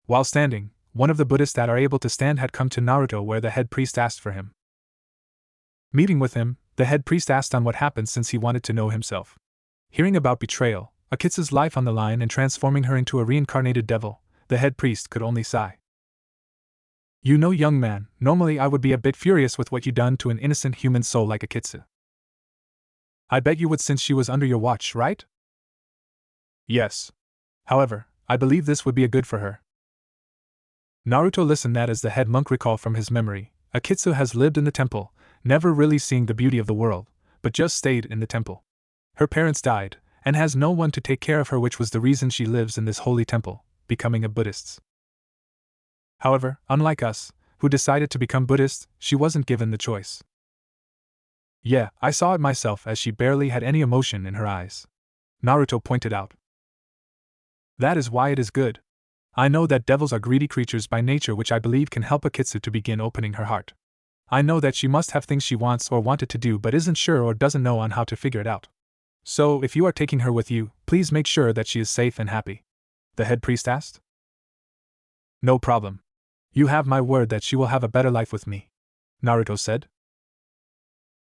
While standing, one of the Buddhists that are able to stand had come to Naruto where the head priest asked for him. Meeting with him, the head priest asked on what happened since he wanted to know himself. Hearing about betrayal, Akitsu's life on the line and transforming her into a reincarnated devil, the head priest could only sigh. You know, young man, normally I would be a bit furious with what you done to an innocent human soul like Akitsu. I bet you would, since she was under your watch, right? Yes. However, I believe this would be a good for her. Naruto listened that as the head monk recalled from his memory, Akitsu has lived in the temple, never really seeing the beauty of the world, but just stayed in the temple. Her parents died, and has no one to take care of her, which was the reason she lives in this holy temple, becoming a Buddhist. However, unlike us, who decided to become Buddhist, she wasn't given the choice. Yeah, I saw it myself as she barely had any emotion in her eyes. Naruto pointed out. That is why it is good. I know that devils are greedy creatures by nature, which I believe can help Akitsu to begin opening her heart. I know that she must have things she wants or wanted to do but isn't sure or doesn't know on how to figure it out. So, if you are taking her with you, please make sure that she is safe and happy. The head priest asked. No problem. You have my word that she will have a better life with me, Naruto said.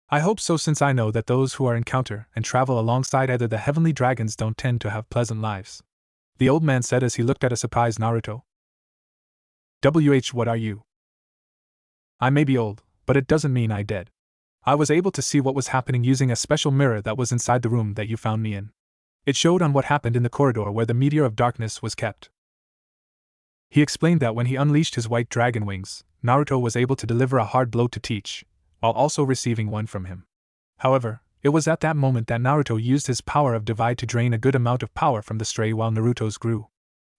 I hope so, since I know that those who are encounter and travel alongside either the heavenly dragons don't tend to have pleasant lives, the old man said as he looked at a surprised Naruto. What are you? I may be old, but it doesn't mean I'm dead. I was able to see what was happening using a special mirror that was inside the room that you found me in. It showed on what happened in the corridor where the meteor of darkness was kept. He explained that when he unleashed his white dragon wings, Naruto was able to deliver a hard blow to Teach, while also receiving one from him. However, it was at that moment that Naruto used his power of Divide to drain a good amount of power from the stray while Naruto's grew.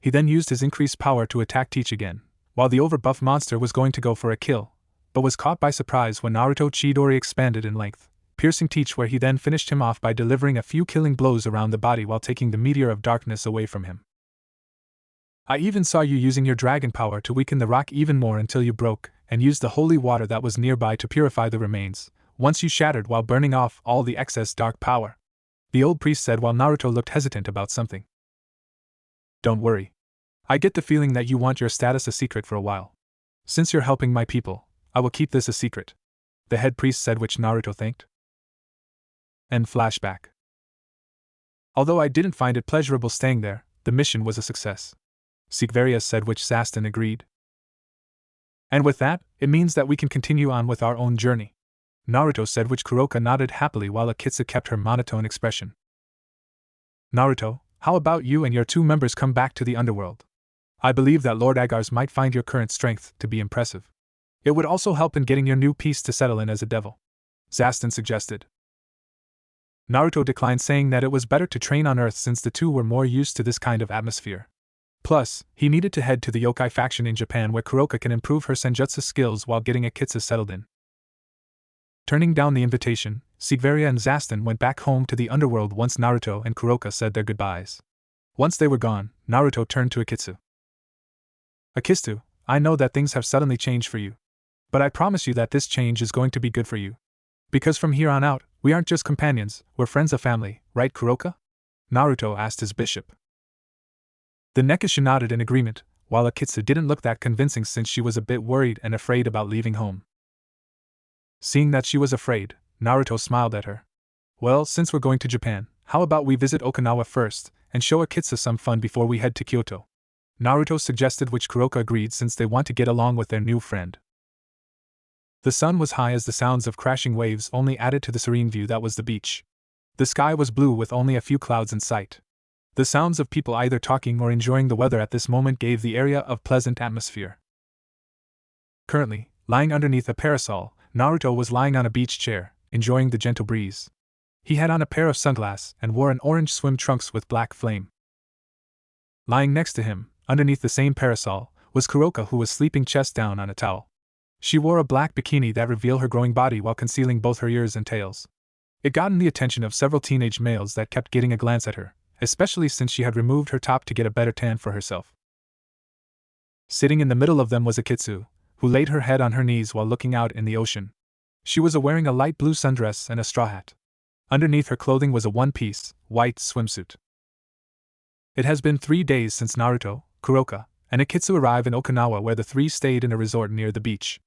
He then used his increased power to attack Teach again, while the overbuffed monster was going to go for a kill, but was caught by surprise when Naruto Chidori expanded in length, piercing Teach, where he then finished him off by delivering a few killing blows around the body while taking the meteor of darkness away from him. I even saw you using your dragon power to weaken the rock even more until you broke, and used the holy water that was nearby to purify the remains, once you shattered while burning off all the excess dark power, the old priest said while Naruto looked hesitant about something. Don't worry. I get the feeling that you want your status a secret for a while. Since you're helping my people, I will keep this a secret, the head priest said, which Naruto thanked. End flashback. Although I didn't find it pleasurable staying there, the mission was a success, Rias said, which Zaston agreed. And with that, it means that we can continue on with our own journey, Naruto said, which Kuroka nodded happily while Akitsu kept her monotone expression. Naruto, how about you and your 2 members come back to the underworld? I believe that Lord Agar's might find your current strength to be impressive. It would also help in getting your new piece to settle in as a devil, Zaston suggested. Naruto declined, saying that it was better to train on Earth since the 2 were more used to this kind of atmosphere. Plus, he needed to head to the yokai faction in Japan where Kuroka can improve her senjutsu skills while getting Akitsu settled in. Turning down the invitation, Sigvaria and Zaston went back home to the underworld once Naruto and Kuroka said their goodbyes. Once they were gone, Naruto turned to Akitsu. Akitsu, I know that things have suddenly changed for you. But I promise you that this change is going to be good for you. Because from here on out, we aren't just companions, we're friends of family, right, Kuroka? Naruto asked his bishop. The Nekisha nodded in agreement, while Akitsu didn't look that convincing since she was a bit worried and afraid about leaving home. Seeing that she was afraid, Naruto smiled at her. Well, since we're going to Japan, how about we visit Okinawa first, and show Akitsu some fun before we head to Kyoto? Naruto suggested, which Kuroka agreed since they want to get along with their new friend. The sun was high as the sounds of crashing waves only added to the serene view that was the beach. The sky was blue with only a few clouds in sight. The sounds of people either talking or enjoying the weather at this moment gave the area a pleasant atmosphere. Currently, lying underneath a parasol, Naruto was lying on a beach chair, enjoying the gentle breeze. He had on a pair of sunglasses and wore an orange swim trunks with black flame. Lying next to him, underneath the same parasol, was Kuroka, who was sleeping chest down on a towel. She wore a black bikini that revealed her growing body while concealing both her ears and tails. It got the attention of several teenage males that kept getting a glance at her, especially since she had removed her top to get a better tan for herself. Sitting in the middle of them was Akitsu, who laid her head on her knees while looking out in the ocean. She was wearing a light blue sundress and a straw hat. Underneath her clothing was a one-piece, white swimsuit. It has been 3 days since Naruto, Kuroka, and Akitsu arrived in Okinawa, where the 3 stayed in a resort near the beach.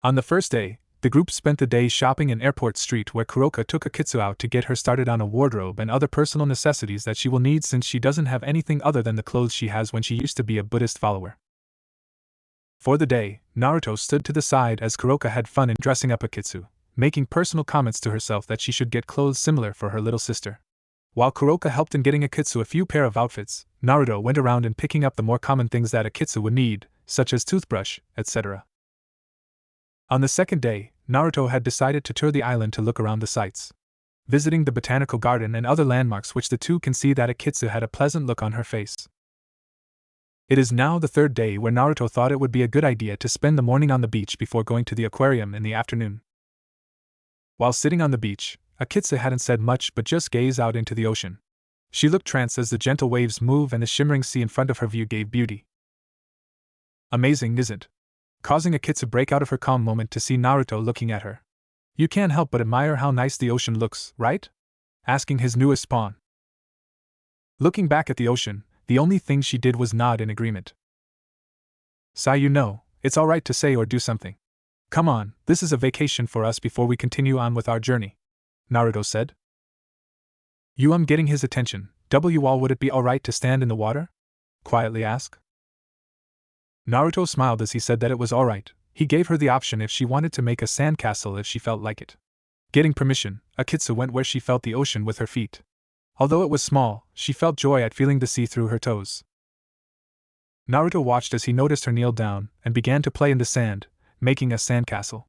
On the first day, the group spent the day shopping in Airport Street, where Kuroka took Akitsu out to get her started on a wardrobe and other personal necessities that she will need since she doesn't have anything other than the clothes she has when she used to be a Buddhist follower. For the day, Naruto stood to the side as Kuroka had fun in dressing up Akitsu, making personal comments to herself that she should get clothes similar for her little sister. While Kuroka helped in getting Akitsu a few pair of outfits, Naruto went around and picking up the more common things that Akitsu would need, such as toothbrush, etc. On the second day, Naruto had decided to tour the island to look around the sights, visiting the botanical garden and other landmarks, which the 2 can see that Akitsu had a pleasant look on her face. It is now the 3rd day, where Naruto thought it would be a good idea to spend the morning on the beach before going to the aquarium in the afternoon. While sitting on the beach, Akitsu hadn't said much but just gazed out into the ocean. She looked tranced as the gentle waves moved and the shimmering sea in front of her view gave beauty. Amazing, isn't it? Causing Akitsu break out of her calm moment to see Naruto looking at her. You can't help but admire how nice the ocean looks, right? Asking his newest pawn. Looking back at the ocean, the only thing she did was nod in agreement. Sai, it's alright to say or do something. Come on, this is a vacation for us before we continue on with our journey, Naruto said. Getting his attention. Would it be alright to stand in the water? Quietly asked. Naruto smiled as he said that it was alright. He gave her the option if she wanted to make a sandcastle if she felt like it. Getting permission, Akitsu went where she felt the ocean with her feet. Although it was small, she felt joy at feeling the sea through her toes. Naruto watched as he noticed her kneel down and began to play in the sand, making a sandcastle.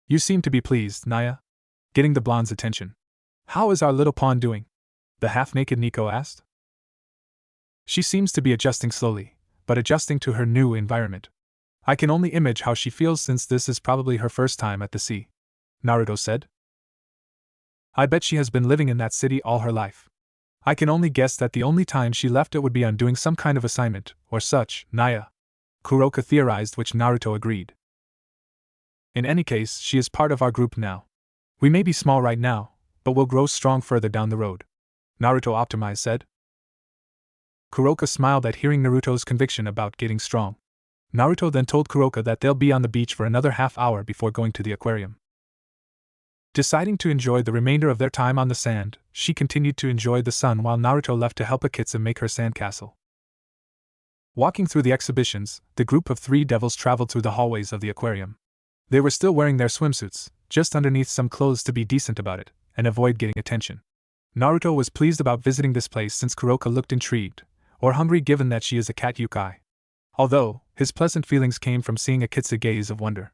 You seem to be pleased, Naya? Getting the blonde's attention. How is our little pawn doing? The half-naked Nico asked. She seems to be adjusting slowly, but adjusting to her new environment. I can only imagine how she feels since this is probably her first time at the sea, Naruto said. I bet she has been living in that city all her life. I can only guess that the only time she left it would be on doing some kind of assignment, or such, Naya. Kuroka theorized, which Naruto agreed. In any case, she is part of our group now. We may be small right now, but we'll grow strong further down the road, Naruto optimized said. Kuroka smiled at hearing Naruto's conviction about getting strong. Naruto then told Kuroka that they'll be on the beach for another half hour before going to the aquarium. Deciding to enjoy the remainder of their time on the sand, she continued to enjoy the sun while Naruto left to help Akitsu make her sandcastle. Walking through the exhibitions, the group of 3 devils traveled through the hallways of the aquarium. They were still wearing their swimsuits, just underneath some clothes to be decent about it, and avoid getting attention. Naruto was pleased about visiting this place since Kuroka looked intrigued, or hungry given that she is a cat yukai. Although, his pleasant feelings came from seeing Akitsu gaze of wonder.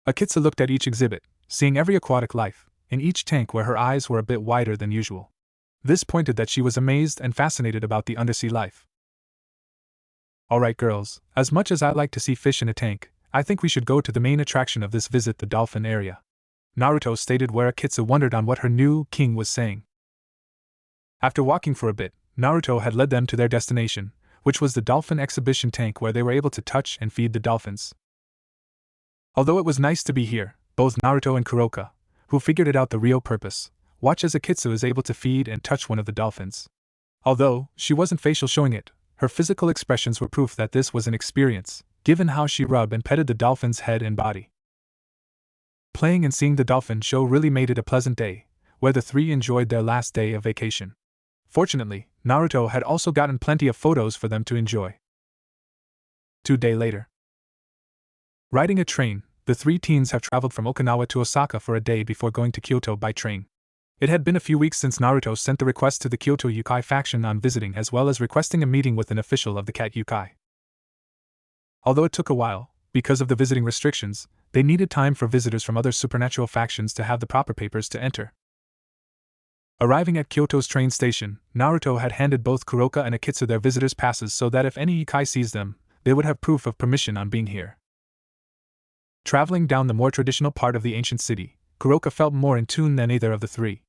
Akitsu looked at each exhibit, seeing every aquatic life, in each tank where her eyes were a bit wider than usual. This pointed that she was amazed and fascinated about the undersea life. Alright girls, as much as I like to see fish in a tank, I think we should go to the main attraction of this visit, the dolphin area, Naruto stated, where Akitsu wondered on what her new king was saying. After walking for a bit, Naruto had led them to their destination, which was the dolphin exhibition tank where they were able to touch and feed the dolphins. Although it was nice to be here, both Naruto and Kuroka, who figured it out the real purpose, watch as Akitsu is able to feed and touch one of the dolphins. Although she wasn't facial showing it, her physical expressions were proof that this was an experience, given how she rubbed and petted the dolphin's head and body. Playing and seeing the dolphin show really made it a pleasant day, where the 3 enjoyed their last day of vacation. Fortunately, Naruto had also gotten plenty of photos for them to enjoy. 2 days later. Riding a train, the 3 teens have traveled from Okinawa to Osaka for a day before going to Kyoto by train. It had been a few weeks since Naruto sent the request to the Kyoto Yukai faction on visiting, as well as requesting a meeting with an official of the Cat Yukai. Although it took a while, because of the visiting restrictions, they needed time for visitors from other supernatural factions to have the proper papers to enter. Arriving at Kyoto's train station, Naruto had handed both Kuroka and Akitsu their visitors' passes so that if any Yukai sees them, they would have proof of permission on being here. Traveling down the more traditional part of the ancient city, Kuroka felt more in tune than either of the 3.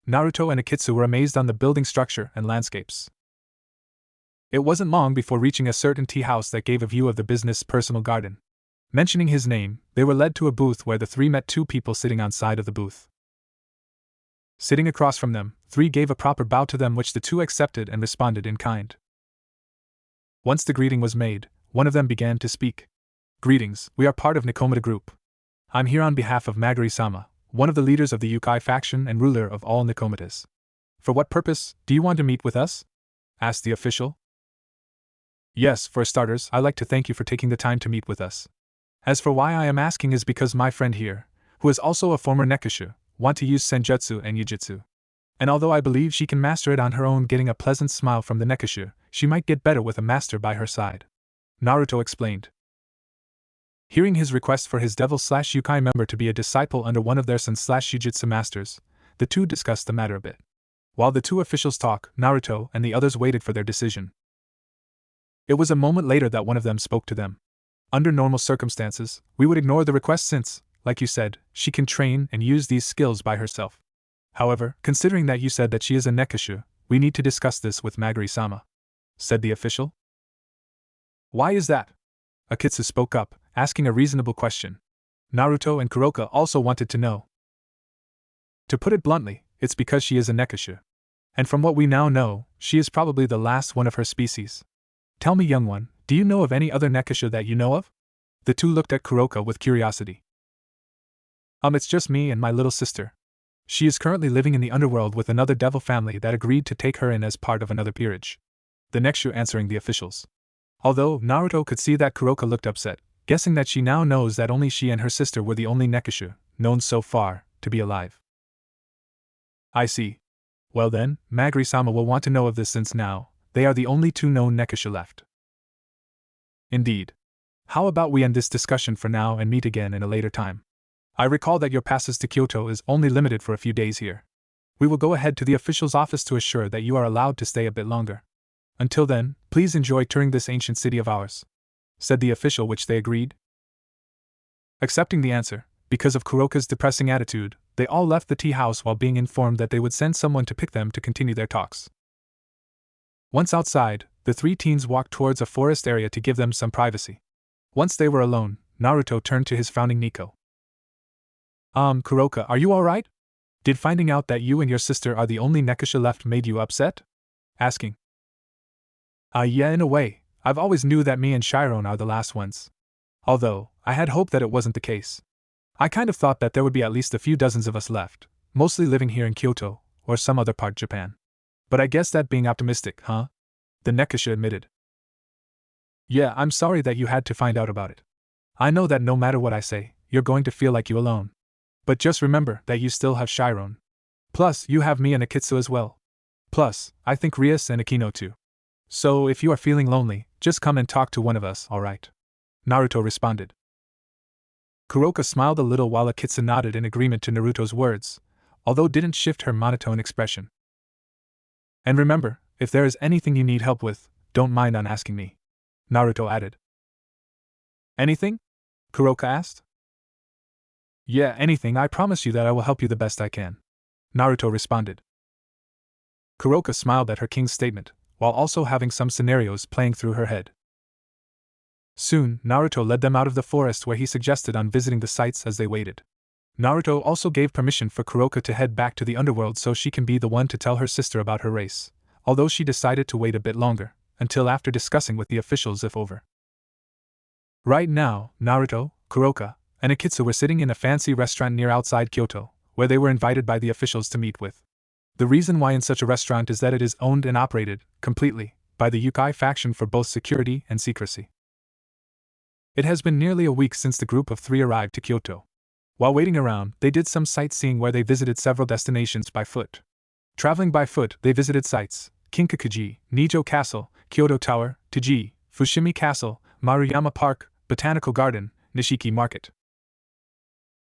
Naruto and Akitsu were amazed on the building structure and landscapes. It wasn't long before reaching a certain tea house that gave a view of the business personal garden. Mentioning his name, they were led to a booth where the 3 met 2 people sitting on side of the booth. Sitting across from them, 3 gave a proper bow to them, which the 2 accepted and responded in kind. Once the greeting was made, one of them began to speak. Greetings, we are part of Nikomata Group. I'm here on behalf of Magari-sama, one of the leaders of the Yukai faction and ruler of all Nikomatas. For what purpose do you want to meet with us? Asked the official. Yes, for starters, I'd like to thank you for taking the time to meet with us. As for why I am asking is because my friend here, who is also a former Nekashu, want to use Senjutsu and Yujutsu. And although I believe she can master it on her own, getting a pleasant smile from the Nekashu, she might get better with a master by her side. Naruto explained. Hearing his request for his devil/Yukai member to be a disciple under one of their Sen/Jujutsu masters, the 2 discussed the matter a bit. While the 2 officials talked, Naruto and the others waited for their decision. It was a moment later that one of them spoke to them. Under normal circumstances, we would ignore the request since, like you said, she can train and use these skills by herself. However, considering that you said that she is a Nekashu, we need to discuss this with Magari-sama, said the official. Why is that? Akitsu spoke up, asking a reasonable question. Naruto and Kuroka also wanted to know. To put it bluntly, it's because she is a Nekashu. And from what we now know, she is probably the last one of her species. Tell me, young one, Do you know of any other Nekasha that you know of? The two looked at Kuroka with curiosity. It's just me and my little sister. She is currently living in the underworld with another devil family that agreed to take her in as part of another peerage. The Nekasha answering the officials. Although Naruto could see that Kuroka looked upset, guessing that she now knows that only she and her sister were the only Nekasha, known so far, to be alive. I see. Well then, Maguri-sama will want to know of this since now, they are the only two known Nekasha left. Indeed. How about we end this discussion for now and meet again in a later time? I recall that your passes to Kyoto is only limited for a few days here. We will go ahead to the official's office to assure that you are allowed to stay a bit longer. Until then, please enjoy touring this ancient city of ours, said the official, which they agreed. Accepting the answer, because of Kuroka's depressing attitude, they all left the tea house while being informed that they would send someone to pick them to continue their talks. Once outside, the three teens walked towards a forest area to give them some privacy. Once they were alone, Naruto turned to his frowning Nico. Kuroka, are you alright? Did finding out that you and your sister are the only Nekasha left made you upset? Asking. Yeah, in a way. I've always knew that me and Chiron are the last ones. Although, I had hoped that it wasn't the case. I kind of thought that there would be at least a few dozens of us left, mostly living here in Kyoto, or some other part Japan. But I guess that being optimistic, huh? The Nekasha admitted. Yeah, I'm sorry that you had to find out about it. I know that no matter what I say, you're going to feel like you alone. But just remember that you still have Chiron. Plus, you have me and Akitsu as well. Plus, I think Rias and Akeno too. So if you are feeling lonely, just come and talk to one of us, alright? Naruto responded. Kuroka smiled a little while Akitsu nodded in agreement to Naruto's words, although didn't shift her monotone expression. And remember, if there is anything you need help with, don't mind on asking me, Naruto added. Anything? Kuroka asked. Yeah, anything. I promise you that I will help you the best I can, Naruto responded. Kuroka smiled at her king's statement, while also having some scenarios playing through her head. Soon, Naruto led them out of the forest where he suggested on visiting the sites as they waited. Naruto also gave permission for Kuroka to head back to the underworld so she can be the one to tell her sister about her race, although she decided to wait a bit longer, until after discussing with the officials if over. Right now, Naruto, Kuroka, and Akitsu were sitting in a fancy restaurant near outside Kyoto, where they were invited by the officials to meet with. The reason why in such a restaurant is that it is owned and operated, completely, by the Yukai faction for both security and secrecy. It has been nearly a week since the group of three arrived to Kyoto. While waiting around, they did some sightseeing where they visited several destinations by foot. Traveling by foot, they visited sites: Kinkakuji, Nijo Castle, Kyoto Tower, Taiji, Fushimi Castle, Maruyama Park, Botanical Garden, Nishiki Market.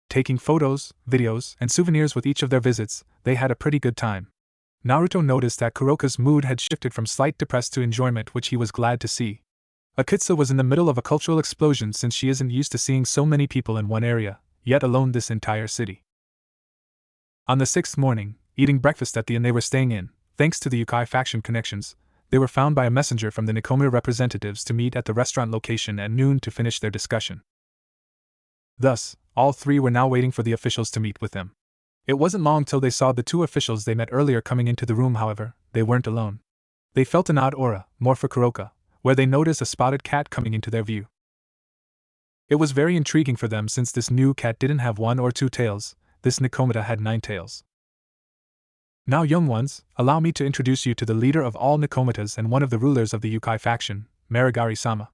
Taking photos, videos, and souvenirs with each of their visits, they had a pretty good time. Naruto noticed that Kuroka's mood had shifted from slight depressed to enjoyment, which he was glad to see. Akitsu was in the middle of a cultural explosion since she isn't used to seeing so many people in one area, yet alone this entire city. On the sixth morning, eating breakfast at the inn they were staying in, thanks to the Yukai faction connections, they were found by a messenger from the Nikomura representatives to meet at the restaurant location at noon to finish their discussion. Thus, all three were now waiting for the officials to meet with them. It wasn't long till they saw the two officials they met earlier coming into the room. However, they weren't alone. They felt an odd aura, more for Kuroka, where they noticed a spotted cat coming into their view. It was very intriguing for them since this new cat didn't have 1 or 2 tails, this Nikomata had 9 tails. Now young ones, allow me to introduce you to the leader of all Nikomatas and one of the rulers of the Yukai faction, Marugari-sama.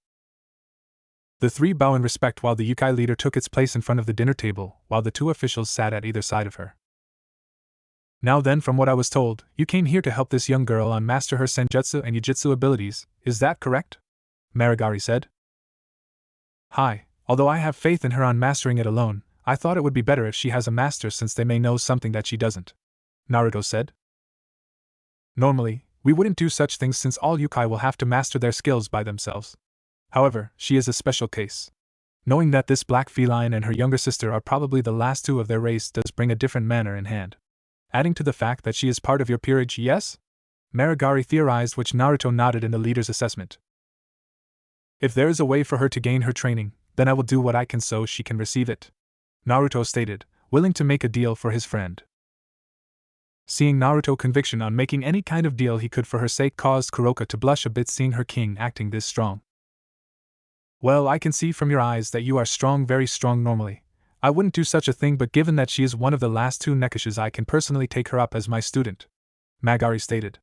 The three bow in respect while the Yukai leader took its place in front of the dinner table, while the two officials sat at either side of her. Now then, from what I was told, you came here to help this young girl unmaster her senjutsu and yujutsu abilities, is that correct? Marugari said. Hi, although I have faith in her on mastering it alone, I thought it would be better if she has a master since they may know something that she doesn't, Naruto said. Normally, we wouldn't do such things since all Yukai will have to master their skills by themselves. However, she is a special case. Knowing that this black feline and her younger sister are probably the last two of their race does bring a different manner in hand. Adding to the fact that she is part of your peerage, yes? Marugari theorized, which Naruto nodded in the leader's assessment. If there is a way for her to gain her training, then I will do what I can so she can receive it, Naruto stated, willing to make a deal for his friend. Seeing Naruto's conviction on making any kind of deal he could for her sake caused Kuroka to blush a bit, seeing her king acting this strong. Well, I can see from your eyes that you are strong, very strong normally. I wouldn't do such a thing, but given that she is one of the last two Nekishas, I can personally take her up as my student, Magari stated.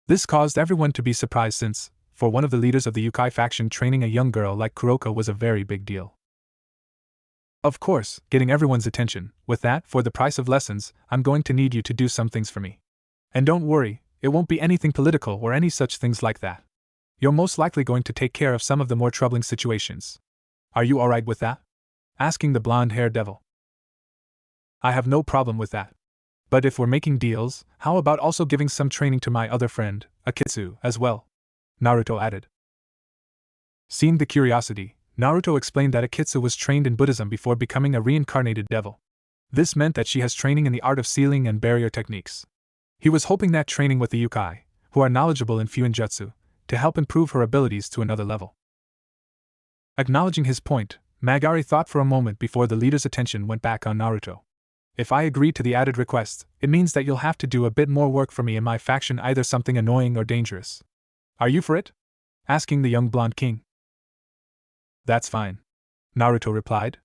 This caused everyone to be surprised since, for one of the leaders of the Yukai faction, training a young girl like Kuroka was a very big deal. Of course, getting everyone's attention. With that, for the price of lessons, I'm going to need you to do some things for me. And don't worry, it won't be anything political or any such things like that. You're most likely going to take care of some of the more troubling situations. Are you alright with that? Asking the blonde-haired devil. I have no problem with that. But if we're making deals, how about also giving some training to my other friend, Akitsu, as well? Naruto added. Seeing the curiosity, Naruto explained that Akitsu was trained in Buddhism before becoming a reincarnated devil. This meant that she has training in the art of sealing and barrier techniques. He was hoping that training with the Yukai, who are knowledgeable in Fuinjutsu, to help improve her abilities to another level. Acknowledging his point, Magari thought for a moment before the leader's attention went back on Naruto. If I agree to the added request, it means that you'll have to do a bit more work for me in my faction, either something annoying or dangerous. Are you for it? Asking the young blonde king. That's fine, Naruto replied.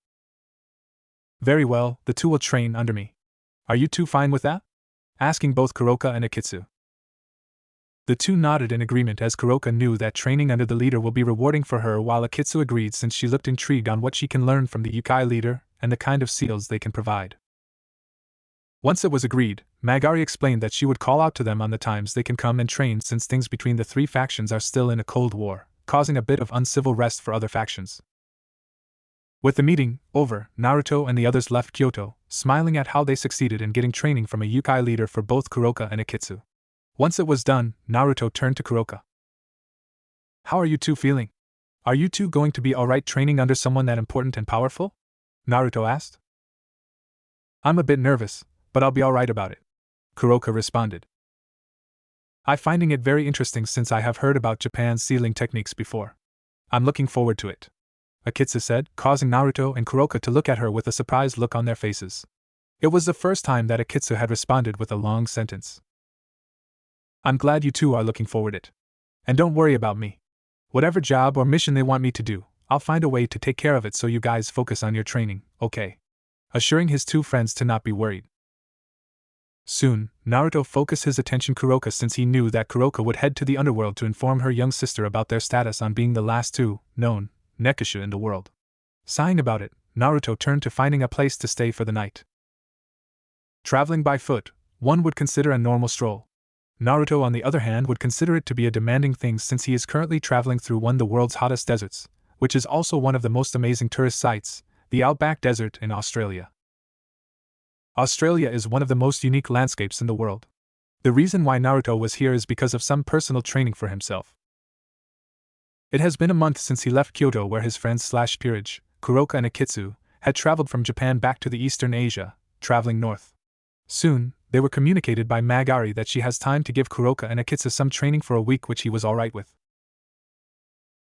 Very well, the two will train under me. Are you two fine with that? Asking both Kuroka and Akitsu. The two nodded in agreement, as Kuroka knew that training under the leader will be rewarding for her, while Akitsu agreed since she looked intrigued on what she can learn from the Yukai leader and the kind of seals they can provide. Once it was agreed, Magari explained that she would call out to them on the times they can come and train, since things between the three factions are still in a cold war, causing a bit of uncivil rest for other factions. With the meeting over, Naruto and the others left Kyoto, smiling at how they succeeded in getting training from a Yukai leader for both Kuroka and Akitsu. Once it was done, Naruto turned to Kuroka. How are you two feeling? Are you two going to be alright training under someone that important and powerful? Naruto asked. I'm a bit nervous, but I'll be alright about it, Kuroka responded. I'm finding it very interesting since I have heard about Japan's sealing techniques before. I'm looking forward to it, Akitsu said, causing Naruto and Kuroka to look at her with a surprised look on their faces. It was the first time that Akitsu had responded with a long sentence. I'm glad you two are looking forward to it. And don't worry about me. Whatever job or mission they want me to do, I'll find a way to take care of it, so you guys focus on your training, okay? Assuring his two friends to not be worried. Soon, Naruto focused his attention on Kuroka, since he knew that Kuroka would head to the underworld to inform her young sister about their status on being the last two known Nekisha in the world. Sighing about it, Naruto turned to finding a place to stay for the night. Traveling by foot, one would consider a normal stroll. Naruto, on the other hand, would consider it to be a demanding thing, since he is currently traveling through one of the world's hottest deserts, which is also one of the most amazing tourist sites, the Outback Desert in Australia. Australia is one of the most unique landscapes in the world. The reason why Naruto was here is because of some personal training for himself. It has been a month since he left Kyoto, where his friends peerage, Kuroka and Akitsu, had traveled from Japan back to the Eastern Asia, traveling north. Soon, they were communicated by Magari that she has time to give Kuroka and Akitsu some training for a week, which he was alright with.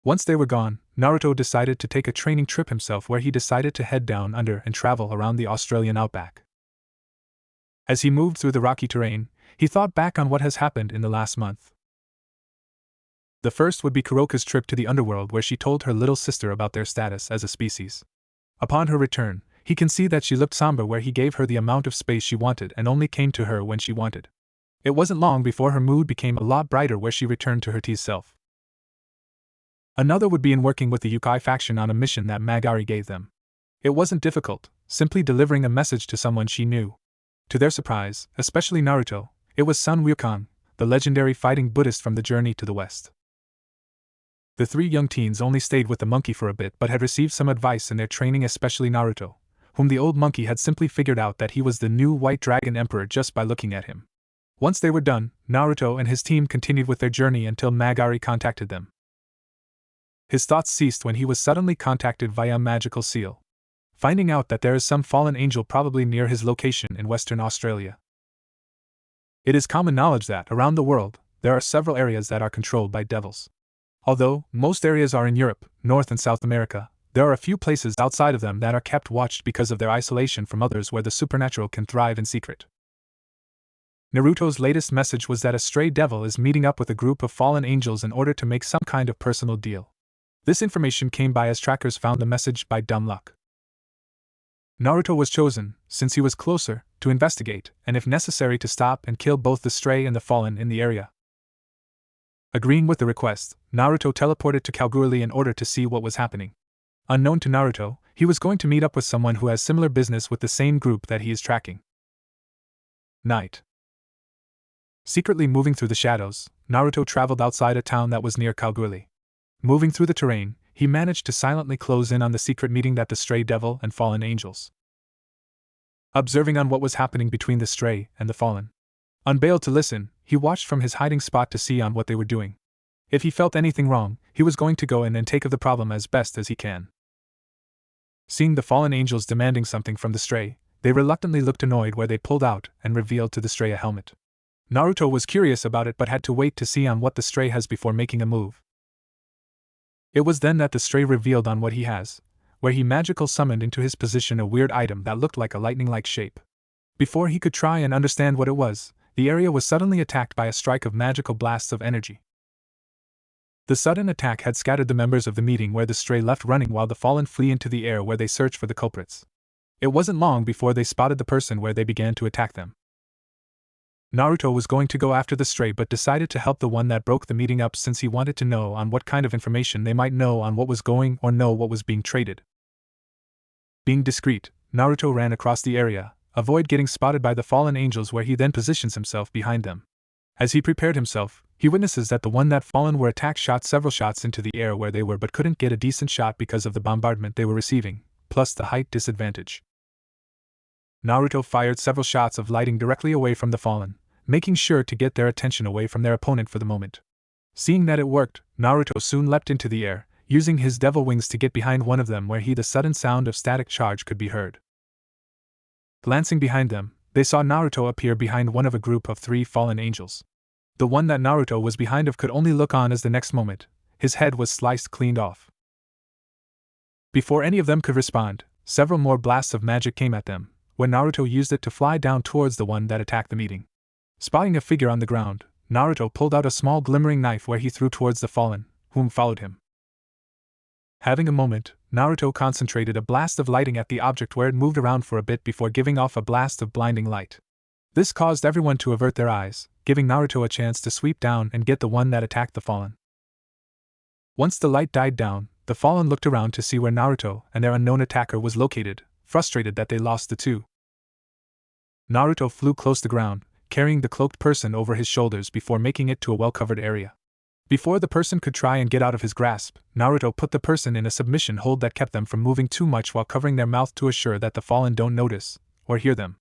Once they were gone, Naruto decided to take a training trip himself, where he decided to head down under and travel around the Australian outback. As he moved through the rocky terrain, he thought back on what has happened in the last month. The first would be Kuroka's trip to the underworld, where she told her little sister about their status as a species. Upon her return, he can see that she looked somber, where he gave her the amount of space she wanted and only came to her when she wanted. It wasn't long before her mood became a lot brighter, where she returned to her teased self. Another would be in working with the Yukai faction on a mission that Magari gave them. It wasn't difficult, simply delivering a message to someone she knew. To their surprise, especially Naruto, it was Sun Wukong, the legendary fighting Buddhist from the journey to the west. The three young teens only stayed with the monkey for a bit, but had received some advice in their training, especially Naruto, whom the old monkey had simply figured out that he was the new White Dragon Emperor just by looking at him. Once they were done, Naruto and his team continued with their journey until Magari contacted them. His thoughts ceased when he was suddenly contacted via a magical seal, finding out that there is some fallen angel probably near his location in Western Australia. It is common knowledge that, around the world, there are several areas that are controlled by devils. Although most areas are in Europe, North and South America, there are a few places outside of them that are kept watched because of their isolation from others, where the supernatural can thrive in secret. Naruto's latest message was that a stray devil is meeting up with a group of fallen angels in order to make some kind of personal deal. This information came by as trackers found the message by dumb luck. Naruto was chosen, since he was closer, to investigate, and if necessary to stop and kill both the stray and the fallen in the area. Agreeing with the request, Naruto teleported to Kalgoorlie in order to see what was happening. Unknown to Naruto, he was going to meet up with someone who has similar business with the same group that he is tracking. Night. Secretly moving through the shadows, Naruto traveled outside a town that was near Kalgoorlie. Moving through the terrain, he managed to silently close in on the secret meeting that the stray devil and fallen angels. Observing on what was happening between the stray and the fallen. Unveiled to listen, he watched from his hiding spot to see on what they were doing. If he felt anything wrong, he was going to go in and take of the problem as best as he can. Seeing the fallen angels demanding something from the stray, they reluctantly looked annoyed where they pulled out and revealed to the stray a helmet. Naruto was curious about it but had to wait to see on what the stray has before making a move. It was then that the stray revealed on what he has, where he magical summoned into his position a weird item that looked like a lightning-like shape. Before he could try and understand what it was, the area was suddenly attacked by a strike of magical blasts of energy. The sudden attack had scattered the members of the meeting where the stray left running while the fallen flee into the air where they searched for the culprits. It wasn't long before they spotted the person where they began to attack them. Naruto was going to go after the stray but decided to help the one that broke the meeting up since he wanted to know on what kind of information they might know on what was going or know what was being traded. Being discreet, Naruto ran across the area, avoid getting spotted by the fallen angels where he then positions himself behind them. As he prepared himself, he witnesses that the one that fallen were attacked shot several shots into the air where they were but couldn't get a decent shot because of the bombardment they were receiving, plus the height disadvantage. Naruto fired several shots of lighting directly away from the fallen, making sure to get their attention away from their opponent for the moment. Seeing that it worked, Naruto soon leapt into the air, using his devil wings to get behind one of them where the sudden sound of static charge could be heard. Glancing behind them, they saw Naruto appear behind one of a group of 3 fallen angels. The one that Naruto was behind of could only look on as the next moment, his head was sliced cleaned off. Before any of them could respond, several more blasts of magic came at them, when Naruto used it to fly down towards the one that attacked the meeting. Spotting a figure on the ground, Naruto pulled out a small glimmering knife where he threw towards the fallen, whom followed him. Having a moment, Naruto concentrated a blast of lighting at the object where it moved around for a bit before giving off a blast of blinding light. This caused everyone to avert their eyes, giving Naruto a chance to sweep down and get the one that attacked the fallen. Once the light died down, the fallen looked around to see where Naruto and their unknown attacker was located, frustrated that they lost the two. Naruto flew close to ground, carrying the cloaked person over his shoulders before making it to a well-covered area. Before the person could try and get out of his grasp, Naruto put the person in a submission hold that kept them from moving too much while covering their mouth to assure that the fallen don't notice or hear them.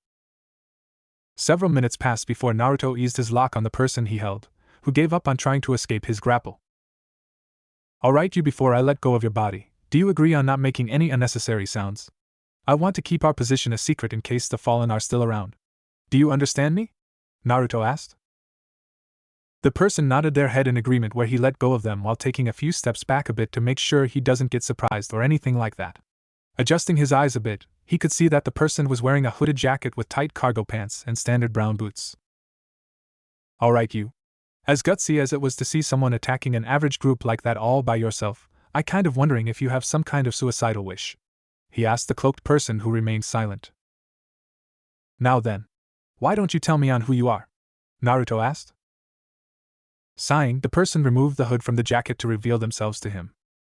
Several minutes passed before Naruto eased his lock on the person he held, who gave up on trying to escape his grapple. "Alright, you, before I let go of your body, do you agree on not making any unnecessary sounds? I want to keep our position a secret in case the fallen are still around. Do you understand me?" Naruto asked. The person nodded their head in agreement where he let go of them while taking a few steps back a bit to make sure he doesn't get surprised or anything like that. Adjusting his eyes a bit, he could see that the person was wearing a hooded jacket with tight cargo pants and standard brown boots. "Alright, you. As gutsy as it was to see someone attacking an average group like that all by yourself, I kind of wondering if you have some kind of suicidal wish," he asked the cloaked person who remained silent. "Now then, why don't you tell me on who you are?" Naruto asked. Sighing, the person removed the hood from the jacket to reveal themselves to him.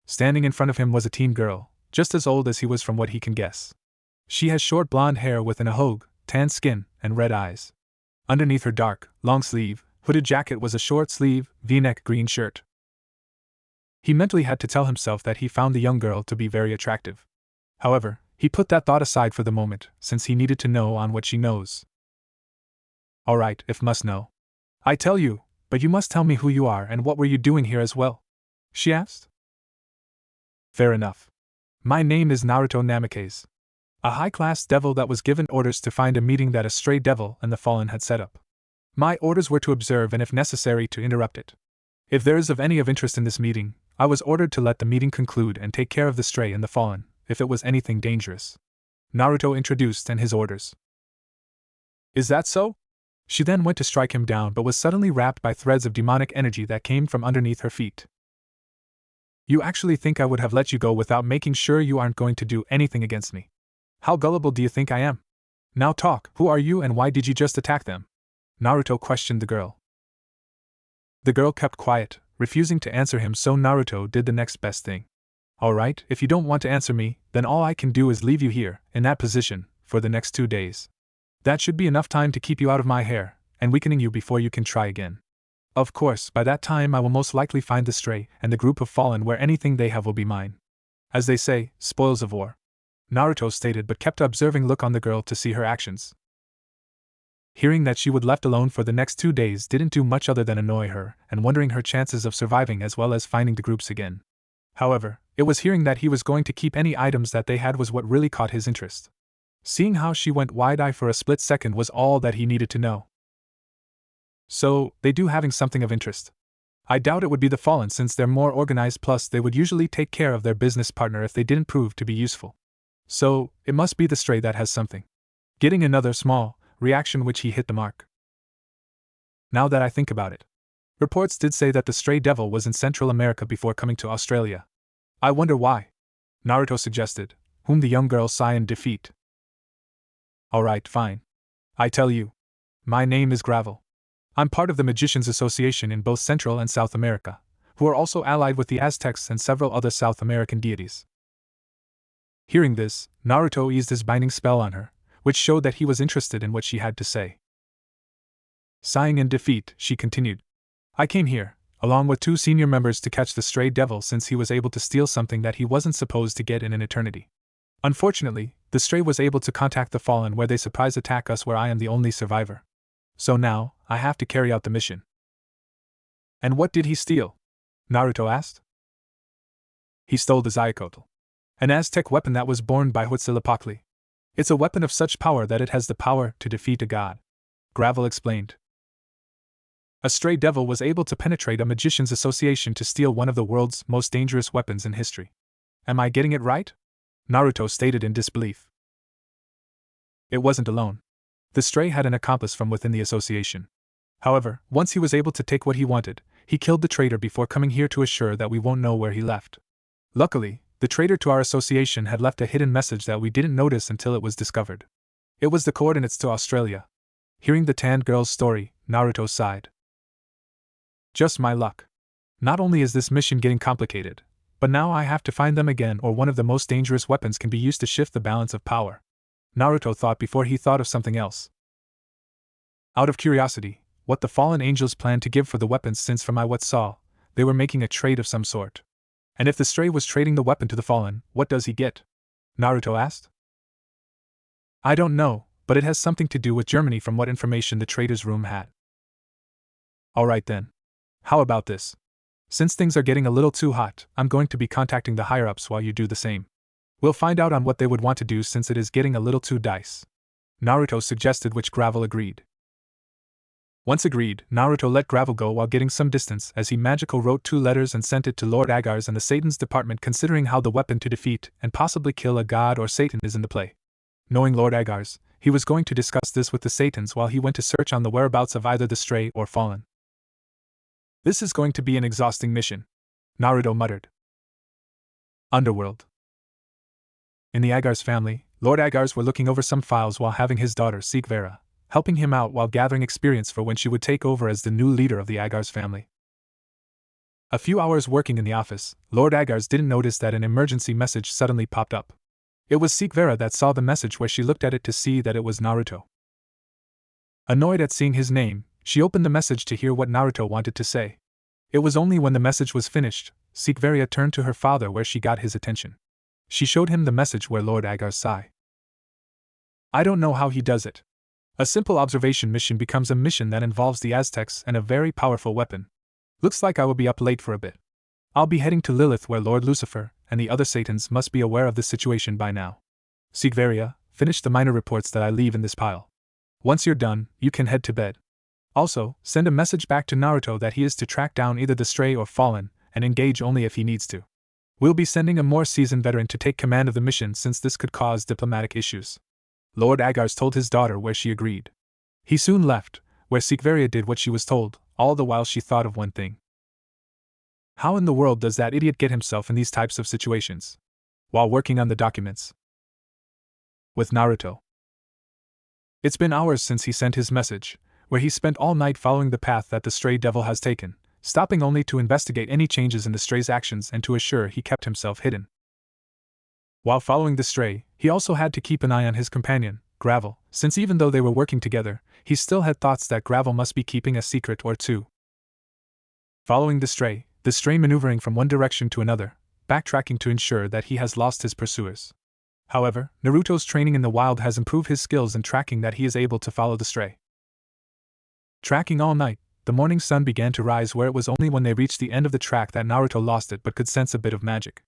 Standing in front of him was a teen girl, just as old as he was from what he can guess. She has short blonde hair with an ahogue, tan skin, and red eyes. Underneath her dark, long-sleeve, hooded jacket was a short-sleeve, V-neck green shirt. He mentally had to tell himself that he found the young girl to be very attractive. However, he put that thought aside for the moment, since he needed to know on what she knows. "Alright, if must know. I tell you, but you must tell me who you are and what were you doing here as well?" she asked. "Fair enough. My name is Naruto Namikaze, a high-class devil that was given orders to find a meeting that a stray devil and the fallen had set up. My orders were to observe and if necessary to interrupt it. If there is of any of interest in this meeting, I was ordered to let the meeting conclude and take care of the stray and the fallen, if it was anything dangerous," Naruto introduced and his orders. "Is that so?" She then went to strike him down but was suddenly wrapped by threads of demonic energy that came from underneath her feet. You actually think I would have let you go without making sure you aren't going to do anything against me? How gullible do you think I am? Now talk, who are you and why did you just attack them? Naruto questioned the girl. The girl kept quiet, refusing to answer him, so Naruto did the next best thing. Alright, if you don't want to answer me, then all I can do is leave you here, in that position, for the next 2 days. That should be enough time to keep you out of my hair, and weakening you before you can try again. Of course, by that time I will most likely find the stray and the group of fallen where anything they have will be mine. As they say, spoils of war. Naruto stated, but kept observing look on the girl to see her actions. Hearing that she would left alone for the next 2 days didn't do much other than annoy her, and wondering her chances of surviving as well as finding the groups again. However, it was hearing that he was going to keep any items that they had was what really caught his interest. Seeing how she went wide-eyed for a split second was all that he needed to know. So, they do having something of interest. I doubt it would be the fallen since they're more organized, plus they would usually take care of their business partner if they didn't prove to be useful. So, it must be the stray that has something. Getting another small reaction which he hit the mark. Now that I think about it. Reports did say that the stray devil was in Central America before coming to Australia. I wonder why. Naruto suggested, whom the young girl saw in defeat. Alright, fine. I tell you. My name is Gravel. I'm part of the Magicians Association in both Central and South America, who are also allied with the Aztecs and several other South American deities. Hearing this, Naruto eased his binding spell on her, which showed that he was interested in what she had to say. Sighing in defeat, she continued. I came here, along with 2 senior members, to catch the stray devil since he was able to steal something that he wasn't supposed to get in an eternity. Unfortunately, the stray was able to contact the fallen where they surprise attack us where I am the only survivor. So now, I have to carry out the mission. And what did he steal? Naruto asked. He stole the Zyakotl, an Aztec weapon that was born by Huitzilopochtli. It's a weapon of such power that it has the power to defeat a god. Gravel explained. A stray devil was able to penetrate a magician's association to steal one of the world's most dangerous weapons in history. Am I getting it right? Naruto stated in disbelief. It wasn't alone. The stray had an accomplice from within the association. However, once he was able to take what he wanted, he killed the traitor before coming here to assure that we won't know where he left. Luckily, the traitor to our association had left a hidden message that we didn't notice until it was discovered. It was the coordinates to Australia. Hearing the tanned girl's story, Naruto sighed. Just my luck. Not only is this mission getting complicated, but now I have to find them again, or one of the most dangerous weapons can be used to shift the balance of power. Naruto thought before he thought of something else. Out of curiosity, what the fallen angels planned to give for the weapons, since from what saw, they were making a trade of some sort. And if the stray was trading the weapon to the fallen, what does he get? Naruto asked. I don't know, but it has something to do with Germany from what information the trader's room had. Alright then. How about this? Since things are getting a little too hot, I'm going to be contacting the higher-ups while you do the same. We'll find out on what they would want to do since it is getting a little too dicey. Naruto suggested, which Gravel agreed. Once agreed, Naruto let Gravel go while getting some distance as he magical wrote 2 letters and sent it to Lord Agar's and the Satan's department, considering how the weapon to defeat and possibly kill a god or Satan is in the play. Knowing Lord Agar's, he was going to discuss this with the Satans while he went to search on the whereabouts of either the stray or fallen. This is going to be an exhausting mission, Naruto muttered. Underworld. In the Agar's family, Lord Agar's were looking over some files while having his daughter seek Vera, helping him out while gathering experience for when she would take over as the new leader of the Agar's family. A few hours working in the office, Lord Agar's didn't notice that an emergency message suddenly popped up. It was Seek Vera that saw the message, where she looked at it to see that it was Naruto. Annoyed at seeing his name, she opened the message to hear what Naruto wanted to say. It was only when the message was finished, Seek Vera turned to her father where she got his attention. She showed him the message where Lord Agar sighed. I don't know how he does it. A simple observation mission becomes a mission that involves the Aztecs and a very powerful weapon. Looks like I will be up late for a bit. I'll be heading to Lilith, where Lord Lucifer and the other Satans must be aware of the situation by now. Sigvaria, finish the minor reports that I leave in this pile. Once you're done, you can head to bed. Also, send a message back to Naruto that he is to track down either the stray or fallen, and engage only if he needs to. We'll be sending a more seasoned veteran to take command of the mission since this could cause diplomatic issues. Lord Agar's told his daughter, where she agreed. He soon left, where Sikvaria did what she was told, all the while she thought of one thing. How in the world does that idiot get himself in these types of situations? While working on the documents with Naruto. It's been hours since he sent his message, where he spent all night following the path that the stray devil has taken, stopping only to investigate any changes in the stray's actions and to assure he kept himself hidden. While following the stray, he also had to keep an eye on his companion, Gravel, since even though they were working together, he still had thoughts that Gravel must be keeping a secret or two. Following the stray maneuvering from one direction to another, backtracking to ensure that he has lost his pursuers. However, Naruto's training in the wild has improved his skills in tracking that he is able to follow the stray. Tracking all night, the morning sun began to rise where it was only when they reached the end of the track that Naruto lost it but could sense a bit of magic.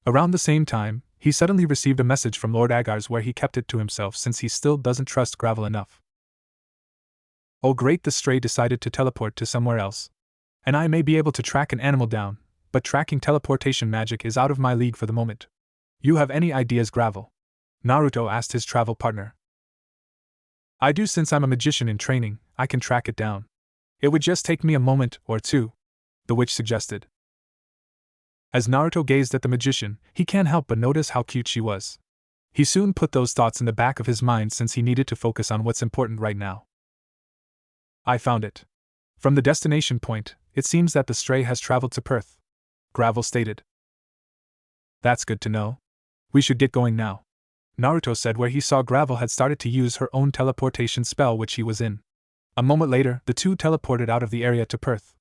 Around the same time, he suddenly received a message from Lord Agar's where he kept it to himself since he still doesn't trust Gravel enough. Oh great, the stray decided to teleport to somewhere else. And I may be able to track an animal down, but tracking teleportation magic is out of my league for the moment. You have any ideas, Gravel? Naruto asked his travel partner. I do, since I'm a magician in training, I can track it down. It would just take me a moment or two, the witch suggested. As Naruto gazed at the magician, he can't help but notice how cute she was. He soon put those thoughts in the back of his mind since he needed to focus on what's important right now. I found it. From the destination point, it seems that the stray has traveled to Perth, Gravel stated. That's good to know. We should get going now, Naruto said, where he saw Gravel had started to use her own teleportation spell which he was in. A moment later, the two teleported out of the area to Perth.